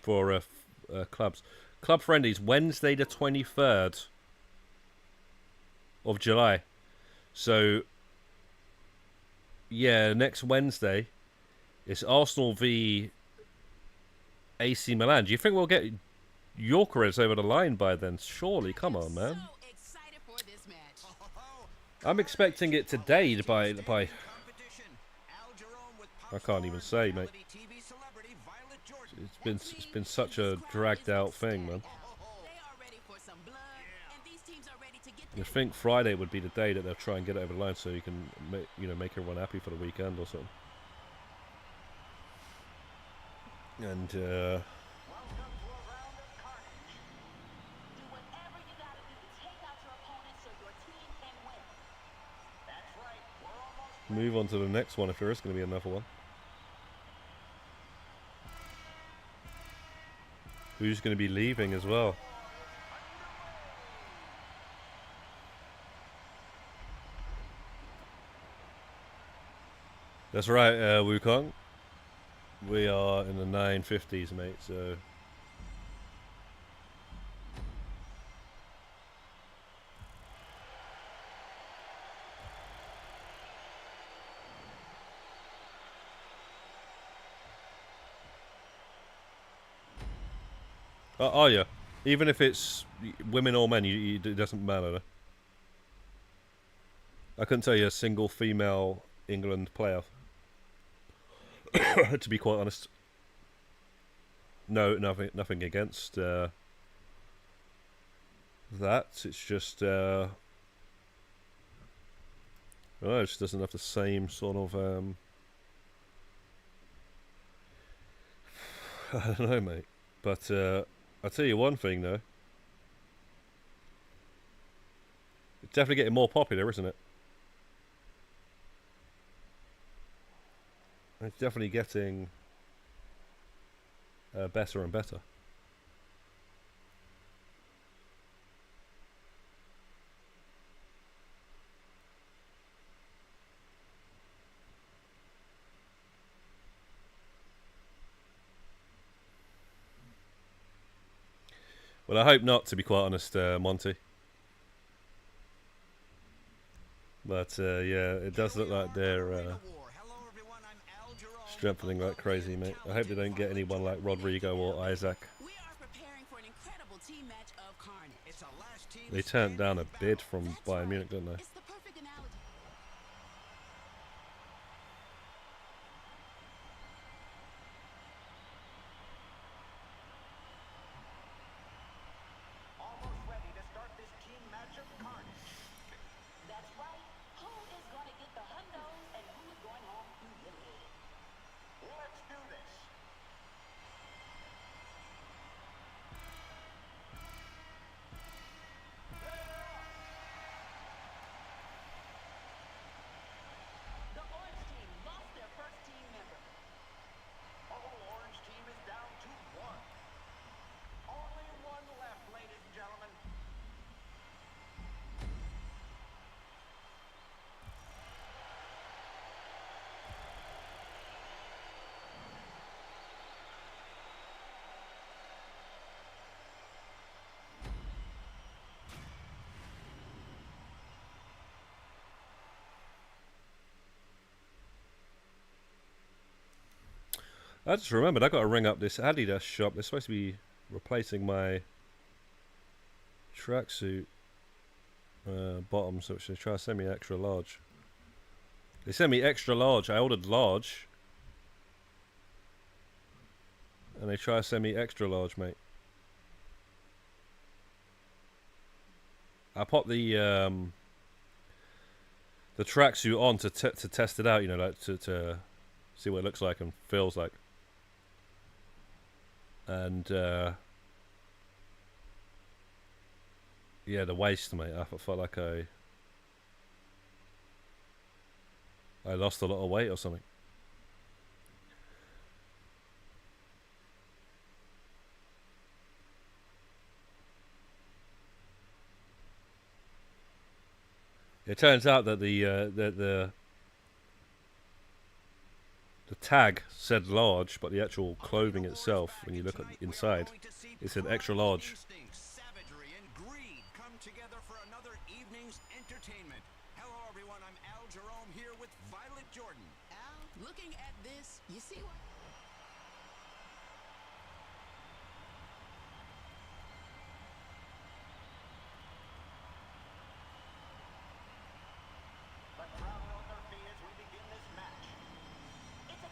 for clubs. Club friendlies Wednesday the 23rd of July. So yeah, next Wednesday it's Arsenal v AC Milan. Do you think we'll get Yorkers over the line by then? Surely, come on, man.
So excited for this match.
I'm expecting it today by
Competition.
I can't even say, mate. It's been such a dragged out thing, man.
They are ready for some blood, and these teams are ready to get
I think Friday would be the day that they'll try and get it over the line, so you can, make everyone happy for the weekend or something. And
Welcome to a round of carnage.
Do whatever you gotta do to take out your opponent so your team can win.
That's right. We're almost
move on to the next one if there is going to be another one. Who's going to be leaving as well? That's right, Wukong. We are in the 950s, mate, so... Are you? Even if it's women or men, it doesn't matter. I couldn't tell you a single female England player. To be quite honest. No, nothing against that. It's just, I don't know, it just doesn't have the same sort of, I don't know, mate. But I'll tell you one thing, though. It's definitely getting more popular, isn't it? It's definitely getting better and better. Well, I hope not, to be quite honest, Monty. But yeah, it does look like they're strengthening like crazy, mate. I hope they don't get anyone like Rodrigo or Isaac.
We are preparing for an incredible team match of carnage.
It's a last team
They turned down a bid from
That's
Bayern
right.
Munich, didn't they?
It's the perfect analogy.
almost ready to start this team match of carnage.
That's right. Who is gonna get the hundos and who's going home humiliated?
Let's do this.
The orange team lost their first team member.
Oh, orange team is down to one. Only one left, ladies and gentlemen.
I just remembered I got to ring up this Adidas shop. They're supposed to be replacing my tracksuit bottoms, which they try to send me extra large. They sent me extra large. I ordered large, and they try to send me extra large, mate. I popped the tracksuit on to test it out, you know, like to see what it looks like and feels like. And yeah, the waist, mate. I felt like I lost a lot of weight or something. It turns out that the tag said large, but the actual clothing itself, when you look at inside, it said extra large.
Savagery and greed come together for another evening's entertainment. Hello, everyone. I'm Al Jerome here with Violet Jordan.
Al, looking at this, you see what?
The crowd on their feet as we begin this match.
It's a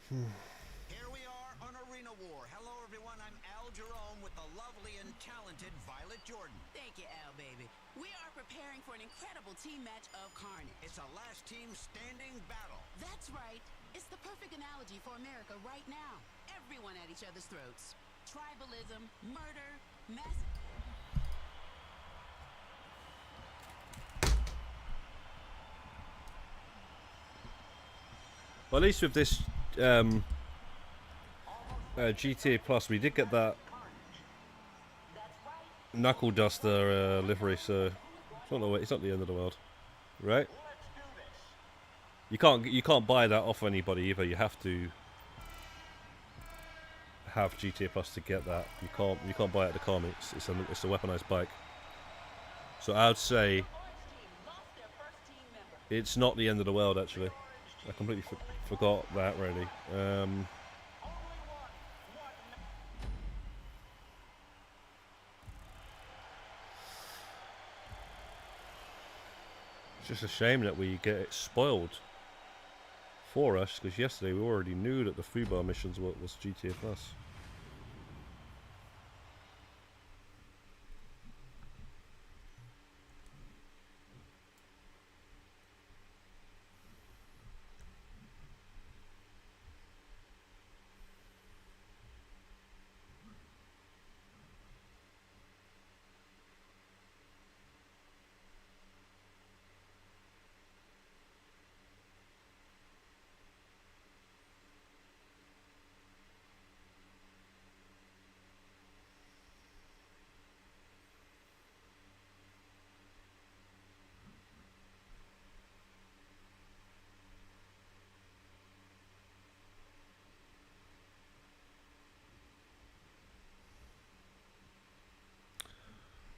Here we are on Arena War. Hello, everyone. I'm Al Jerome with the lovely and talented Violet Jordan.
Thank you, Al, baby. We are preparing for an incredible team match of carnage.
It's a last team standing battle.
That's right. It's the perfect analogy for America right now. Everyone at each other's throats. Tribalism, murder, mass...
Well, at least with this GTA Plus, we did get that knuckle duster livery, so it's not the end of the world, right? You can't buy that off anybody either. You have to have GTA Plus to get that. You can't buy it at the comics. It's a weaponized bike. So I would say it's not the end of the world. Actually, I completely forgot that really. It's just a shame that we get it spoiled for us, because yesterday we already knew that the Fubar missions was GTA Plus.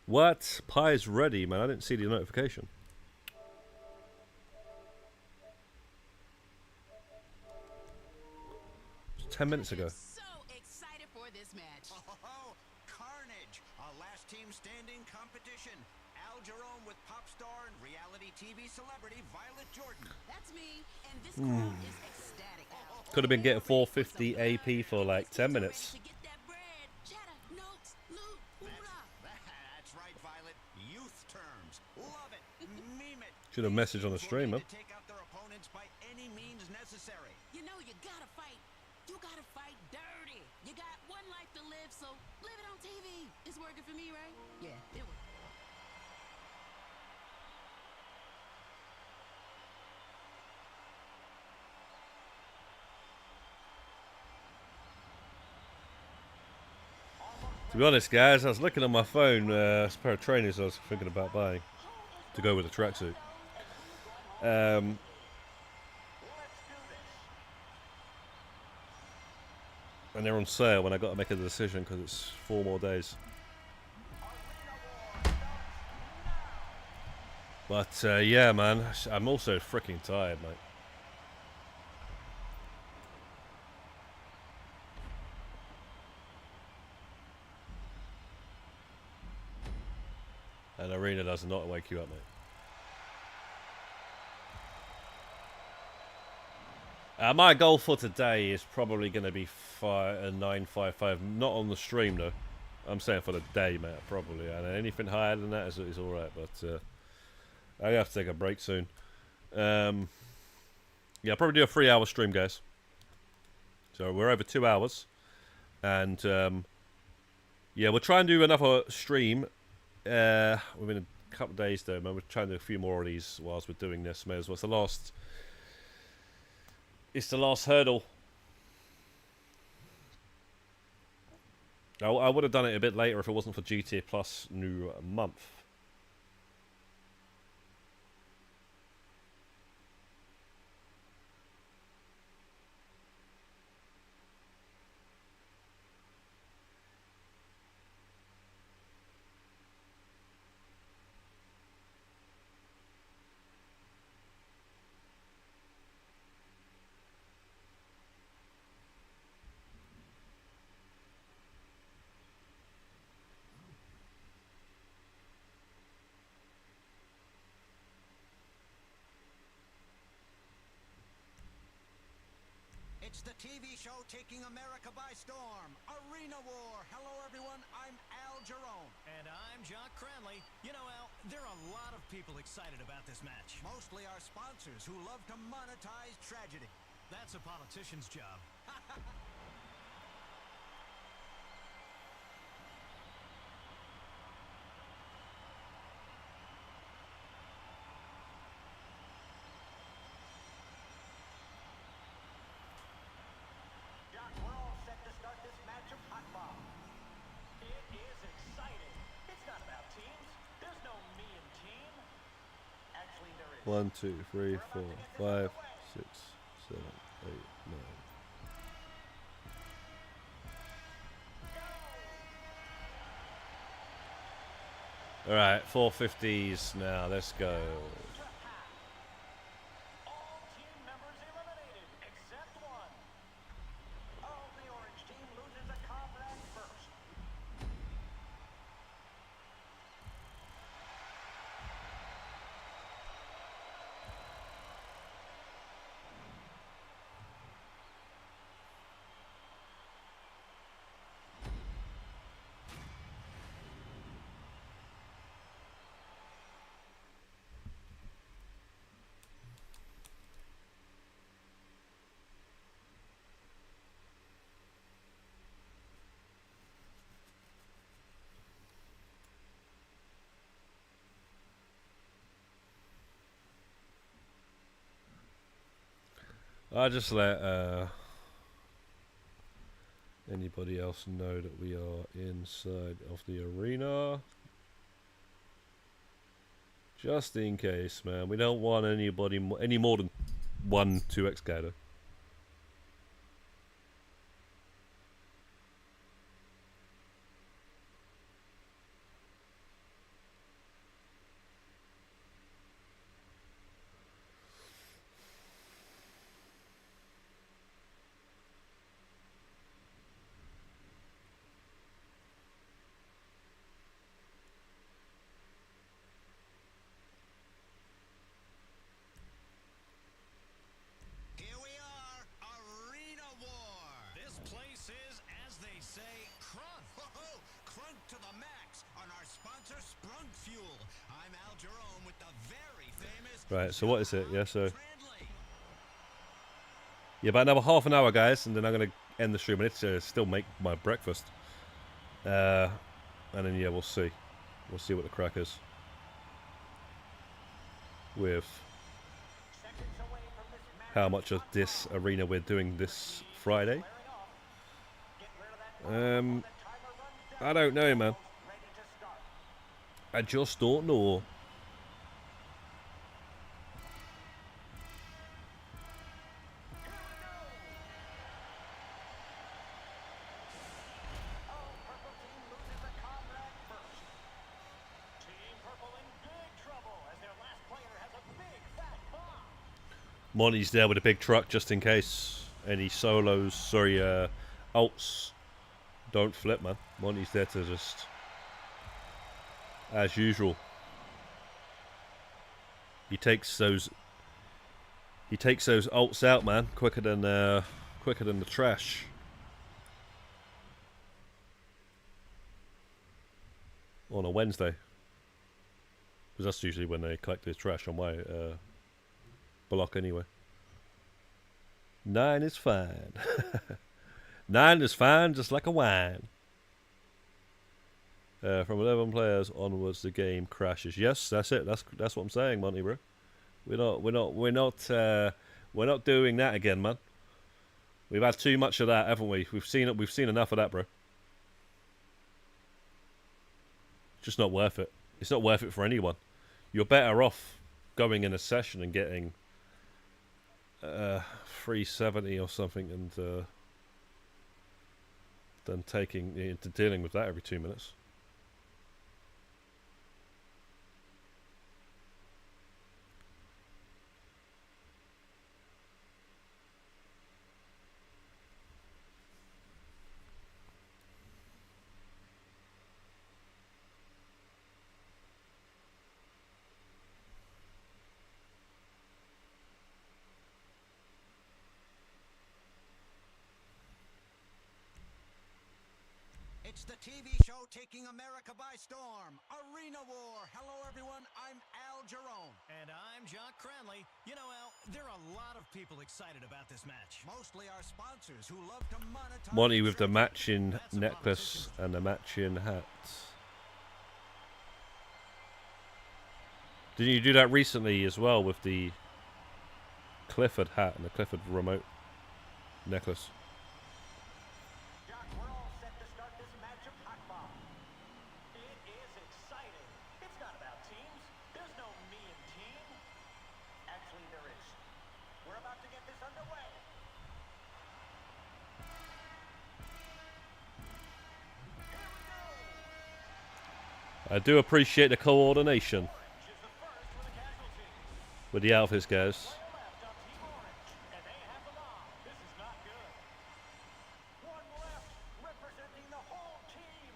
What? Pie's ready, man. I didn't see the notification. It's 10 minutes ago.
So excited for this match.
Oh, Carnage, a last team standing competition. Al Jerome with pop star and reality TV celebrity Violet Jordan.
That's me, and this crowd is ecstatic. Al.
Could have been getting 450 AP for like 10 minutes.
To get that bread. Cheddar, notes, loot, hoorah.
That's right, Violet. Youth terms. Love it. Meme it.
Should have messaged on the stream, huh?
To take out their opponents by any means necessary.
You know you gotta fight. You gotta fight dirty. You got one life to live, so live it on TV. It's working for me, right? Yeah, it works.
To be honest, guys, I was looking at my phone. It's a pair of trainers I was thinking about buying to go with the tracksuit. And they're on sale when I got to make a decision because it's 4 more days. But yeah, man, I'm also freaking tired, mate. And Arena does not wake you up, mate. My goal for today is probably going to be 955. Not on the stream, though. I'm saying for the day, mate, probably. And anything higher than that is alright, but I have to take a break soon. Yeah, I'll probably do a 3-hour stream, guys. So we're over 2 hours. And yeah, we'll try and do another stream within a couple of days, though, man. We're trying to do a few more of these whilst we're doing this. May as well. It's the last hurdle. I would have done it a bit later if it wasn't for GTA Plus new month.
It's the TV show taking America by storm. Arena War. Hello, everyone. I'm Al Jerome.
And I'm Jock Cranley. You know, Al, there are a lot of people excited about this match.
Mostly our sponsors who love to monetize tragedy.
That's a politician's job.
Doc, we're all set to start this match of hot ball.
It is exciting. It's not about teams. There's no me and team.
Actually, there is.
1, 2, 3, 4, 5, 6, 7, 8, 9. All right, 450s now. Let's go.
All team members eliminated except one.
Oh, the orange team loses a comrade first.
I just let anybody else know that we are inside of the arena. Just in case, man. We don't want anybody any more than 1 2x scatter.
Here we are, Arena War.
This place is, as they say, crunk.
Whoa, crunk to the max on our sponsor, Sprung Fuel. I'm Al Jerome with the very famous.
Right, so what is it? Yeah, so
Translate.
yeah, about another half an hour, guys, and then I'm gonna end the stream. I need to still make my breakfast. And then yeah, we'll see. We'll see what the crack is with
Seconds away from this match.
how much of this arena we're doing this Friday.
Get rid of that ball.
Um,
The timer runs down.
I don't know, man.
Ready to start.
I just don't know.
Oh, purple team loses a comrade first.
Team Purple in big trouble as their last player has a big fat bomb.
Monty's there with a big truck just in case any solos, sorry, alts don't flip, man. Monty's there to just, as usual. He takes those alts out, man, quicker than the trash. On a Wednesday, because that's usually when they collect his trash on my block anyway. 9 is fine. 9 is fine, just like a wine. From 11 players onwards, the game crashes. Yes, that's it. That's what I'm saying, Monty, bro. We're not doing that again, man. We've had too much of that, haven't we? We've seen enough of that, bro. Just not worth it. It's not worth it for anyone. You're better off going in a session and getting 370 or something, and than taking into dealing with that every 2 minutes.
It's the TV show taking America by storm. Arena War. Hello, everyone. I'm Al Jerome.
And I'm Jock Cranley. You know, Al, there are a lot of people excited about this match.
Mostly our sponsors who love to monetize.
Monty with the
churches.
matching necklace and the matching hat. Didn't you do that recently as well with the Clifford hat and the Clifford remote necklace?
Jock, we're all set to start this match of hot ball.
It is exciting. It's not about teams. There's no me and team.
Actually, there is. We're about to get this underway.
I do appreciate the coordination
Orange is the first with a casualty.
with the outfits, guys.
Left on Team Orange, and they have the bomb. This is not good.
One left, representing the whole team.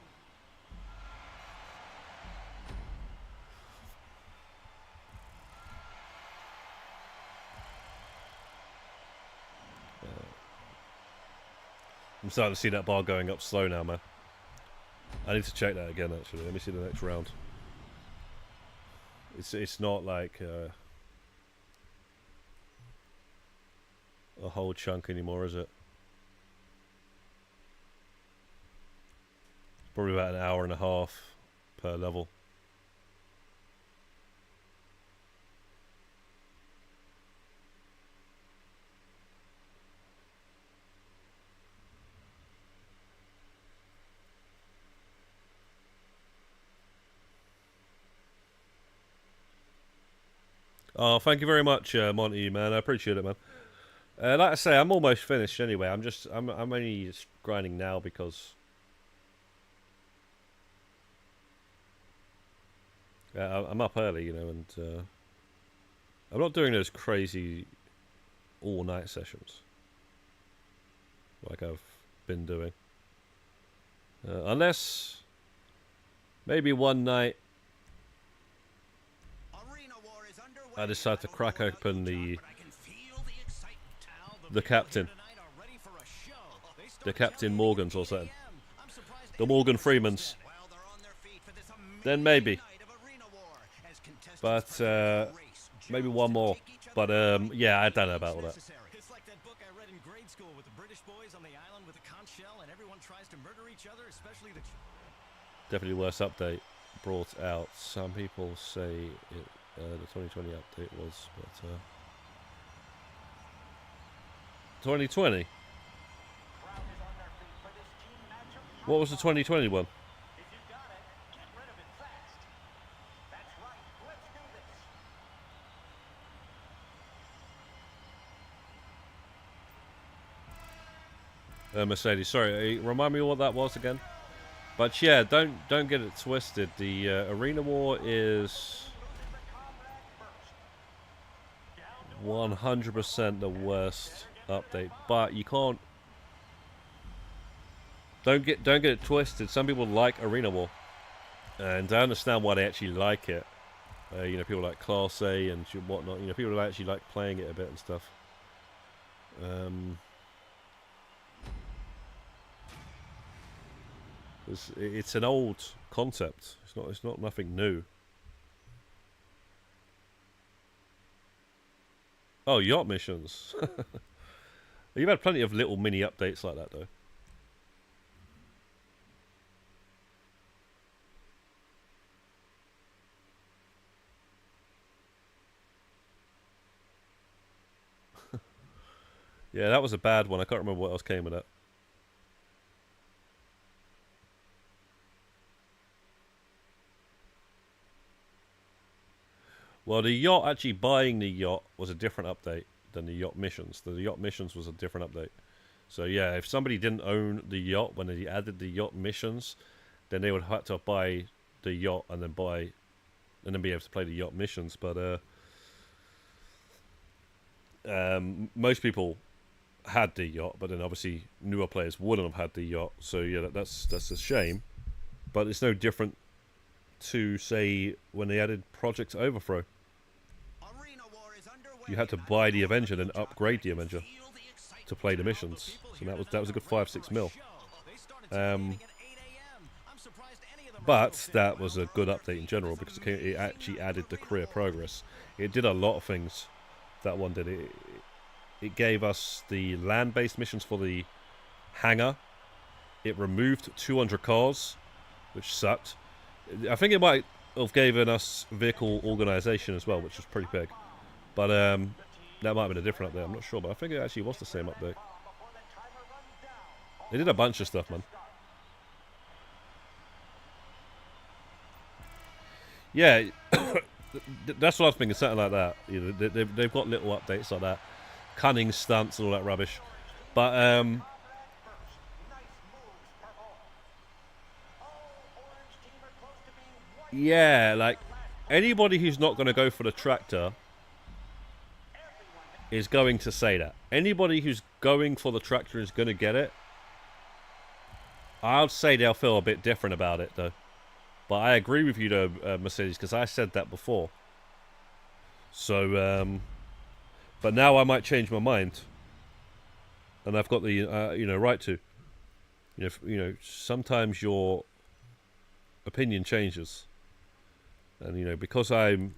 I'm starting to see that bar going up slow now, man. I need to check that again, actually. Let me see the next round. It's not like a whole chunk anymore, is it? Probably about an hour and a half per level. Oh, thank you very much, Monty, man. I appreciate it, man. Like I say, I'm almost finished anyway. I'm only just grinding now because I'm up early, you know, and I'm not doing those crazy all-night sessions like I've been doing, unless maybe one night I decide to crack open the captain. The Captain Morgans or something. The Morgan Freemans. Then maybe. But maybe one more. But yeah, I don't know about all that.
It's like that book I read in grade school with the British boys on the island with a conch shell and everyone tries to murder each other, especially the...
Definitely worst update brought out. Some people say it, the 2020 update was, but 2020? What was the 2020 one?
If you got it, get rid of it fast. That's right. Let's do this.
Mercedes, sorry, remind me what that was again. But yeah, don't get it twisted. The Arena War is 100% the worst update, but you can't. Don't get it twisted. Some people like Arena War, and I understand why they actually like it. You know, people like Class A and whatnot. You know, people actually like playing it a bit and stuff. It's an old concept. It's not nothing new. Oh, yacht missions. You've had plenty of little mini updates like that, though. Yeah, that was a bad one. I can't remember what else came with that. Well, the yacht, actually buying the yacht was a different update than the yacht missions. The yacht missions was a different update. So yeah, if somebody didn't own the yacht when they added the yacht missions, then they would have to buy the yacht and then be able to play the yacht missions. But most people had the yacht, but then obviously newer players wouldn't have had the yacht. So yeah, that's a shame. But it's no different to, say, when they added Project Overthrow. You had to buy the Avenger and upgrade the Avenger to play the missions. So that was a good 5-6 mil. But that was a good update in general because it actually added the career progress. It did a lot of things. That one did. It gave us the land-based missions for the hangar. It removed 200 cars, which sucked. I think it might have given us vehicle organization as well, which was pretty big. But that might have been a different update. I'm not sure, but I think it actually was the same update. They did a bunch of stuff, man. Yeah, that's what I was thinking, something like that. You know, they've got little updates like that. Cunning stunts and all that rubbish. But, yeah, like, anybody who's not going to go for the tractor is going to say that. Anybody who's going for the tractor is going to get it. I'd say they'll feel a bit different about it, though. But I agree with you, though, Mercedes, because I said that before. So, but now I might change my mind. And I've got the, you know, right to. You know, sometimes your opinion changes. And, you know, because I'm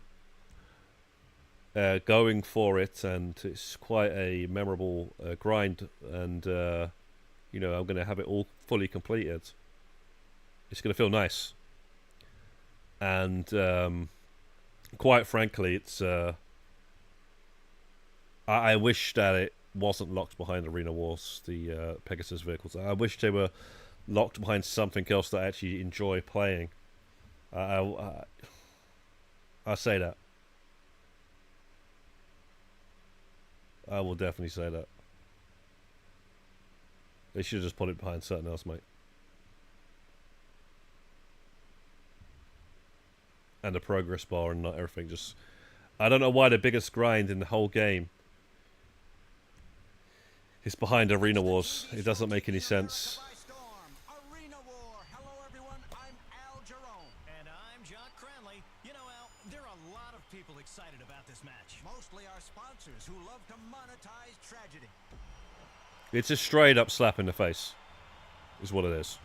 going for it, and it's quite a memorable grind, and, you know, I'm going to have it all fully completed. It's going to feel nice. And, quite frankly, it's, I wish that it wasn't locked behind Arena Wars, the Pegasus vehicles. I wish they were locked behind something else that I actually enjoy playing. I say that. I will definitely say that. They should have just put it behind something else, mate. And the progress bar and not everything. Just, I don't know why the biggest grind in the whole game is behind Arena Wars. It doesn't make any sense.
Arena War. Hello, everyone. I'm Al Jerome.
And I'm John Cranley. You know, Al, there are a lot of people excited about this match.
Mostly our sponsors who love to monetize tragedy.
It's a straight up slap in the face, is what it is.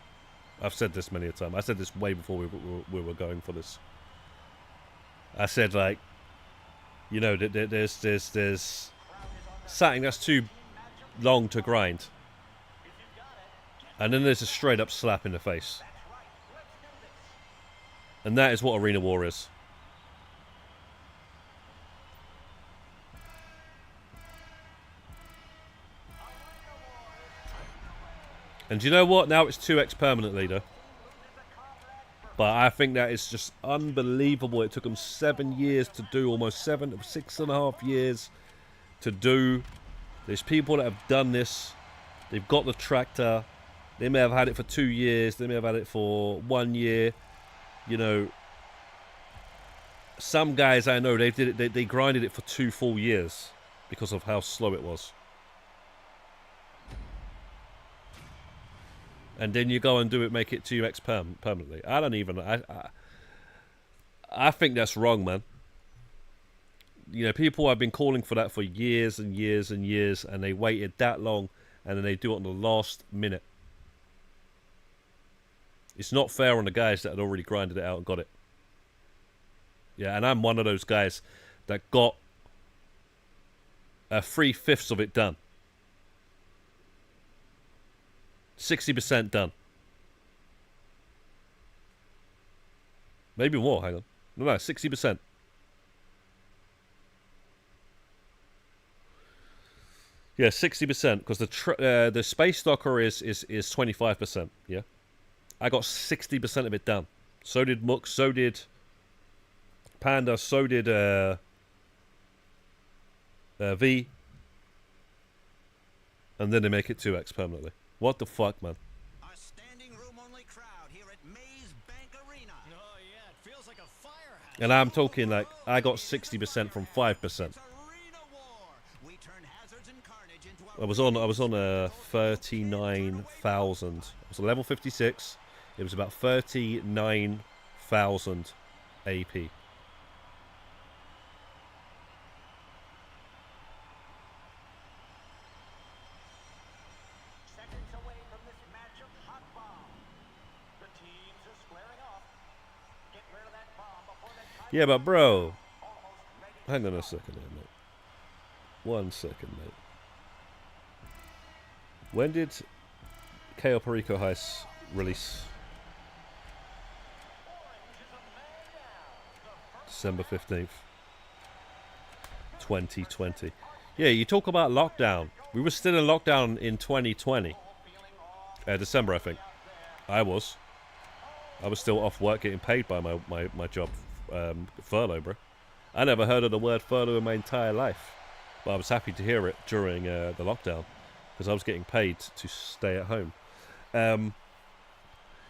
I've said this many a time. I said this way before we were going for this. I said, like, you know, there's something that's too long to grind, and then there's a straight up slap in the face, and that is what Arena War is. And do you know what? Now it's 2x permanently, though. But I think that is just unbelievable. It took them 7 years to do, almost 6.5 years to do. There's people that have done this. They've got the tractor. They may have had it for 2 years. They may have had it for 1 year. You know, some guys I know, they did it. They grinded it for 2 full years because of how slow it was. And then you go and do it, make it 2x permanently. I don't even. I think that's wrong, man. You know, people have been calling for that for years and years and years, and they waited that long, and then they do it on the last minute. It's not fair on the guys that had already grinded it out and got it. Yeah, and I'm one of those guys that got 3/5 of it done. 60% done. Maybe more, hang on. No, 60%. Yeah, 60%, because the space docker is 25%, yeah? I got 60% of it done. So did Mook, so did Panda, so did V. And then they make it 2x permanently. What the fuck, man?
A standing room only crowd here at Maze Bank Arena.
Oh, yeah, it feels like a firehouse.
And I'm talking like I got 60% from 5%.
It's Arena War. We turn hazards and carnage into a
I was on 39,000. I was level 56. It was about 39,000 AP.
seconds away from this match of hot bomb.
The teams are squaring off.
Yeah, but bro, hang on a second here, mate. 1 second, mate. When did Cayo Perico Heists release? December 15th, 2020. Yeah, you talk about lockdown. We were still in lockdown in 2020. December, I think. I was still off work getting paid by my job. Furlough, bro. I never heard of the word furlough in my entire life. But I was happy to hear it during the lockdown. Because I was getting paid to stay at home.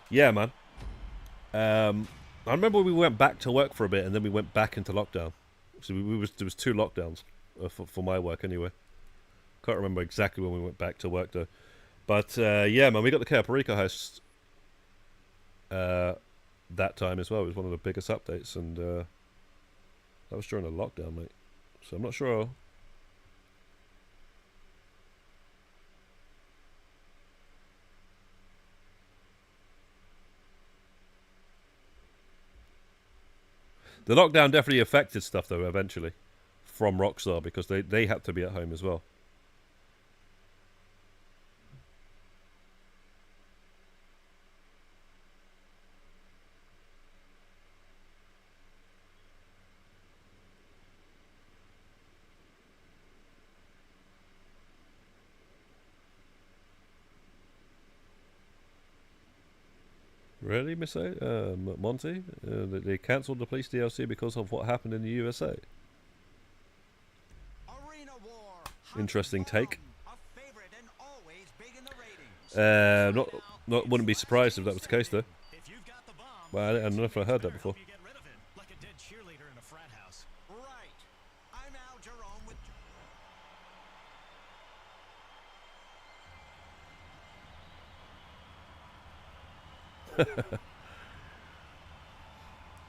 Yeah, man. I remember we went back to work for a bit and then we went back into lockdown. So there was 2 lockdowns for my work anyway. Can't remember exactly when we went back to work though. But yeah, man, we got the Cayo Perico Heist that time as well. It was one of the biggest updates, and that was during the lockdown, mate. So I'm not sure. The lockdown definitely affected stuff, though, eventually, from Rockstar, because they had to be at home as well. Really, Miss A? Monty? They cancelled the police DLC because of what happened in the USA. Interesting take. Not wouldn't be surprised if that was the case though. Well, I don't know if I heard that before.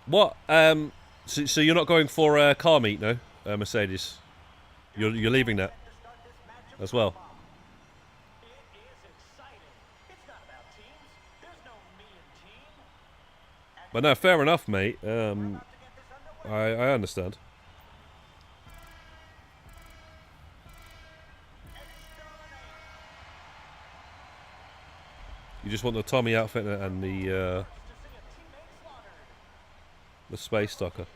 What? So you're not going for car meet, no? Mercedes. You're leaving that as well. But no, fair enough, mate. I understand. You just want the Tommy outfit and the space stalker.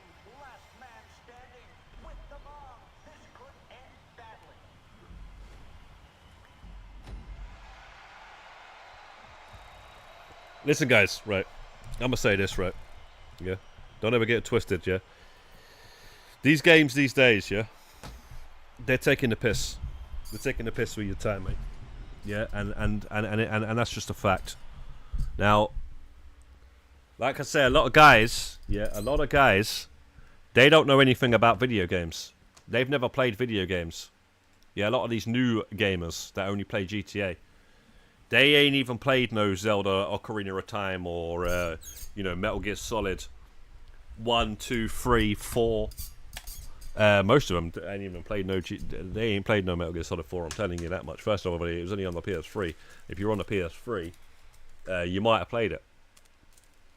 Listen, guys, right? I'm gonna say this, right? Yeah. Don't ever get it twisted, yeah? These games these days, yeah? They're taking the piss. They're taking the piss with your time, mate. Yeah, and that's just a fact. Now, like I say, a lot of guys, they don't know anything about video games. They've never played video games. Yeah, a lot of these new gamers that only play GTA, they ain't even played no Zelda, Ocarina of Time, or Metal Gear Solid 1, 2, 3, 4. Most of them ain't even played they ain't played no Metal Gear Solid 4. I'm telling you that much. First of all, it was only on the PS3. If you're on the PS3, you might have played it.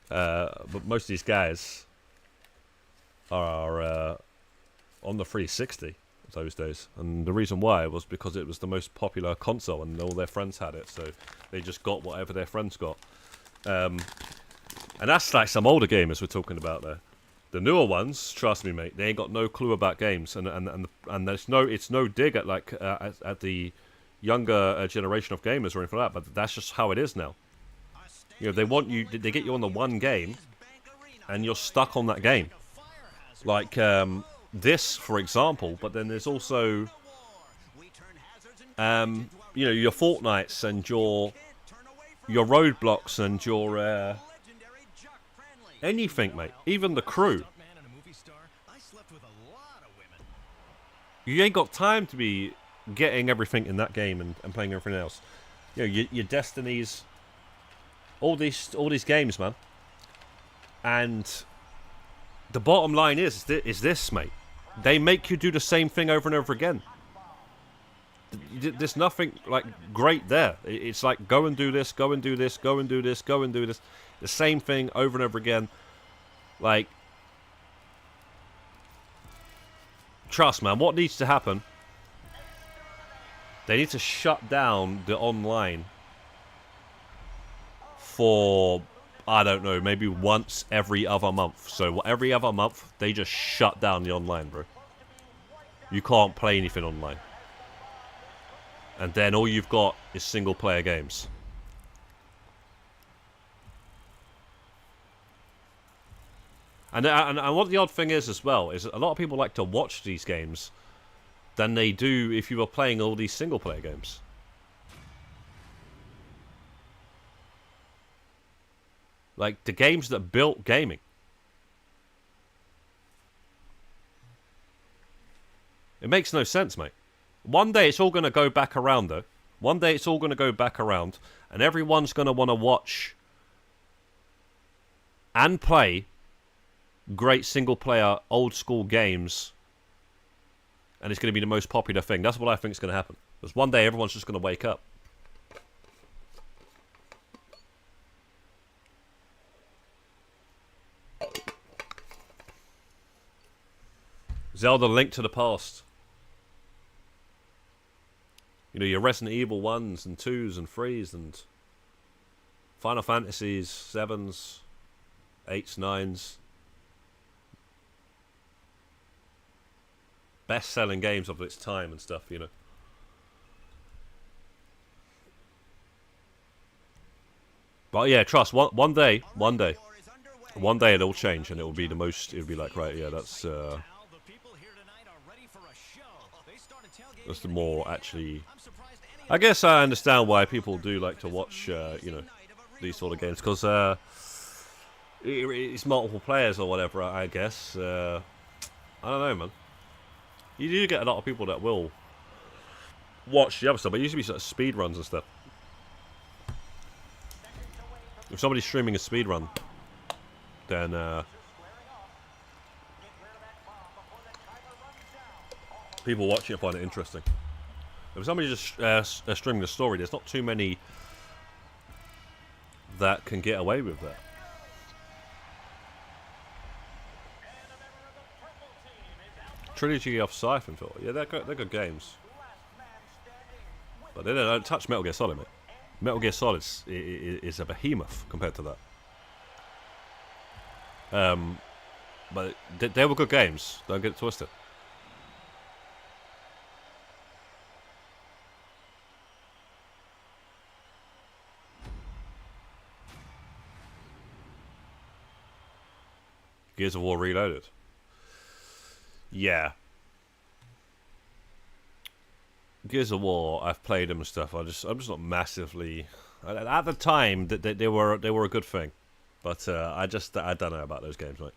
But most of these guys are on the 360 those days, and the reason why was because it was the most popular console, and all their friends had it, so they just got whatever their friends got. And that's like some older gamers we're talking about there. The newer ones, trust me, mate, they ain't got no clue about games, and there's it's no dig at at the younger generation of gamers or anything like that. But that's just how it is now. They want you, they get you on the one game, and you're stuck on that game. Like this, for example. But then there's also, your Fortnites and your Roadblocks and your anything, mate. Even the crew. You ain't got time to be getting everything in that game and playing everything else. Your Destinies, all these games, man. And the bottom line is this, mate. They make you do the same thing over and over again. There's nothing like great there. It's like go and do this, go and do this, go and do this, go and do this. The same thing over and over again. Like, trust, man, what needs to happen? They need to shut down the online for, I don't know, maybe once every other month. So every other month, they just shut down the online, bro. You can't play anything online. And then all you've got is single-player games. And what the odd thing is as well, is a lot of people like to watch these games than they do if you were playing all these single-player games. Like, the games that built gaming. It makes no sense, mate. One day it's all going to go back around, though. One day it's all going to go back around, and everyone's going to want to watch and play great single-player, old-school games, and it's going to be the most popular thing. That's what I think is going to happen. Because one day everyone's just going to wake up. Zelda: Link to the Past. You know, your Resident Evil 1s and 2s and 3s and Final Fantasies 7s, 8s, 9s. Best-selling games of its time and stuff, you know. But yeah, trust, one day it'll change and it'll be the most, it'll be like, right, yeah, that's the more actually, I guess I understand why people do like to watch, you know, these sort of games, because it's multiple players or whatever, I guess. I don't know, man. You do get a lot of people that will watch the other stuff, but it used to be sort of speed runs and stuff. If somebody's streaming a speed run, then people watching it find it interesting. If somebody's just streaming a story, there's not too many that can get away with that. Trilogy of Siphon Filter. Yeah, they're good games. But they don't touch Metal Gear Solid, mate. Metal Gear Solid is a behemoth compared to that. But they were good games. Don't get it twisted. Gears of War Reloaded. Yeah. Gears of War, I've played them and stuff. I'm just not massively. At the time, they were a good thing, but I don't know about those games, mate.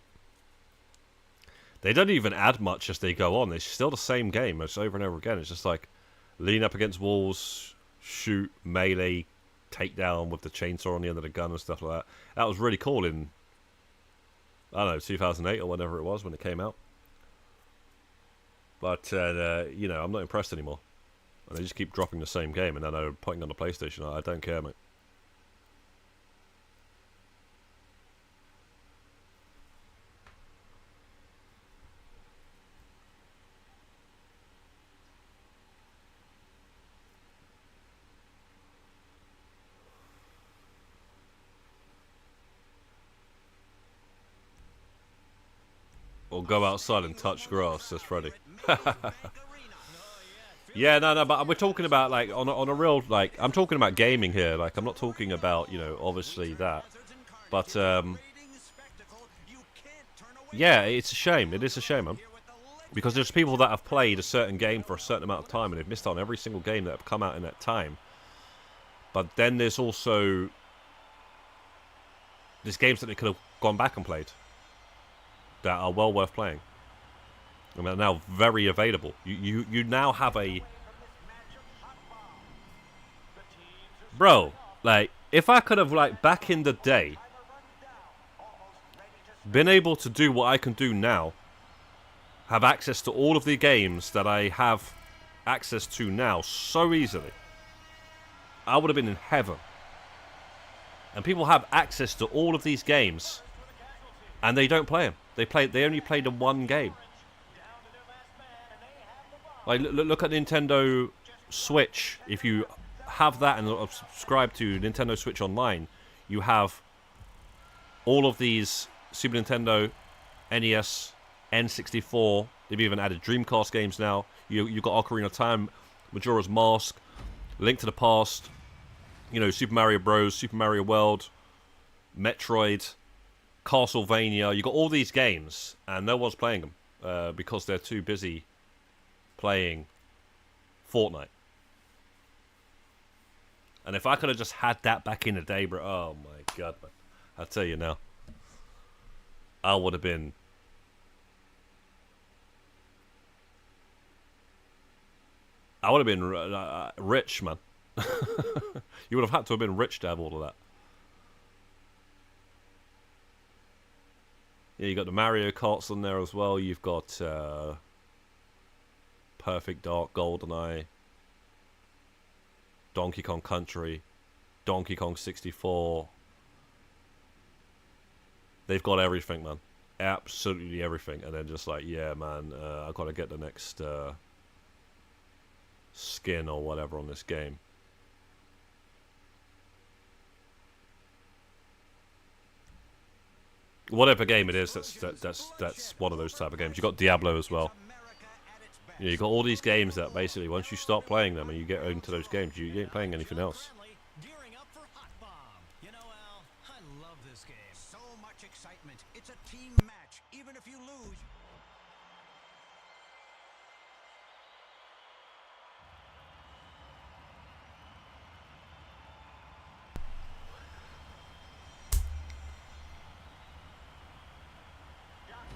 They don't even add much as they go on. It's still the same game. It's over and over again. It's just like lean up against walls, shoot, melee, take down with the chainsaw on the end of the gun and stuff like that. That was really cool in, I don't know, 2008 or whatever it was when it came out. But, you know, I'm not impressed anymore. And they just keep dropping the same game, and then they're putting on the PlayStation. I don't care, mate. Or go outside and touch grass, says Freddy. Yeah, no, but we're talking about, like, on a real, like, I'm talking about gaming here. Like, I'm not talking about, you know, obviously that. But, yeah, it's a shame. It is a shame, man. Because there's people that have played a certain game for a certain amount of time, and they've missed out on every single game that have come out in that time. But then there's also, there's games that they could have gone back and played that are well worth playing. I mean, they're now very available. You now have a... Bro, like, if I could have, like, back in the day, been able to do what I can do now, have access to all of the games that I have access to now so easily, I would have been in heaven. And people have access to all of these games, and they don't play them. They only play the one game. Like, look at Nintendo Switch. If you have that and subscribe to Nintendo Switch Online, you have all of these Super Nintendo, NES, N64. They've even added Dreamcast games now. You've got Ocarina of Time, Majora's Mask, Link to the Past, you know, Super Mario Bros, Super Mario World, Metroid, Castlevania. You got all these games, and no one's playing them because they're too busy playing Fortnite. And if I could have just had that back in the day, bro, oh my god, man. I'll tell you now, I would have been rich, man. You would have had to have been rich to have all of that. Yeah, you got the Mario Karts on there as well. You've got Perfect Dark, GoldenEye, Donkey Kong Country, Donkey Kong 64. They've got everything, man. Absolutely everything. And then just like, yeah, man, I've got to get the next skin or whatever on this game. Whatever game it is, that's one of those type of games. You got Diablo as well. You know, you got all these games that basically once you start playing them and you get into those games, you ain't playing anything else.
Gearing up for Hot Bomb. You know, Al, I love this game.
So much excitement. It's a team match, even if you lose.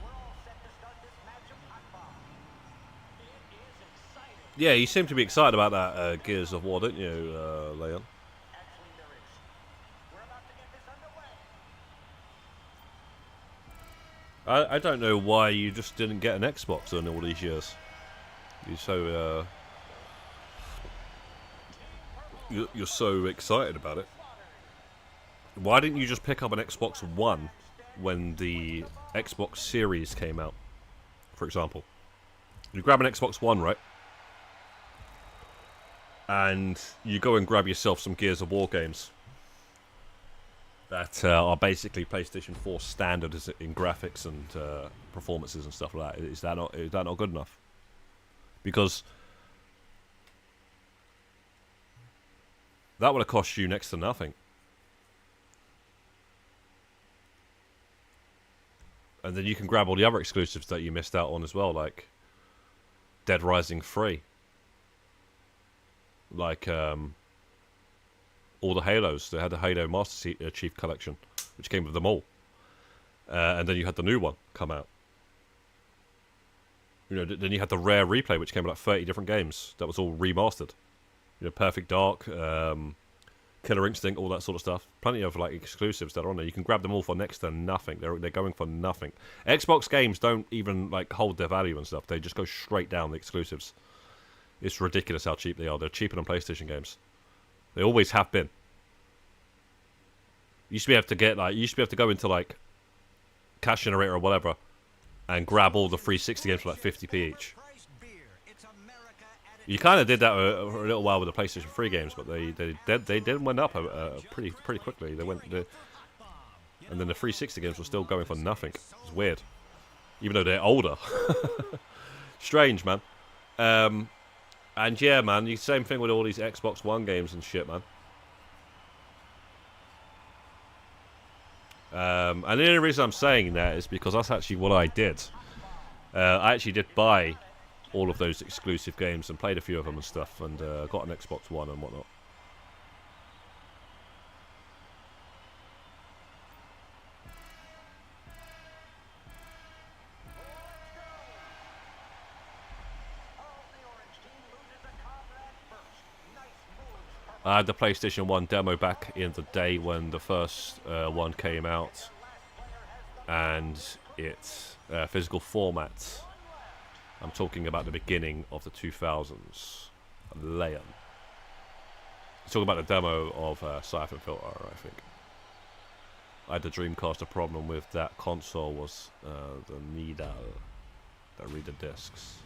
We're all set to start this match of Hot Bomb.
It is exciting.
Yeah, you seem to be excited about that Gears of War, don't you, Leon?
Actually, there is. We're about to get this underway.
I don't know why you just didn't get an Xbox in all these years. You're so you're so excited about it. Why didn't you just pick up an Xbox One when the Xbox Series came out, for example? You grab an Xbox One, right? And you go and grab yourself some Gears of War games that are basically PlayStation 4 standard in graphics and performances and stuff like that. Is that not good enough? Because that would have cost you next to nothing. And then you can grab all the other exclusives that you missed out on as well, like Dead Rising 3. Like all the Halos. They had the Halo Master Chief Collection, which came with them all. And then you had the new one come out. You know, then you had the Rare Replay, which came with like 30 different games. That was all remastered. You know, Perfect Dark, Killer Instinct, all that sort of stuff. Plenty of like exclusives that are on there. You can grab them all for next to nothing. They're going for nothing. Xbox games don't even like hold their value and stuff. They just go straight down the exclusives. It's ridiculous how cheap they are. They're cheaper than PlayStation games. They always have been. You used to be able to go into like Cash Generator or whatever and grab all the 360 games for like 50p each. You kind of did that a little while with the PlayStation 3 games, but they did went up pretty quickly. And then the 360 games were still going for nothing. It's weird, even though they're older. Strange, man. And yeah, man, the same thing with all these Xbox One games and shit, man. And the only reason I'm saying that is because that's actually what I did. I actually did buy all of those exclusive games and played a few of them and stuff, and got an Xbox One and whatnot. I had the PlayStation 1 demo back in the day when the first one came out, and its physical format. I'm talking about the beginning of the 2000s. Leon. Talking about the demo of Siphon Filter, I think. I had the Dreamcast. The problem with that console was the needle that read the discs.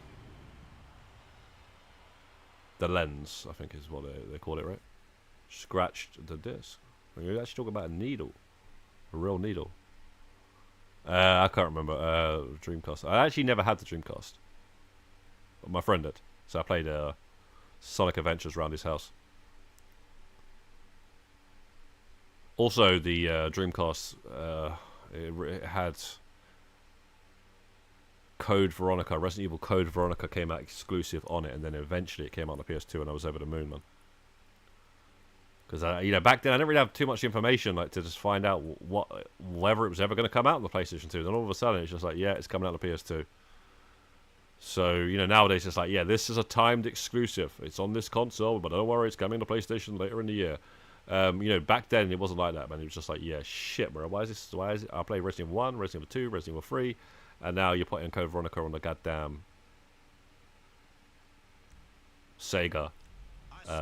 the lens, I think is what they call it, right? Scratched the disc. You're actually talking about a needle. A real needle. I can't remember. Dreamcast. I actually never had the Dreamcast. But my friend did. So I played Sonic Adventures around his house. Also, the Dreamcast, it had Code Veronica. Resident Evil Code Veronica came out exclusive on it, and then eventually it came out on the PS2, and I was over the moon, man. Because back then I didn't really have too much information like to just find out whether it was ever going to come out on the PlayStation 2. Then all of a sudden it's just like, yeah, it's coming out on the PS2. So nowadays it's like, yeah, this is a timed exclusive. It's on this console, but don't worry, it's coming to PlayStation later in the year. Back then it wasn't like that, man. It was just like, yeah, shit, bro. Why is this? I play Resident Evil 1, Resident Evil 2, Resident Evil 3, and now you're putting Code Veronica on the goddamn Sega,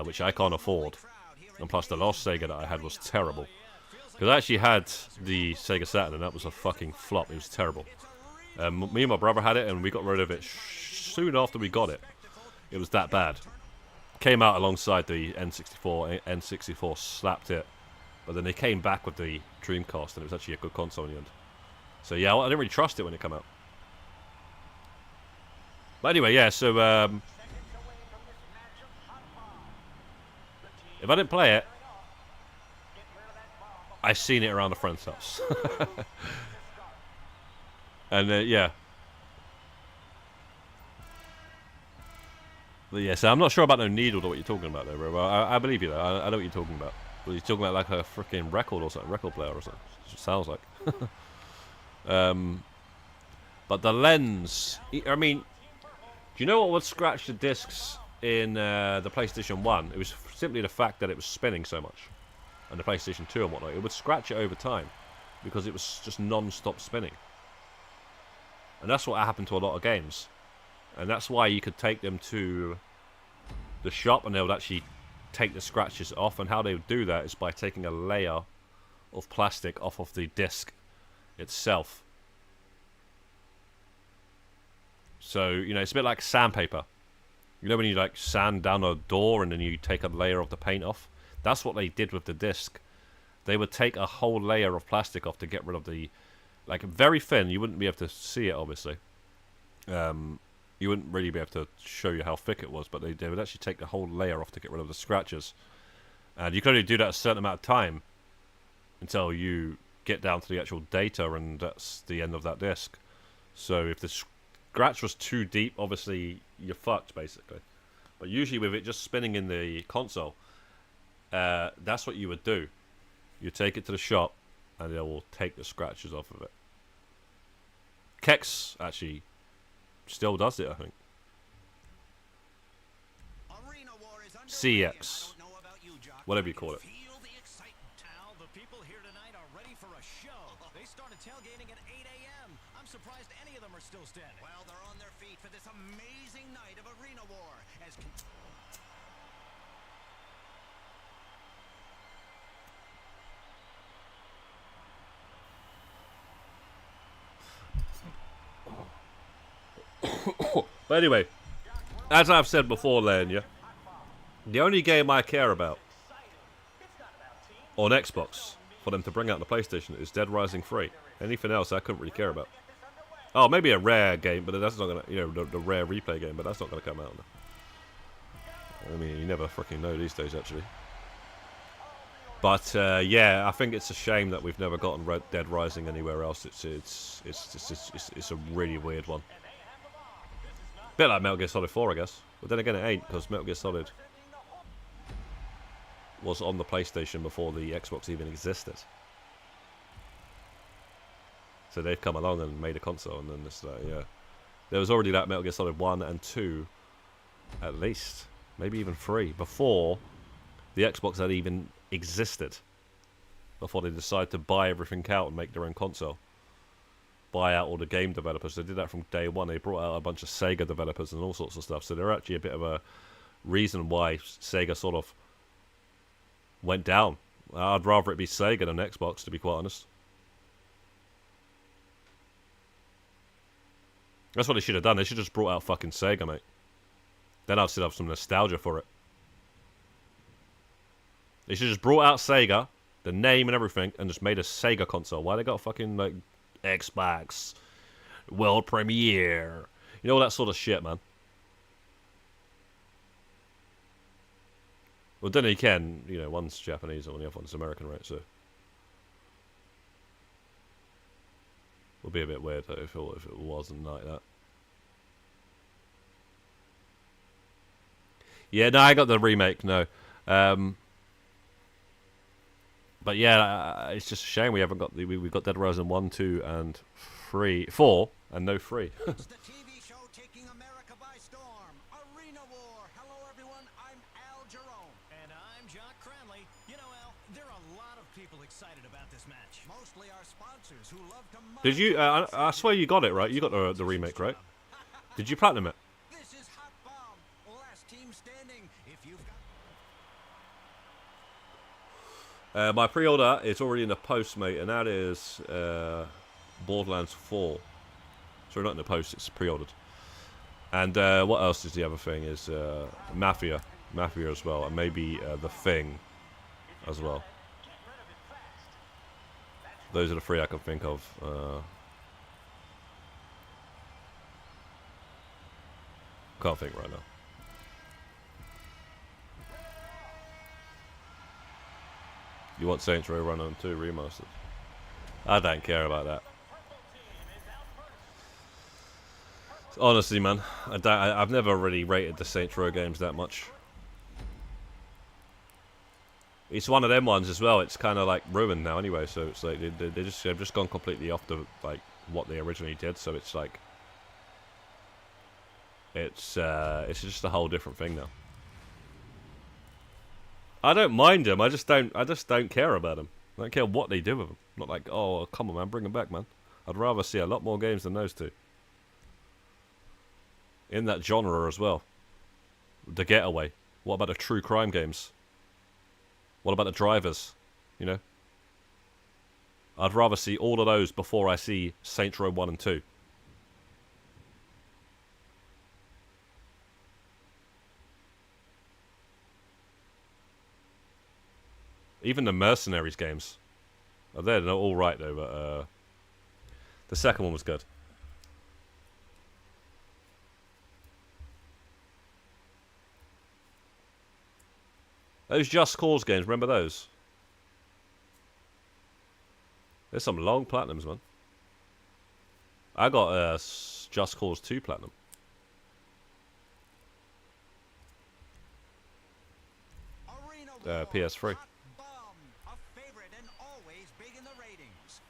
which I can't afford. And plus the last Sega that I had was terrible. Because I actually had the Sega Saturn and that was a fucking flop. It was terrible. Me and my brother had it and we got rid of it soon after we got it. It was that bad. Came out alongside the N64. N64 slapped it. But then they came back with the Dreamcast and it was actually a good console in the end. So yeah, I didn't really trust it when it came out. But anyway, yeah, so if I didn't play it, I seen it around a friend's house. And yeah. But yeah, so I'm not sure about no needle or what you're talking about there, bro. I believe you though. I know what you're talking about. Well, you're talking about like a freaking record or something, record player or something. It sounds like. But the lens, I mean, do you know what would scratch the discs in the PlayStation 1? It was simply the fact that it was spinning so much. And the PlayStation 2 and whatnot. It would scratch it over time. Because it was just non-stop spinning. And that's what happened to a lot of games. And that's why you could take them to the shop and they would actually take the scratches off. And how they would do that is by taking a layer of plastic off of the disc itself. So, it's a bit like sandpaper. You know when you like sand down a door and then you take a layer of the paint off? That's what they did with the disc. They would take a whole layer of plastic off to get rid of the... Like, very thin. You wouldn't be able to see it, obviously. You wouldn't really be able to show you how thick it was, but they would actually take the whole layer off to get rid of the scratches. And you could only do that a certain amount of time until you get down to the actual data, and that's the end of that disc. So if the scratch was too deep, obviously you're fucked, basically. But usually with it just spinning in the console, that's what you would do. You take it to the shop, and they will take the scratches off of it. Kex actually still does it, I think. CX, whatever you call it.
The people here tonight are ready for a show. They started tailgating at 8 a.m. I'm surprised any of them are still standing.
Well, they're on their feet for this amazing night of Arena War.
But anyway, as I've said before, Lanya, the only game I care about on Xbox for them to bring out on the PlayStation is Dead Rising 3. Anything else I couldn't really care about. Oh, maybe a rare game, but that's not gonna, the rare replay game, but that's not gonna come out. I mean, you never freaking know these days, actually. But yeah, I think it's a shame that we've never gotten Dead Rising anywhere else. It's a really weird one. Bit like Metal Gear Solid 4, I guess. But then again, it ain't, because Metal Gear Solid was on the PlayStation before the Xbox even existed. So they've come along and made a console, and then it's like, yeah. There was already that Metal Gear Solid 1 and 2, at least. Maybe even 3, before the Xbox had even existed. Before they decided to buy everything out and make their own console. Buy out all the game developers. They did that from day one. They brought out a bunch of Sega developers and all sorts of stuff. So they're actually a bit of a reason why Sega sort of went down. I'd rather it be Sega than Xbox, to be quite honest. That's what they should have done. They should have just brought out fucking Sega, mate. then I'd still have some nostalgia for it. They should just brought out Sega, the name and everything, and just made a Sega console. Why they got a fucking like Xbox world premiere? You know, all that sort of shit, man. Well, then again, you know, one's Japanese and the other one's American, right? So would be a bit weird though, if it wasn't like that. Yeah, no, I got the remake. No. But yeah, it's just a shame we haven't got we've got Dead Rising 1, 2, and 4, and no 3.
It's the TV show taking America by storm. Arena War. Hello, everyone. I'm Al Jerome.
And I'm Jock Cranley. You know, Al, there are a lot of people excited about this match.
Mostly our sponsors who love to.
Did you? I swear you got it right. You got the remake right. Did you platinum it?
This is Hot Bomb. Last team standing. If you've got.
My pre-order is already in the post, mate, and that is Borderlands 4. So not in the post, it's pre-ordered. And what else is the other thing? Is Mafia as well, and maybe The Thing as well. Those are the 3 I can think of. Can't think right now. You want Saints Row Run on 2 remastered? I don't care about that. Honestly, man, I've never really rated the Saints Row games that much. It's one of them ones as well. It's kind of like ruined now anyway. So it's like they've just gone completely off the like what they originally did. So it's like it's just a whole different thing now. I don't mind them. I just don't care about them. I don't care what they do with them. Not like, oh, come on, man, bring them back, man. I'd rather see a lot more games than those two. In that genre as well. The Getaway. What about the true crime games? What about the Drivers? You know? I'd rather see all of those before I see Saints Row 1 and 2. Even the Mercenaries games. Oh, they're all right though, but the second one was good. Those Just Cause games, remember those? There's some long platinums, man. I got Just Cause 2 platinum. PS3.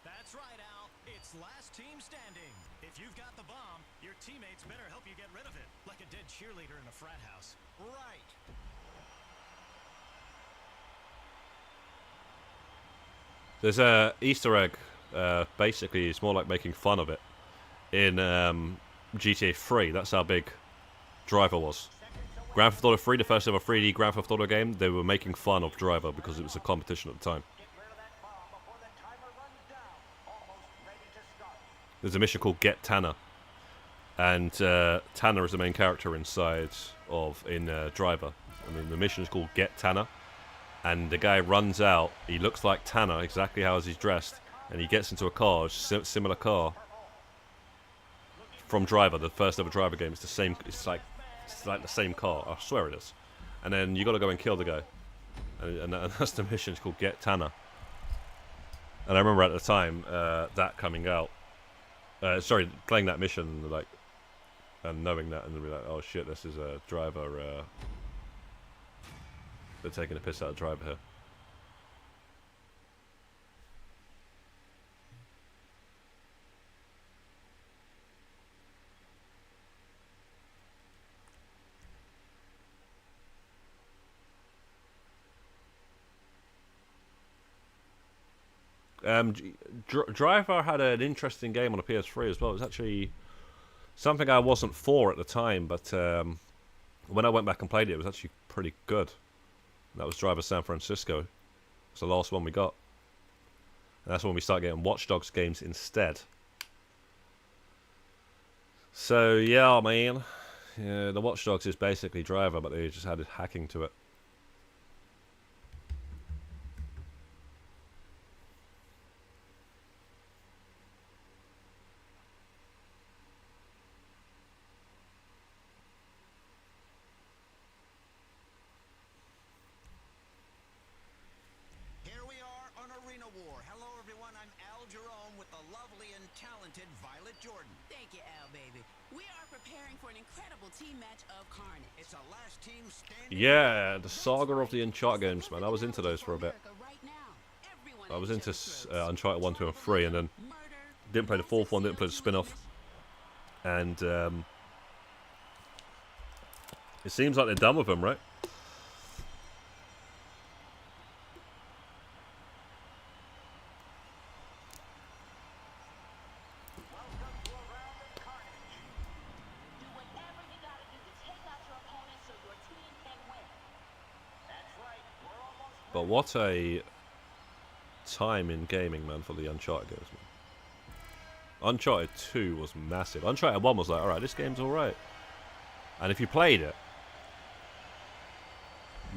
That's right, Al. It's last team standing. If you've got the bomb, your teammates better help you get rid of it, like a dead cheerleader in a frat house.
Right.
There's a Easter egg. Basically, it's more like making fun of it in GTA 3. That's how big Driver was. Grand Theft Auto 3, the first ever 3D Grand Theft Auto game, they were making fun of Driver because it was a competition at the time. There's a mission called Get Tanner, and Tanner is the main character in Driver. And then the mission is called Get Tanner, and the guy runs out. He looks like Tanner, exactly how he's dressed, and he gets into a car, similar car from Driver, the first ever Driver game. It's the same. It's like the same car. I swear it is. And then you got to go and kill the guy, and that's the mission. It's called Get Tanner. And I remember at the time that coming out. Playing that mission, like, and knowing that, and be like, oh shit, this is a Driver. They're taking a piss out of Driver here. Driver had an interesting game on a PS3 as well. It was actually something I wasn't for at the time, but when I went back and played it, it was actually pretty good. That was Driver San Francisco. It's the last one we got. And that's when we start getting Watch Dogs games instead. So, yeah, man. Yeah, the Watch Dogs is basically Driver, but they just added hacking to it.
Here we are on Arena War. Hello, everyone. I'm Al Jerome with the lovely and talented Violet Jordan.
Thank you, Al, baby. We are preparing for an incredible team match of carnage.
It's a last team standing.
Yeah, the saga of the Uncharted games, man. I was into those for a bit. I was into Uncharted 1, 2, and 3, and then didn't play the fourth one, didn't play the spin-off. And it seems like they're done with them, right?
Welcome to a round of carnage.
Do whatever you gotta do to take out your opponent so your team can win.
That's right. We're almost
But what a time in gaming, man, for the Uncharted games, man. Uncharted 2 was massive. Uncharted 1 was like, alright, this game's alright. And if you played it,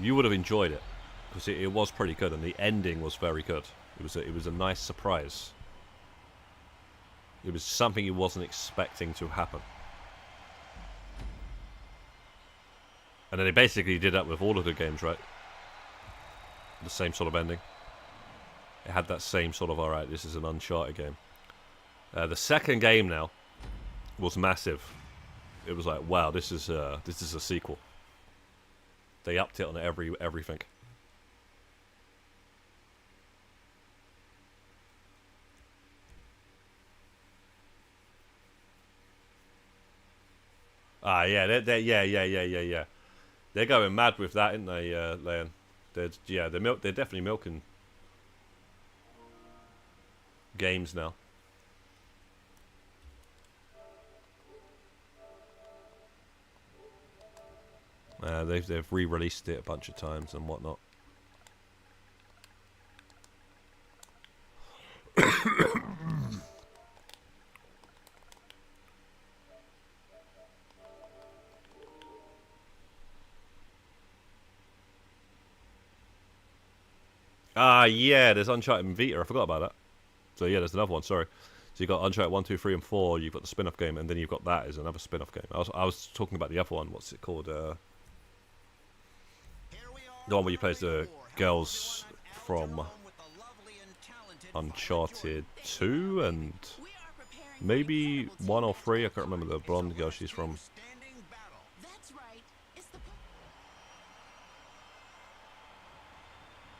you would have enjoyed it. Because it was pretty good, and the ending was very good. It was a nice surprise. It was something you wasn't expecting to happen. And then they basically did that with all of the games, right? The same sort of ending. It had that same sort of, alright, this is an Uncharted game. The second game now was massive. It was like, wow, this is a sequel. They upped it on everything. Ah, yeah, yeah. They're going mad with that, aren't they, Leon? They're definitely milking games now. They've re-released it a bunch of times and whatnot. Ah, yeah, there's Uncharted and Vita. I forgot about that. So yeah, there's another one. Sorry. So you got Uncharted 1, 2, 3, and 4. You've got the spin-off game, and then you've got that as another spin-off game. I was talking about the other one. What's it called? The one where you play as the girls from Uncharted 2 and maybe 1 or 3. I can't remember the blonde girl she's from.
That's right. It's the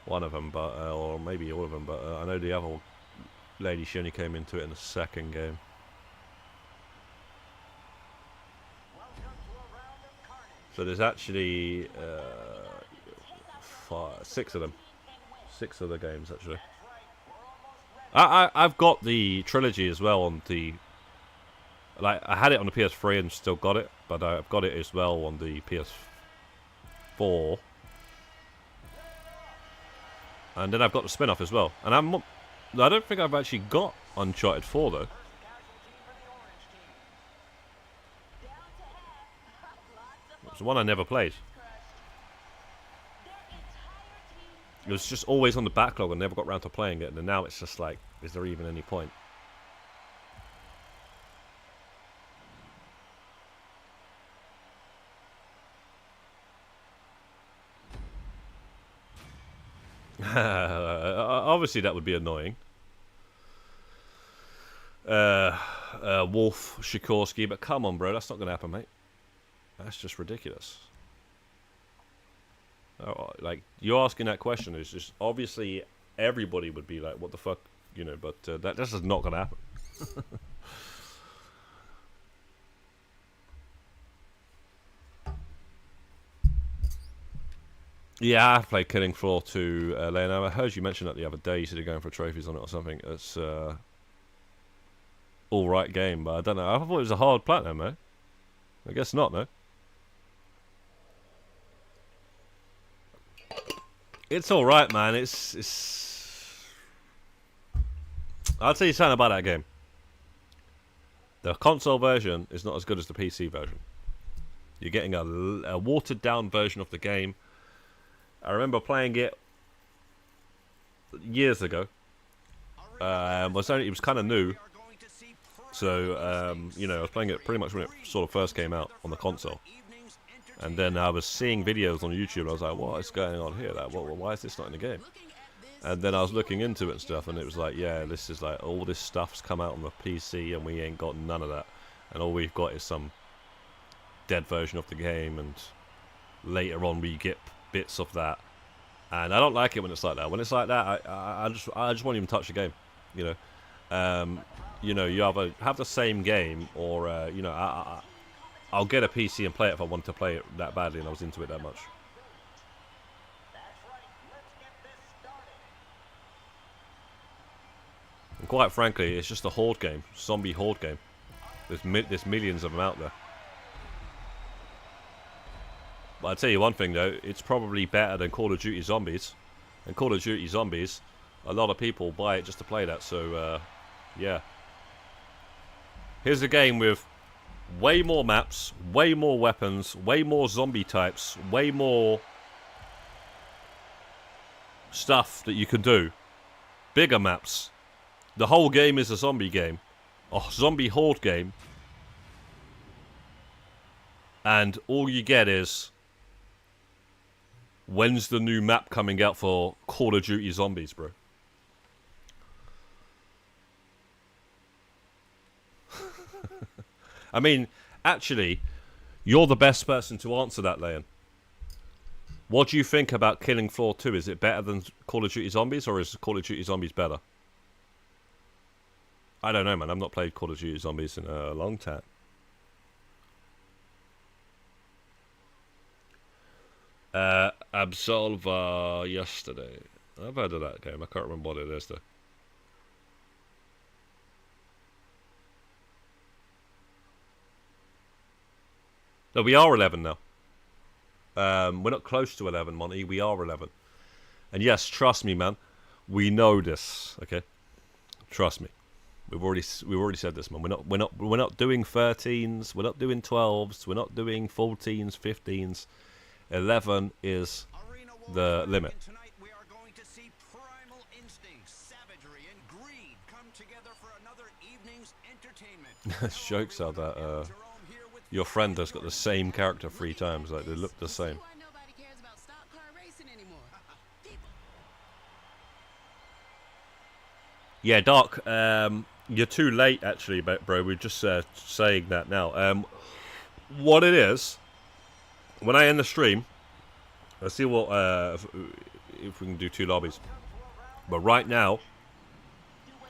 One of them, but or maybe all of them. But I know the other lady. She only came into it in the second game. So there's actually 6 of them. 6 of the games actually. I've got the trilogy as well on the. Like I had it on the PS3 and still got it, but I've got it as well on the PS4. And then I've got the spin-off as well. And I don't think I've actually got Uncharted 4 though. It's the one I never played. It was just always on the backlog and never got around to playing it. And then now it's just like, is there even any point? Obviously that would be annoying. Wolf Sikorsky, but come on, bro, that's not gonna happen, mate. That's just ridiculous. Like you're asking that question is just obviously everybody would be like, what the fuck, you know? But that's just not gonna happen. Yeah, I've played Killing Floor 2, Leonardo. I heard you mention that the other day. You said you're going for trophies on it or something. It's alright game, but I don't know. I thought it was a hard platinum, though. I guess not, no. It's alright, man. It's. I'll tell you something about that game. The console version is not as good as the PC version. You're getting a watered down version of the game. I remember playing it years ago. It was kind of new, so you know, I was playing it pretty much when it sort of first came out on the console. And then I was seeing videos on YouTube, and I was like, what is going on here? Like, why is this not in the game? And then I was looking into it and stuff, and it was like, yeah, this is like, all this stuff's come out on the PC, and we ain't got none of that. And all we've got is some dead version of the game, and later on we get bits of that. And I don't like it when it's like that. When it's like that, I just won't even touch the game, you know. You know, you either have the same game, or, you know, I'll get a PC and play it if I want to play it that badly and I was into it that much. And quite frankly, it's just a horde game, zombie horde game. There's millions of them out there. But I'll tell you one thing though, it's probably better than Call of Duty Zombies. And Call of Duty Zombies, a lot of people buy it just to play that, so yeah. Here's a game with way more maps, way more weapons, way more zombie types, way more stuff that you can do. Bigger maps. The whole game is a zombie game. A zombie horde game. And all you get is, when's the new map coming out for Call of Duty Zombies, bro? I mean, actually, you're the best person to answer that, Leon. What do you think about Killing Floor 2? Is it better than Call of Duty Zombies, or is Call of Duty Zombies better? I don't know, man. I've not played Call of Duty Zombies in a long time. Absolver yesterday. I've heard of that game. I can't remember what it is, though. No, we are 11 now. We're not close to 11, Monty. We are 11. And yes, trust me, man. We know this. Okay, trust me. We've already said this, man. We're not doing 13s. We're not doing 12s. We're not doing 14s, 15s. 11 is the limit.
Tonight we are going to see primal instincts, savagery, and greed come together for another evening's entertainment.
Jokes how that your friend has got the same character 3 times. Like, they look the same.
Why nobody cares about stock car racing anymore?
Yeah, Doc. You're too late, actually, bro. We're just saying that now. What it is, when I end the stream, let's see what if we can do 2 lobbies. But right now,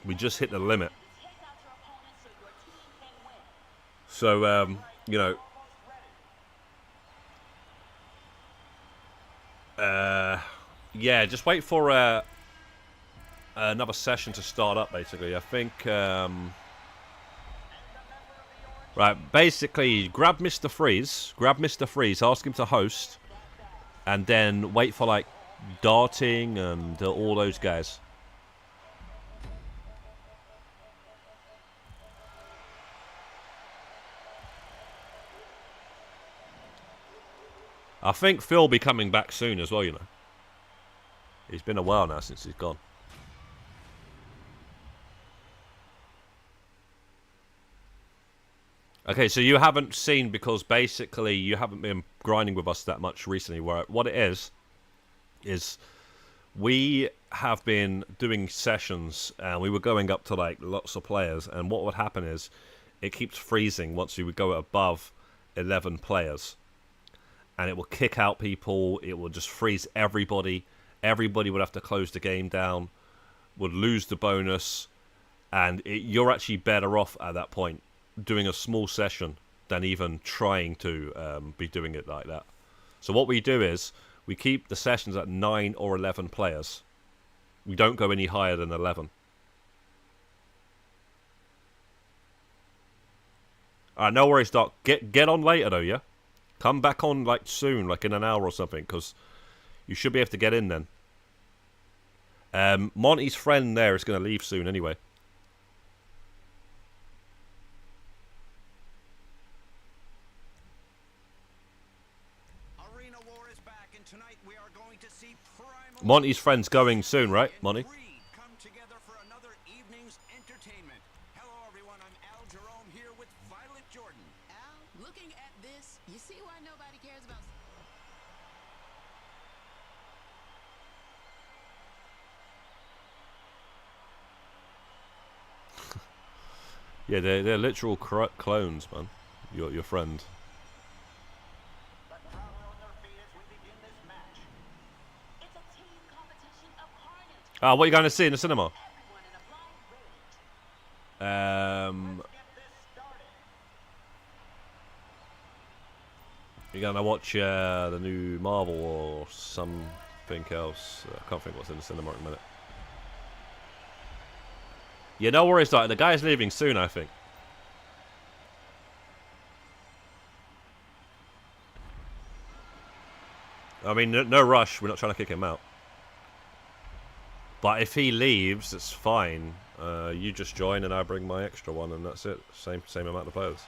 we just hit the limit. So, you know, yeah, just wait for another session to start up, basically. I think, right, basically, grab Mr. Freeze, ask him to host, and then wait for, like, Darting and all those guys. I think Phil will be coming back soon as well, you know. It's been a while now since he's gone. Okay, so you haven't seen, because basically you haven't been grinding with us that much recently. Where what it is we have been doing sessions, and we were going up to like lots of players, and what would happen is it keeps freezing once we would go above 11 players. And it will kick out people, it will just freeze everybody. Everybody would have to close the game down, would lose the bonus, and you're actually better off at that point doing a small session than even trying to be doing it like that. So what we do is, we keep the sessions at 9 or 11 players. We don't go any higher than 11. Alright, no worries, Doc. Get on later, though, yeah? Come back on, like, soon, like in an hour or something, because you should be able to get in then. Monty's friend there is going to leave soon anyway. Monty's friend's going soon, right, Monty?
Come together for another evening's entertainment. Hello, everyone. I'm Al Jerome here with Violet Jordan.
Al, looking at this, you see why nobody cares about.
Yeah, they're literal clones, man. Your friend.
The crowd are on their feet as we begin this match.
It's a team competition of carnage.
Ah, what are you going to see in the cinema?
Everyone in a blind rage.
Get this started.
You're going to watch the new Marvel or something else. I can't think what's in the cinema at the minute. Yeah, no worries, like the guy's leaving soon, I think. I mean, no rush. We're not trying to kick him out. But if he leaves, it's fine. You just join and I bring my extra one, and that's it. Same amount of players.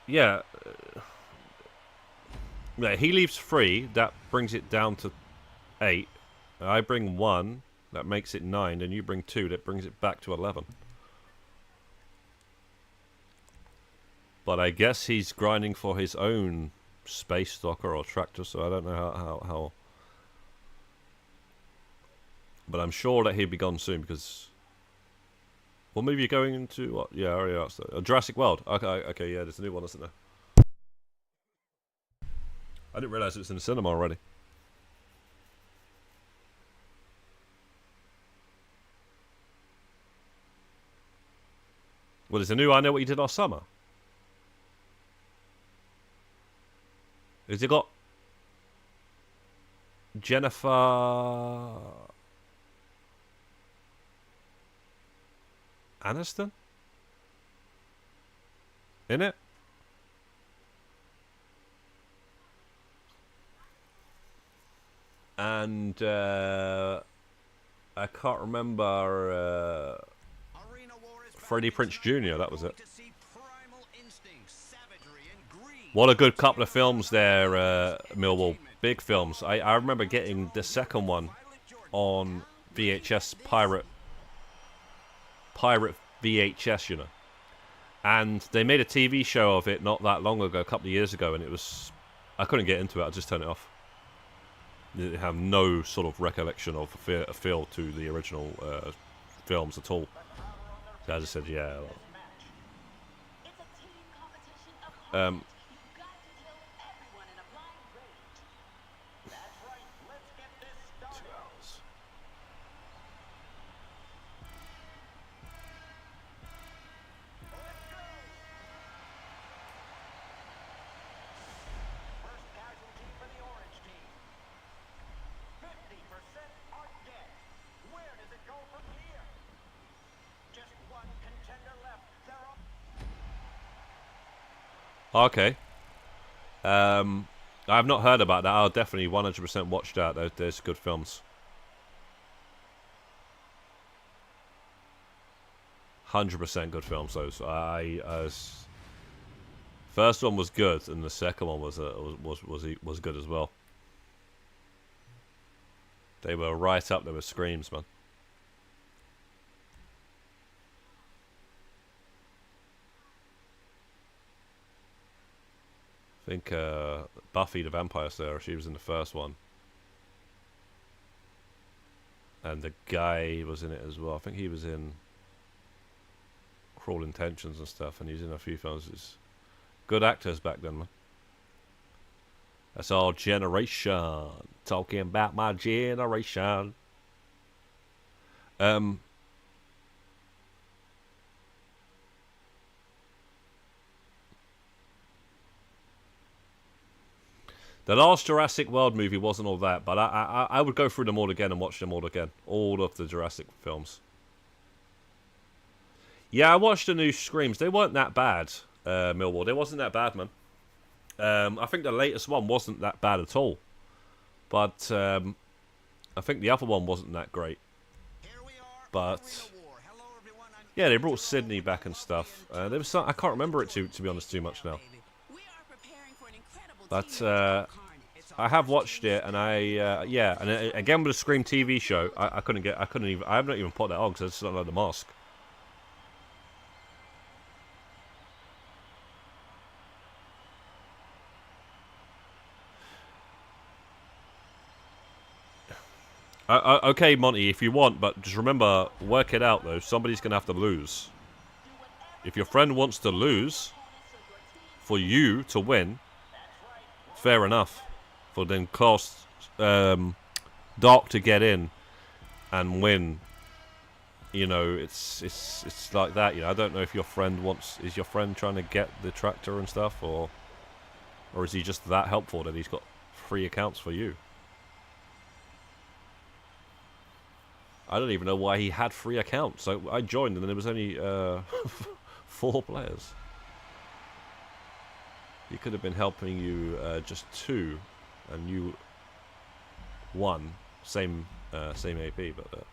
Yeah. Yeah, he leaves 3. That brings it down to 8. I bring 1. That makes it 9. And you bring 2. That brings it back to 11. But I guess he's grinding for his own space stalker or tractor, so I don't know how. But I'm sure that he'll be gone soon because. What movie are you going into? What? Yeah, I already asked that. Jurassic World. Okay, yeah, there's a new one, isn't there? I didn't realise it was in the cinema already. Well, there's a new I Know What You Did Last Summer. Has it got Jennifer Aniston in it? And I can't remember Freddie Prinze Jr. That was it. What a good couple of films there, Millwall. Big films. I remember getting the second one on VHS pirate VHS, you know. And they made a TV show of it not that long ago, a couple of years ago, and it was. I couldn't get into it. I just turned it off. They have no sort of recollection of a feel to the original films at all. So I just said, yeah.
It's a team competition of carnage. You've got to kill everyone in a blind rage.
That's right. Let's get this started.
2 hours.
First casualty for the orange team. 50% are dead. Where does it go from here? Just one contender left. They're all
Okay. I've not heard about that. I'll definitely 100% watch that. There's good films. 100% good films. Those. First one was good, and the second one was good as well. They were right up there with screams, man. I think Buffy the Vampire Slayer, she was in the first one. And the guy was in it as well. I think he was in Cruel Intentions and stuff, and he's in a few films. It's good actors back then, man. That's our generation. Talking about my generation. The last Jurassic World movie wasn't all that, but I would go through them all again and watch them all again. All of the Jurassic films. Yeah, I watched the new Screams. They weren't that bad, Millwall. They wasn't that bad, man. I think the latest one wasn't that bad at all. But I think the other one wasn't that great.
Here we are.
But
Arena War. Hello, everyone. I'm
Yeah, they brought Sydney back and stuff. There was some, I can't remember it to be honest too much now.
We are preparing for an incredible
But
team match called Carnage.
I have watched it, and yeah, and again with the Scream TV show, I couldn't even, I have not even put that on because I just don't like the mask. Okay, Monty, if you want, but just remember, work it out though. Somebody's gonna have to lose. If your friend wants to lose for you to win, fair enough. For then Class Dark to get in and win. You know, it's like that. You know, I don't know if your friend is your friend trying to get the tractor and stuff, or is he just that helpful that he's got free accounts for you? I don't even know why he had free accounts. So I joined and there was only 4 players. He could have been helping you just 2, and you 1. Same AP, but.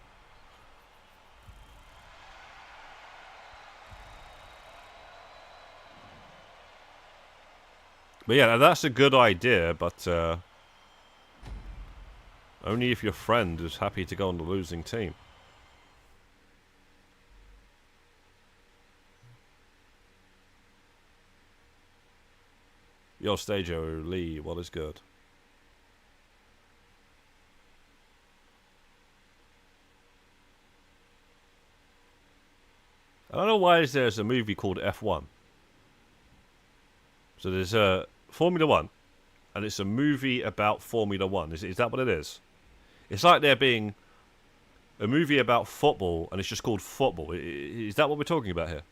But yeah, that's a good idea, but only if your friend is happy to go on the losing team. Yo, Stajo Lee, what is good? I don't know why there's a movie called F1. So there's a Formula 1, and it's a movie about Formula 1. Is that what it is? It's like there being a movie about football, and it's just called football. Is that what we're talking about here?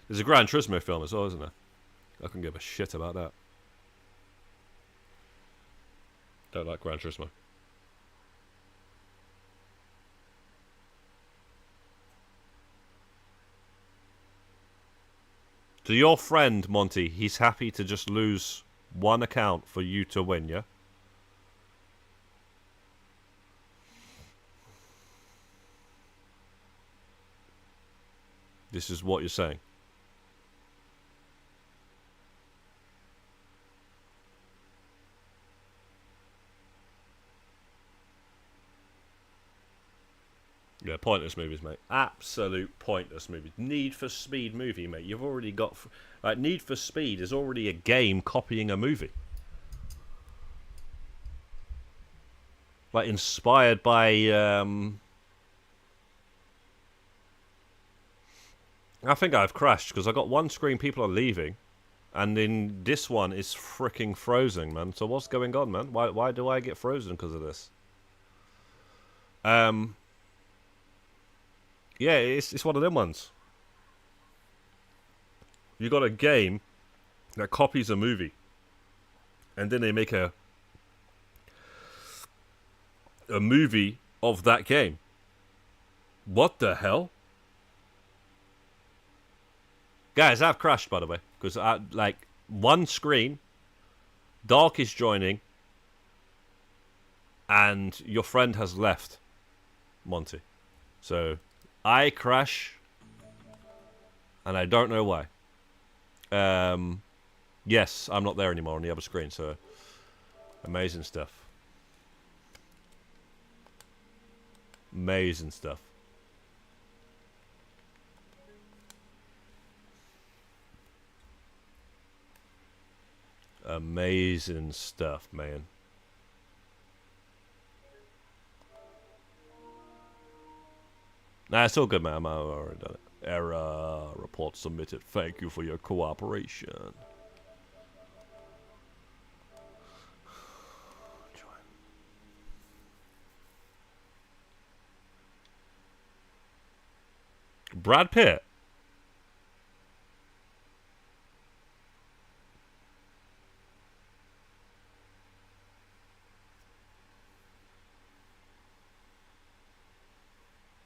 There's a Gran Turismo film as well, isn't there? I couldn't give a shit about that. Don't like Gran Turismo. So your friend, Monty, he's happy to just lose 1 account for you to win, yeah? This is what you're saying. Yeah, pointless movies, mate. Absolute pointless movies. Need for Speed movie, mate. You've already got... Like, Need for Speed is already a game copying a movie. Like, inspired by... I think I've crashed, because I got one screen, people are leaving. And then this one is freaking frozen, man. So what's going on, man? Why do I get frozen because of this? Yeah, it's one of them ones. You got a game that copies a movie, and then they make a movie of that game. What the hell? Guys, I've crashed, by the way, because I like one screen, Dark is joining, and your friend has left, Monty. So I crash, and I don't know why. Yes, I'm not there anymore on the other screen, so amazing stuff. Amazing stuff. Amazing stuff, man. Nah, it's all good, man. I've already done it. Error. Report submitted. Thank you for your cooperation. Brad Pitt.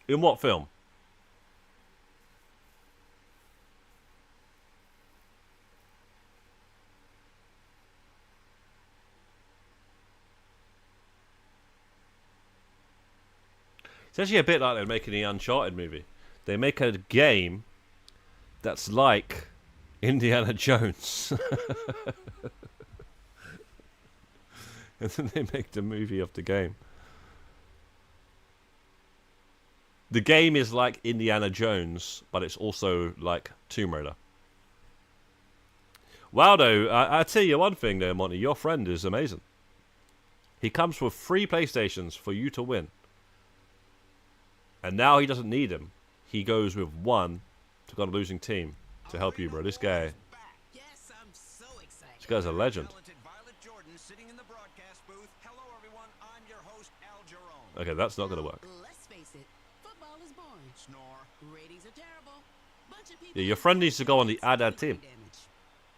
In what film? It's actually a bit like they're making the Uncharted movie. They make a game that's like Indiana Jones. And then they make the movie of the game. The game is like Indiana Jones, but it's also like Tomb Raider. Wow, though, I tell you one thing there, Monty. Your friend is amazing. He comes with 3 PlayStations for you to win. And now he doesn't need them. He goes with 1 to go on a losing team to help you, bro. This guy,
Yes, I'm so excited.
this guy's a legend. Okay, that's not going to work.
Let's face it, football is boring.
Snore.
Ratings are terrible. Bunch of people
Yeah, your friend needs to go on the
damage.
team.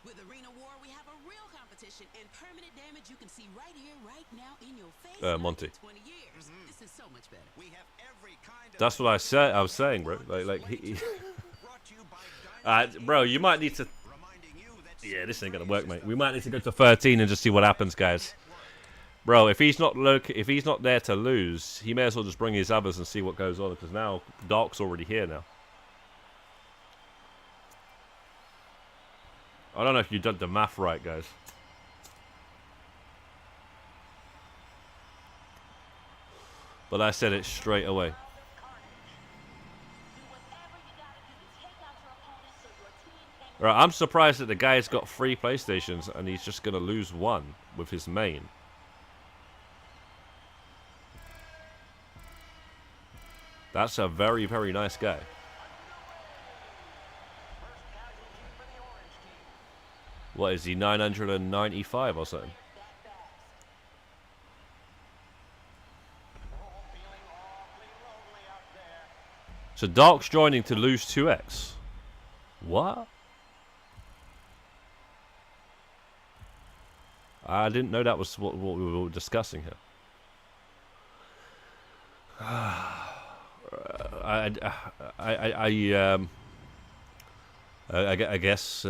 With Arena War, we have a real competition and permanent damage you can see right here, right now, in your face.
Monty.
20 years. This is so much better.
We have every kind of
That's what I said. I was saying, bro. Like he
brought to you by
bro, you might need to.
reminding you that
Yeah, this ain't gonna work, mate. We might need to go to 13 and just see what happens, guys. Bro, if he's not there to lose, he may as well just bring his others and see what goes on. Because now Dark's already here now. I don't know if you did the math right, guys. But I said it straight away.
Do whatever you gotta do to take out your opponent so your team can
Right, I'm surprised that the guy's got 3 PlayStations and he's just gonna lose 1 with his main. That's a very, very nice guy.
First casualty for the orange team.
What is he, 995 or something?
Oh, feeling awfully lonely out there.
So Dark's joining to lose 2x. What? I didn't know that was what we were discussing here. I guess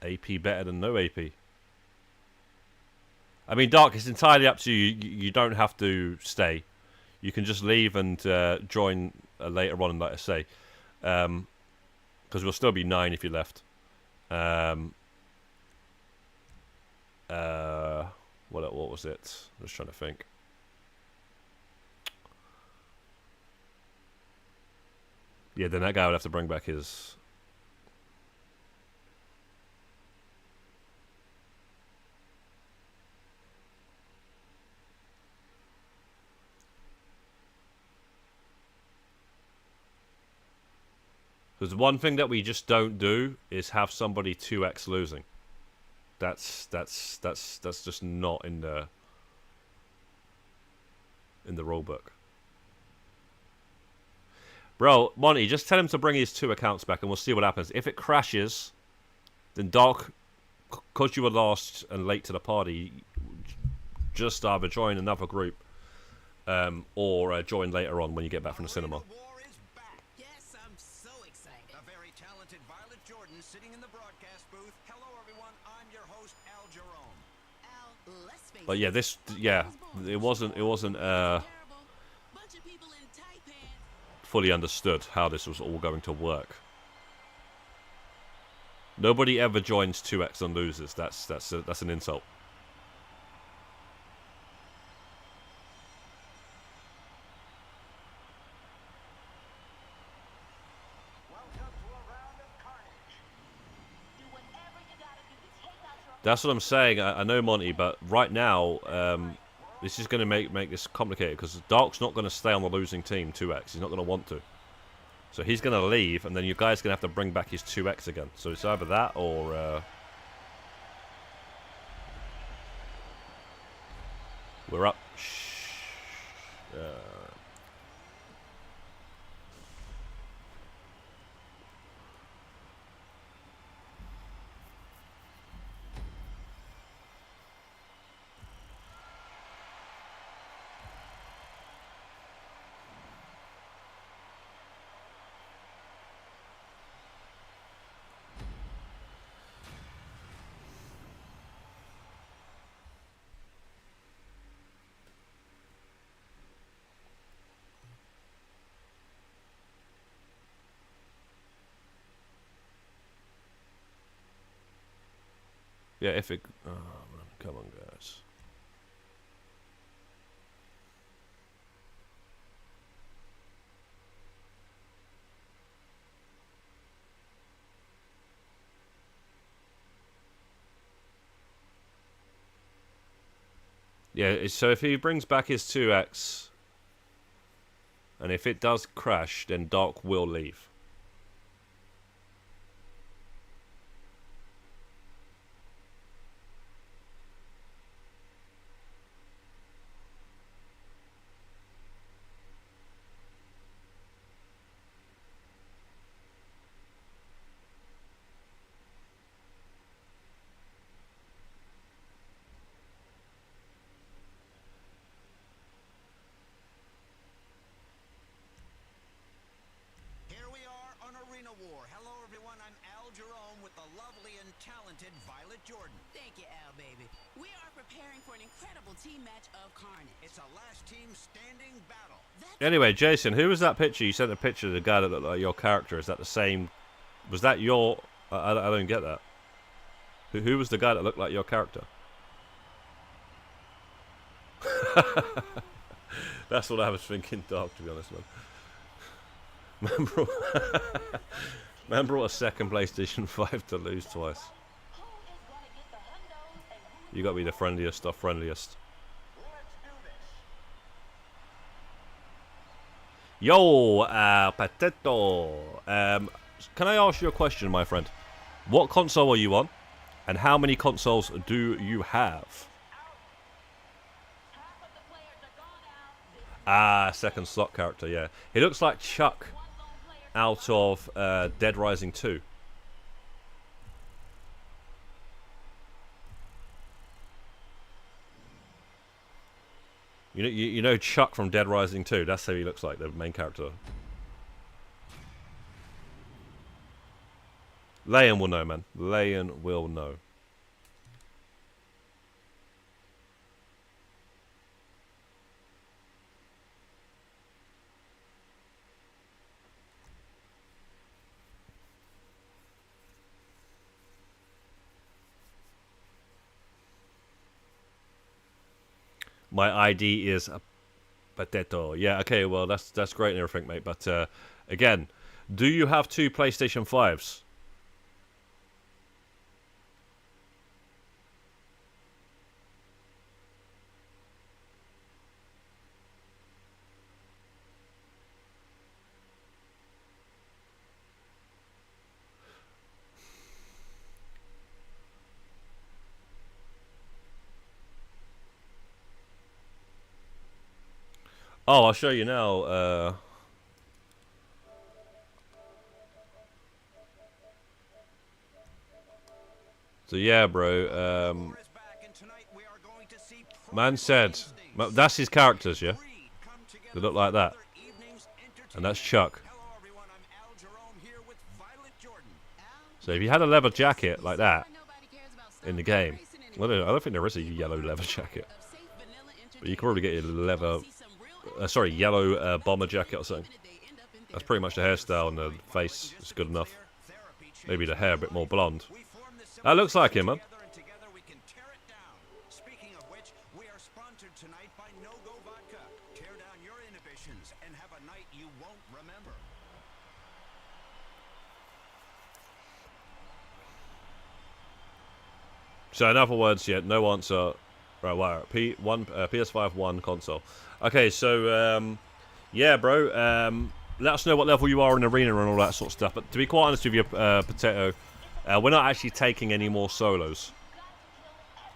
AP better than no AP. I mean, Dark, it's entirely up to you. You don't have to stay. You can just leave and join later on, like I say, because we'll still be 9 if you left. What was it? I was trying to think. Yeah, then that guy would have to bring back his. Because one thing that we just don't do is have somebody 2x losing. That's just not in the rule book. Bro, Monty, just tell him to bring his 2 accounts back and we'll see what happens. If it crashes, then Dark, because you were last and late to the party, just either join another group or join later on when you get back from the cinema.
War is back.
Yes, I'm so excited.
The very talented Violet Jordan sitting in the broadcast booth. Hello, everyone. I'm your host, Al Jerome.
Al, let's face
But yeah, it wasn't
terrible. Bunch of people in tight pants.
fully understood how this was all going to work. Nobody ever joins 2x and loses. That's an insult.
Welcome to a round of carnage.
do whatever you gotta do to take out your
That's what I'm saying. I know, Monty, but right now, this is going to make this complicated because Dark's not going to stay on the losing team 2x. He's not going to want to. So he's going to leave, and then you guys are going to have to bring back his 2x again. So it's either that or we're up. Yeah, if it... Oh, man, come on, guys. Yeah, so if he brings back his 2x, and if it does crash, then Dark will leave.
Here we are on Arena War. Hello, everyone. I'm Al Jerome with the lovely and talented Violet Jordan.
Thank you, Al, baby. We are preparing for an incredible team match of carnage.
It's a last team standing battle.
Anyway, Jason, who was that picture? You sent a picture of the guy that looked like your character. Is that the same? Was that your... I don't get that. Who was the guy that looked like your character? That's what I was thinking, Dark, to be honest, man. Man brought a second PlayStation 5 to lose twice.
Who is gonna get the hundos and who
You got to be the friendliest of friendliest.
Let's do this.
Yo, Potato. Can I ask you a question, my friend? What console are you on? And how many consoles do you have?
half of the players are gone out? This
Second slot character, yeah. He looks like Chuck
one lone player
out of Dead Rising 2. You know Chuck from Dead Rising 2? That's how he looks like, the main character. Leon will know, man. Leon will know. My ID is a potato. Yeah, okay, well that's great and everything, mate. But again, do you have 2 PlayStation 5s? Oh, I'll show you now. So yeah, bro.
War is back, and tonight we are going to see
Man
pro
said,
instincts.
that's his characters, yeah.
Breed come together
They look like
for
that,
another evening's
and that's
entertainment.
Chuck.
Hello, everyone. I'm Al Jerome here with Violet Jordan.
So if you had a leather jacket like that
Nobody cares about
in the
stock car
game,
racing
well,
anymore.
I don't think there is a yellow leather jacket,
Of safe vanilla
but you can probably get a leather,
See some real
sorry, yellow bomber jacket or something.
they end up in
That's pretty much the hairstyle and the face is good enough. Maybe the hair a bit more blonde.
We form this
That looks like him, man.
together, and together we can tear it down. Speaking of which, we are sponsored tonight by No Go Vodka. Tear down your inhibitions and have a night you won't remember.
So in other words, yeah, no answer. Right, wow. PS5 1 console. Okay, so yeah, bro. Let us know what level you are in arena and all that sort of stuff. But to be quite honest with you, Potato, we're not actually taking any more solos.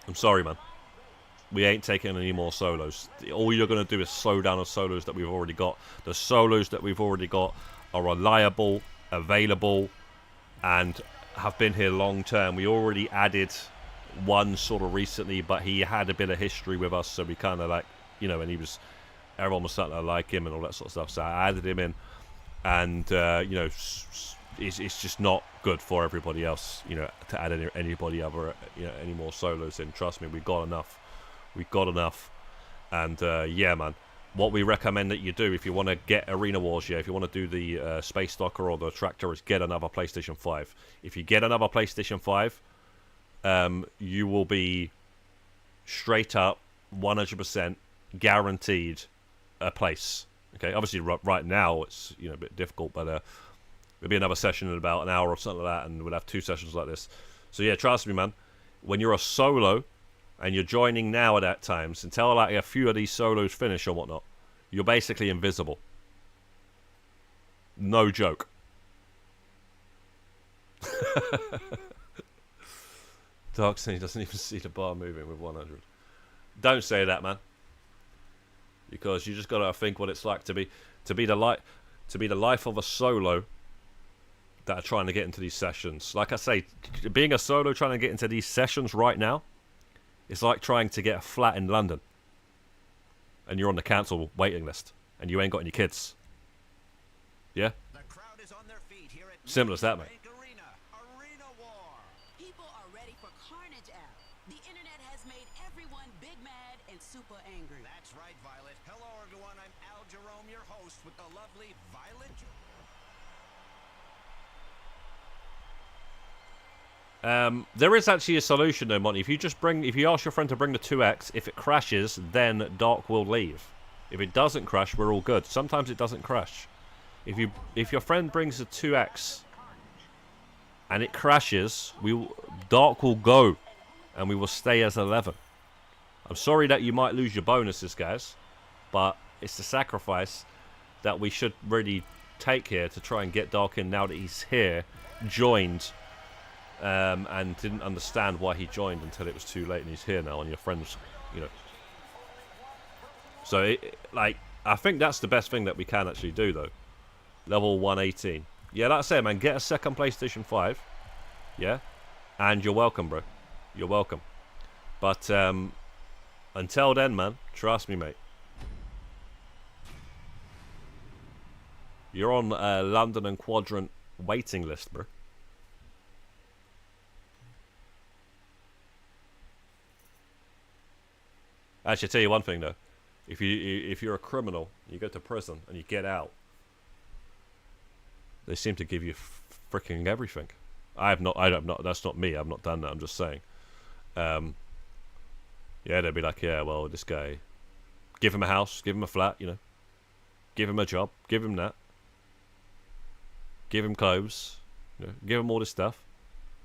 I'm sorry, man. We ain't taking any more solos. All you're going to do is slow down the solos that we've already got. The solos that we've already got are reliable, available, and have been here long term. We already added one sort of recently, but he had a bit of history with us, so we kind of like, you know, and everyone was starting to like him and all that sort of stuff, so I added him in, and you know, it's just not good for everybody else, you know, to add anybody other, you know, any more solos in. Trust me, we've got enough, and yeah, man, what we recommend that you do if you want to get Arena Wars, yeah, if you want to do the Space Stalker or the Tractor, is get another PlayStation 5. If you get another PlayStation 5, you will be straight up 100% guaranteed a place. Okay, obviously right now it's a bit difficult, but there'll be another session in about an hour or something like that, and we'll have 2 sessions like this. So yeah, trust me, man. When you're a solo and you're joining now at that times, until like a few of these solos finish or whatnot, you're basically invisible. No joke. Dark saying he doesn't even see the bar moving with 100. Don't say that, man. Because you just gotta think what it's like to be the life of a solo that are trying to get into these sessions. Like I say, being a solo trying to get into these sessions right now, it's like trying to get a flat in London, and you're on the council waiting list, and you ain't got any kids. Yeah.
The crowd is on their feet here at
Simple as that, mate.
Arena War.
People are ready for carnage out. The internet has made everyone big mad and super angry.
That's right, Violet. Hello, everyone. I'm Al Jerome, your host, with the lovely Violet.
There is actually a solution though, Monty. If you ask your friend to bring the 2X, if it crashes, then Dark will leave. If it doesn't crash, we're all good. Sometimes it doesn't crash. If your friend brings the 2X and it crashes, Dark will go, and we will stay as 11. I'm sorry that you might lose your bonuses, guys, but it's the sacrifice that we should really take here to try and get Dark in now that he's here, joined. And didn't understand why he joined until it was too late, and he's here now, and your friends, So, I think that's the best thing that we can actually do, though. Level 118. Yeah, like I said, man, get a second PlayStation 5. Yeah? And you're welcome, bro. You're welcome. But, until then, man, trust me, mate. You're on London and Quadrant waiting list, bro. Actually, I'll tell you one thing though. If you're a criminal, you go to prison and you get out, they seem to give you freaking everything. That's not me. I've not done that. I'm just saying. Yeah, they'd be like, yeah, well, this guy, give him a house, give him a flat, give him a job, give him that, give him clothes, give him all this stuff.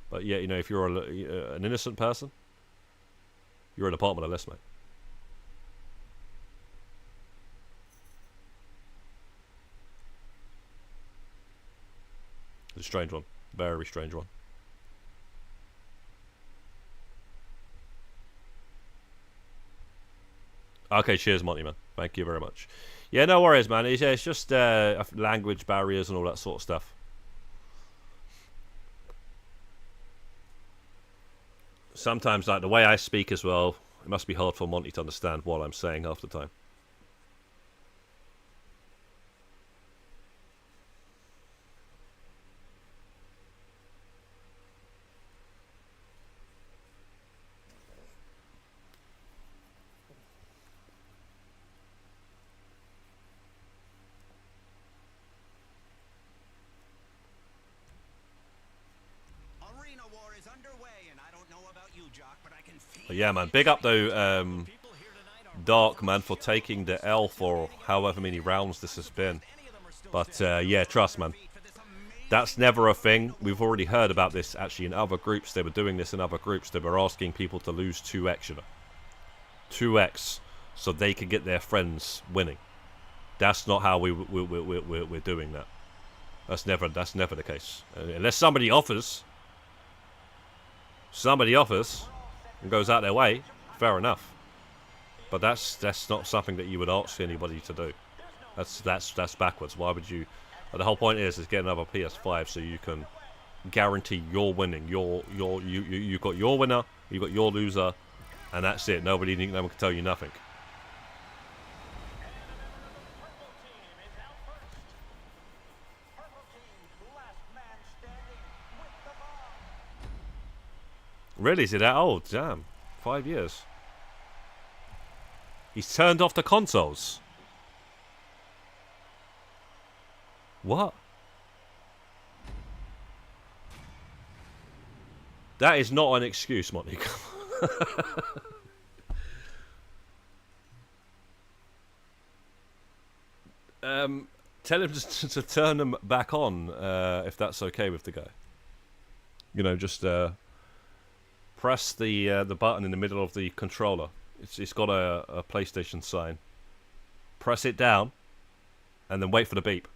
But yeah, if you're an innocent person, you're at the bottom of the list, mate. It's a strange one. Very strange one. Okay, cheers, Monty, man. Thank you very much. Yeah, no worries, man. It's just language barriers and all that sort of stuff. Sometimes, like, the way I speak as well, it must be hard for Monty to understand what I'm saying half the time. But yeah, man, big up though, Dark, man, for taking the L for however many rounds this has been. But yeah, trust, man, that's never a thing. We've already heard about this actually in other groups. They were doing this in other groups. They were asking people to lose 2x, 2x, so they could get their friends winning. That's not how we're doing that. That's never the case. Unless somebody offers and goes out their way, fair enough. But that's not something that you would ask anybody to do. That's backwards. Why would you? The whole point is get another PS5 so you can guarantee your winning. You got your winner, you got your loser, and that's it. No one can tell you nothing. Really? Is it that old? Damn. 5 years. He's turned off the consoles. What? That is not an excuse, Monty. Tell him to turn them back on, if that's okay with the guy. You know, just press the button in the middle of the controller. It's got a PlayStation sign. Press it down, and then wait for the beep.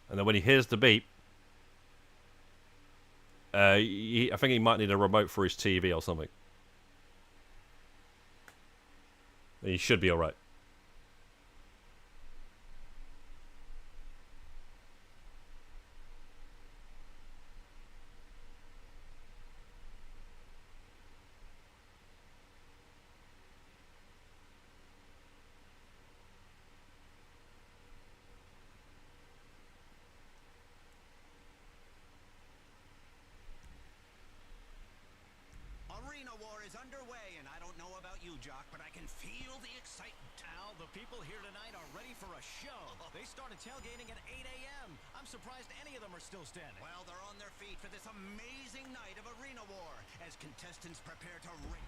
And then when he hears the beep, I think he might need a remote for his TV or something. He should be alright.
Arena war is underway, and I don't know about you, Jock, but I can feel the excitement.
Al, the people here tonight are ready for a show. They started tailgating at 8 a.m. I'm surprised any of them are still standing.
Well, they're on their feet for this amazing night of arena war as contestants prepare to ring.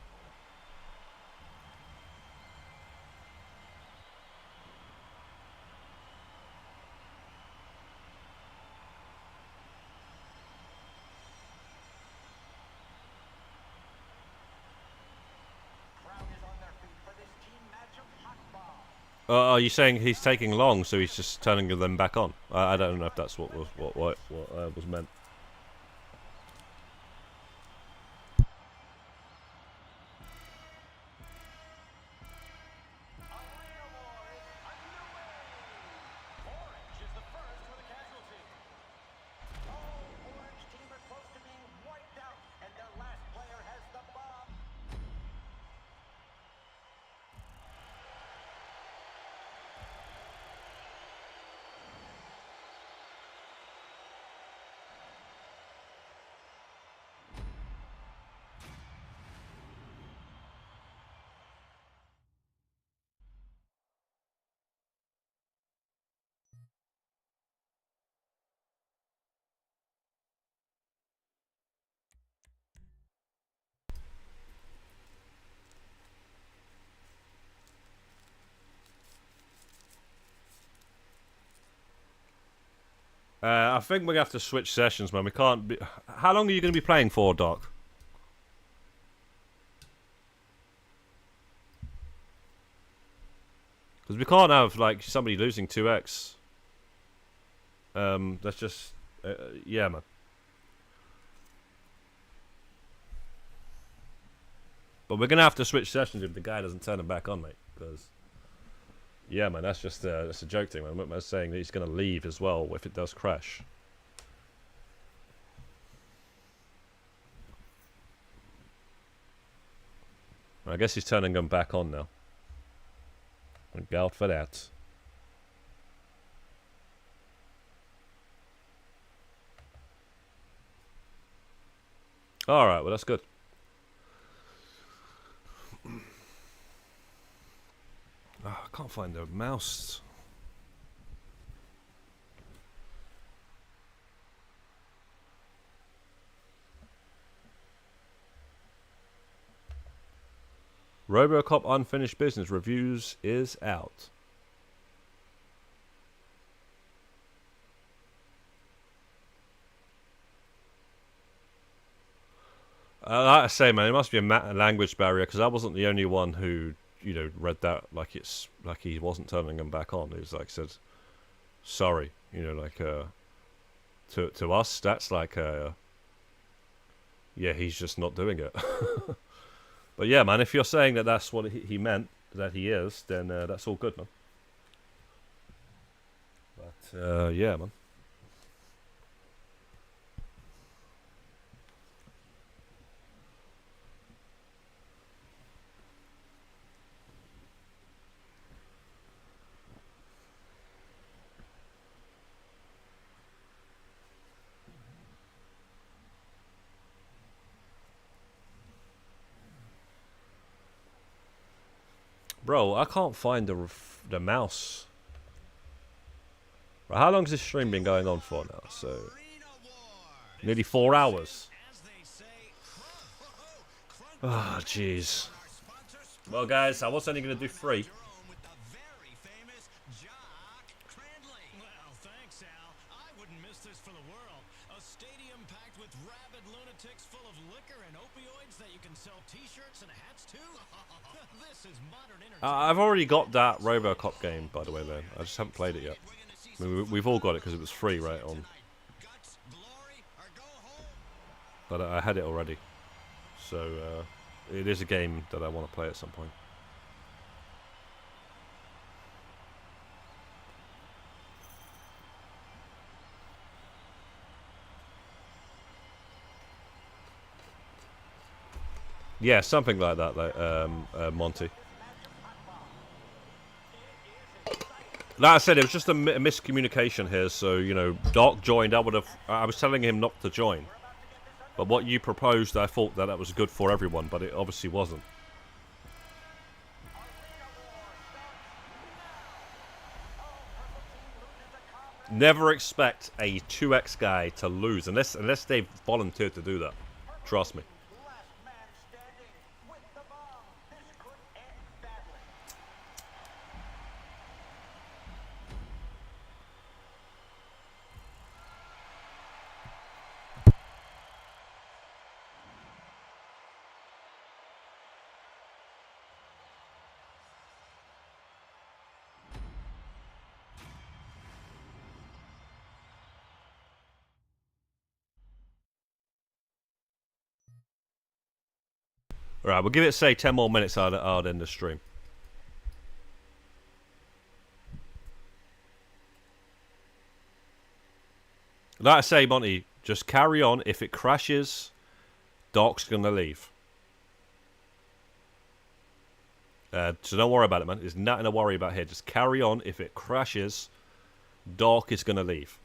Crowd is on their feet for this team match of hot ball.
Are you saying he's taking long, so he's just turning them back on? I don't know if that's what was meant.
Arena war is underway. Orange is the first for the casualty.
Oh, Orange team are close to being wiped out, and their last player has the bomb.
I think we're gonna have to switch sessions, man. We can't be. How long are you gonna be playing for, Doc? Because we can't have like somebody losing 2x. That's just yeah, man. But we're gonna have to switch sessions if the guy doesn't turn them back on, mate. Because yeah, man, that's just that's a joke thing, man. I'm not saying that he's gonna leave as well if it does crash. I guess he's turning them back on now. Look out for that. Alright, well that's good. Oh, I can't find the mouse. RoboCop Unfinished Business Reviews is out. Like I say, man, it must be a language barrier because I wasn't the only one who, you know, read that like it's like he wasn't turning them back on. It was like said, sorry, you know, like to us that's like yeah, he's just not doing it. But yeah, man, if you're saying that that's what he meant, that he is, then that's all good, man. But yeah, man. Bro, I can't find the mouse. Right, how long's this stream been going on for now? So
Arena
Nearly 4 hours. Oh, jeez. Well, guys, I was only going to do 3.
Well, thanks, Al. I wouldn't miss this for the world. A stadium packed with rabid lunatics full of liquor and opioids that you can sell T-shirts and hats to. This is modern entertainment.
I've already got that RoboCop game, by the way, man. I just haven't played it yet. I mean, we've all got it because it was free, right? On. But I had it already. So, it is a game that I want to play at some point. Yeah, something like that, like, Monty. Like I said, it was just a miscommunication here. So, you know, Doc joined. I was telling him not to join. But what you proposed, I thought that was good for everyone, but it obviously wasn't. Never expect a 2x guy to lose unless they've volunteered to do that. Trust me.
Last man standing with the bomb. This could end badly.
Alright, we'll give it, say, 10 more minutes. I'll end the stream. Like I say, Monty, just carry on. If it crashes, Doc's gonna leave. So don't worry about it, man. There's nothing to worry about here. Just carry on. If it crashes, Doc is gonna leave.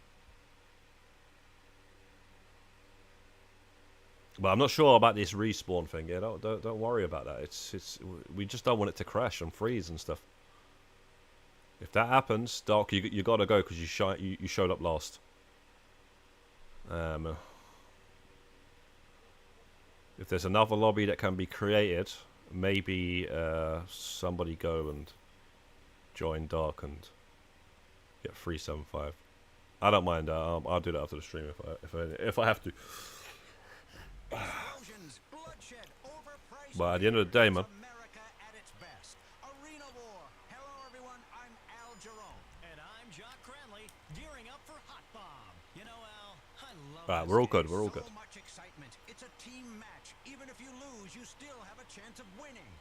But I'm not sure about this respawn thing. Yeah, don't worry about that. We just don't want it to crash and freeze and stuff. If that happens, Doc, you gotta go because you showed up last. If there's another lobby that can be created, maybe somebody go and join Dark and get 375. I don't mind. I'll do that after the stream if I have to. But at the end of the day, man.
America at its best. Arena War. Hello, everyone. I'm Al Jerome.
And I'm Jock Cranley, gearing up for Hot Bomb. You know, Al, I love
Right,
this
we're all
game.
good. We're all good.
So much excitement. It's a team match. Even if you lose, you still have a chance of winning.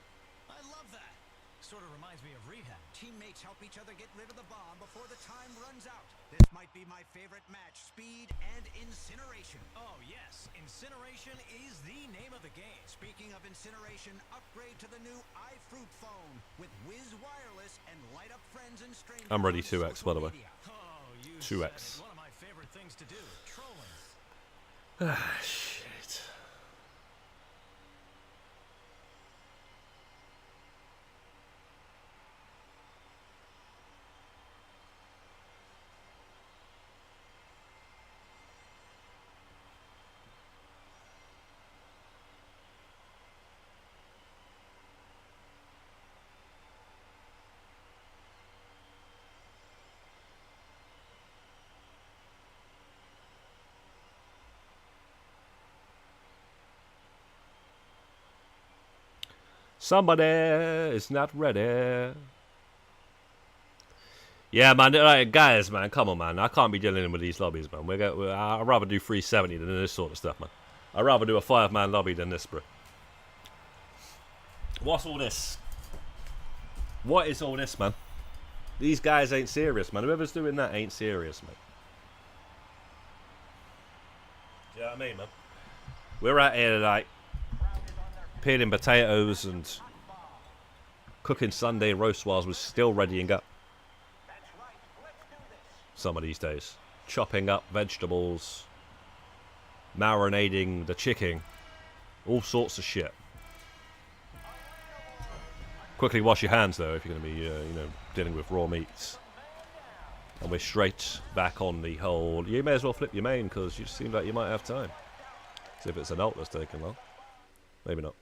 I love that. Sort of reminds me of rehab.
Teammates help each other get rid of the bomb before the time runs out. This might be my favorite match. Speed and incineration.
Oh, yes. Incineration is the name of the game.
Speaking of incineration, upgrade to the new iFruit phone with Wiz Wireless and light up friends and strangers.
I'm ready
on
2x,
social
by the way.
media.
Oh, you
2x.
said it. One of my favorite things to do. Trolling.
Shit. Somebody is not ready. Yeah, man. Like, guys, man, come on, man. I can't be dealing with these lobbies, man. I'd rather do 370 than this sort of stuff, man. I'd rather do a 5-man lobby than this, bro. What's all this? What is all this, man? These guys ain't serious, man. Whoever's doing that ain't serious, man. Do you know what I mean, man? We're out here, like, peeling potatoes and cooking Sunday roast whilst we're still readying up. Some of these days. Chopping up vegetables, marinating the chicken, all sorts of shit. Quickly wash your hands, though, if you're going to be, you know, dealing with raw meats. And we're straight back on the whole. You may as well flip your main because you seem like you might have time. See if it's an ult that's taking long. Maybe not.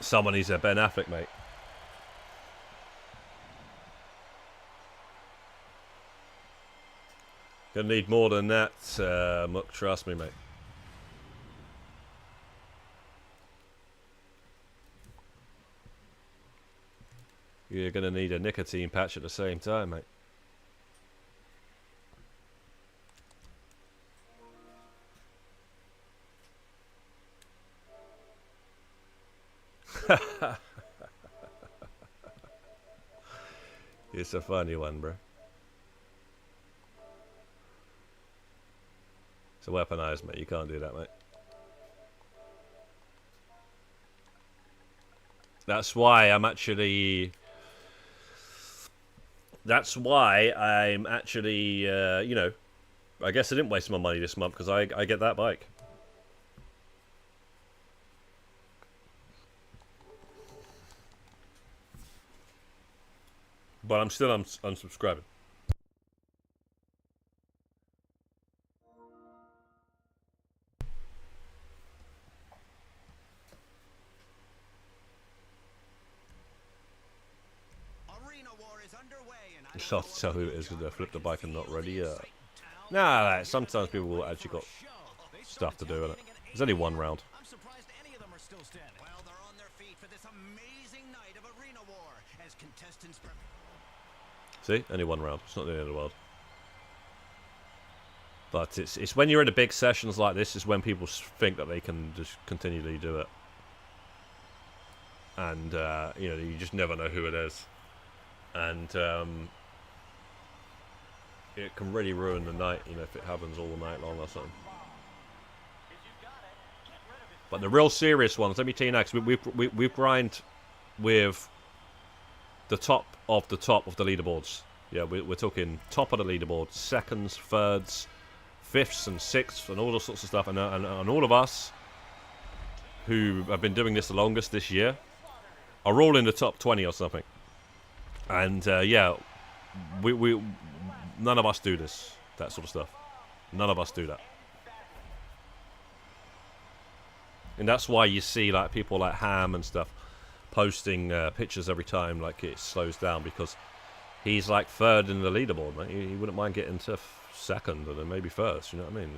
Someone needs a Ben Affleck, mate. Gonna need more than that, Muck, trust me, mate. You're gonna need a nicotine patch at the same time, mate. It's a funny one, bro. It's a weaponized, mate. You can't do that, mate. That's why I'm actually. That's why I'm actually, you know, I guess I didn't waste my money this month because I get that bike. But I'm still unsubscribing.
Arena war is underway, and I
It's hard to tell who it is because they flipped the bike and not ready yet. Nah, sometimes people will actually got stuff to do in it. There's only one round.
I'm surprised any of them are still standing.
Well, they're on their feet for this amazing night of arena war as contestants.
See, only one round. It's not the end of the world. But it's when you're in the big sessions like this is when people think that they can just continually do it, and you know, you just never know who it is, and it can really ruin the night, you know, if it happens all night long or something. But the real serious ones, let me tell you next, we grind with the top of the leaderboards. Yeah, we're talking top of the leaderboard, seconds, thirds, fifths and sixths and all those sorts of stuff. And all of us who have been doing this the longest this year are all in the top 20 or something. And yeah, we none of us do this, that sort of stuff. None of us do that. And that's why you see like people like Ham and stuff posting pictures every time like it slows down, because he's like third in the leaderboard, mate. He wouldn't mind getting to second and then maybe first, you know what I mean?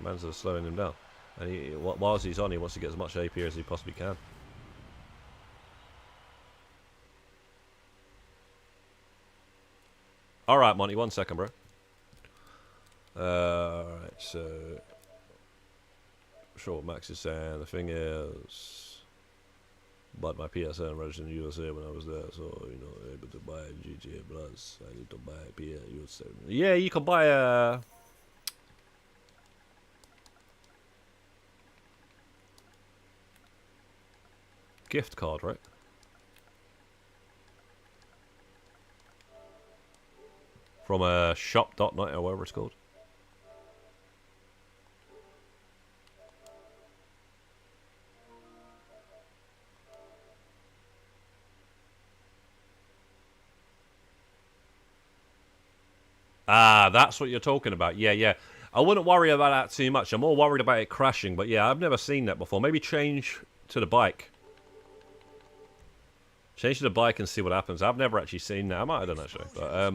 Man's slowing him down. And whilst he's on, he wants to get as much AP as he possibly can. Alright, Monty, 1 second, bro. Alright, so... Sure what Max is saying. The thing is... But my PSN registered in the USA when I was there, so, you know, able to buy GTA Plus. I need to buy a USA. Yeah, you can buy a... gift card, right? From a shop.net or whatever it's called. Ah, that's what you're talking about. Yeah, yeah. I wouldn't worry about that too much. I'm more worried about it crashing. But yeah, I've never seen that before. Maybe change to the bike. Change to the bike and see what happens. I've never actually seen that. I might have done actually. But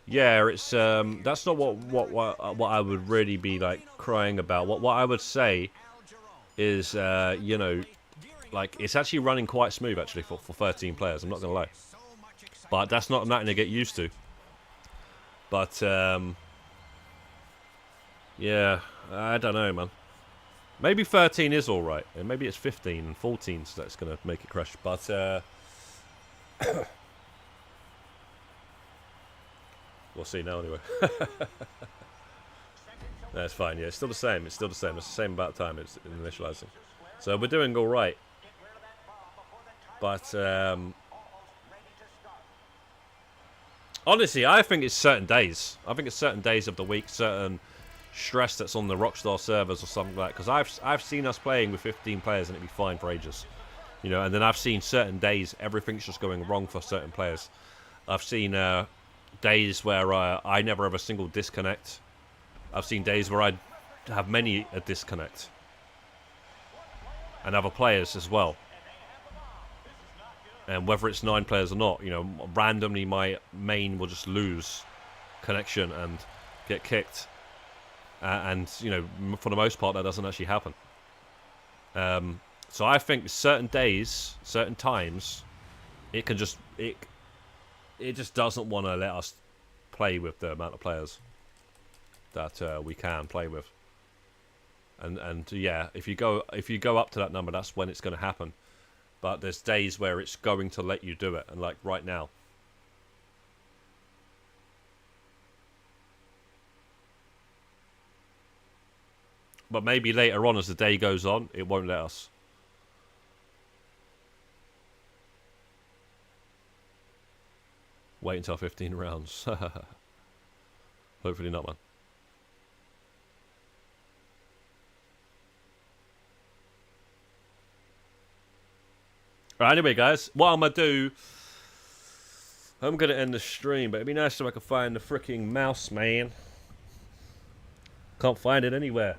yeah, it's that's not what I would really be like crying about. What I would say is you know, like it's actually running quite smooth actually for 13 players. I'm not gonna lie. But that's not nothing to get used to. But, yeah, I don't know, man. Maybe 13 is alright, and maybe it's 15 and 14 so that's going to make it crash. But, we'll see now anyway. That's fine, yeah, it's still the same. It's still the same. It's the same about time it's initializing. So we're doing alright. But, honestly, I think it's certain days. I think it's certain days of the week, certain stress that's on the Rockstar servers or something like that. Because I've seen us playing with 15 players and it'd be fine for ages. You know, and then I've seen certain days everything's just going wrong for certain players. I've seen days where I never have a single disconnect. I've seen days where I have many a disconnect. And other players as well. And whether it's 9 players or not, you know, randomly my main will just lose connection and get kicked. And, you know, for the most part, that doesn't actually happen. So I think certain days, certain times, it can just... It just doesn't want to let us play with the amount of players that we can play with. And yeah, if you go up to that number, that's when it's going to happen. But there's days where it's going to let you do it, and like right now. But maybe later on, as the day goes on, it won't let us. Wait until 15 rounds. Hopefully not, man. Right, anyway, guys, what I'm going to do... I'm going to end the stream, but it'd be nice if I could find the freaking mouse, man. Can't find it anywhere.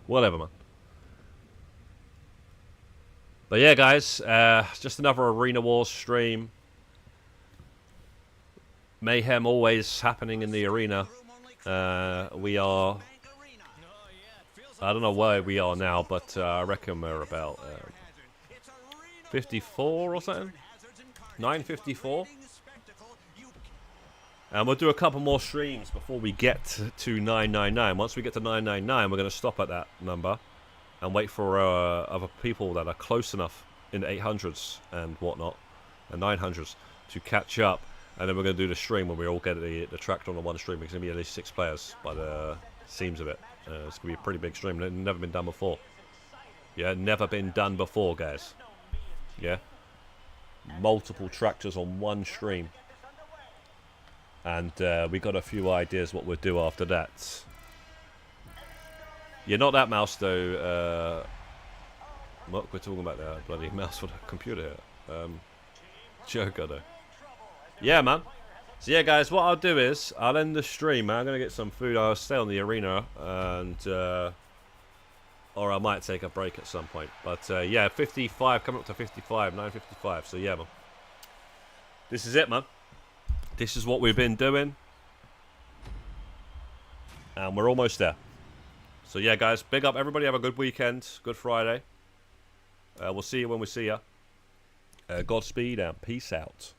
Whatever, man. But yeah, guys, just another Arena Wars stream. Mayhem always happening in the arena. We are... I don't know where we are now, but I reckon we're about 54 or something. 9:54. And we'll do a couple more streams before we get to 999. Once we get to 999, we're going to stop at that number and wait for other people that are close enough in the 800s and whatnot, and 900s to catch up. And then we're going to do the stream when we all get the tractor on the one stream. It's going to be at least 6 players by the seams of it. It's going to be a pretty big stream. It's never been done before. Yeah, never been done before, guys. Yeah. Multiple tractors on one stream. And we got a few ideas what we'll do after that. Yeah, not that mouse though. What we're talking about there? Bloody mouse for the computer here. Joker though. Yeah, man. So yeah, guys, what I'll do is I'll end the stream. Man. I'm gonna get some food. I'll stay on the arena, and or I might take a break at some point. But yeah, 55, coming up to 55, 9:55. So yeah, man. This is it, man. This is what we've been doing, and we're almost there. So yeah, guys, big up everybody. Have a good weekend, good Friday. We'll see you when we see you. Godspeed and peace out.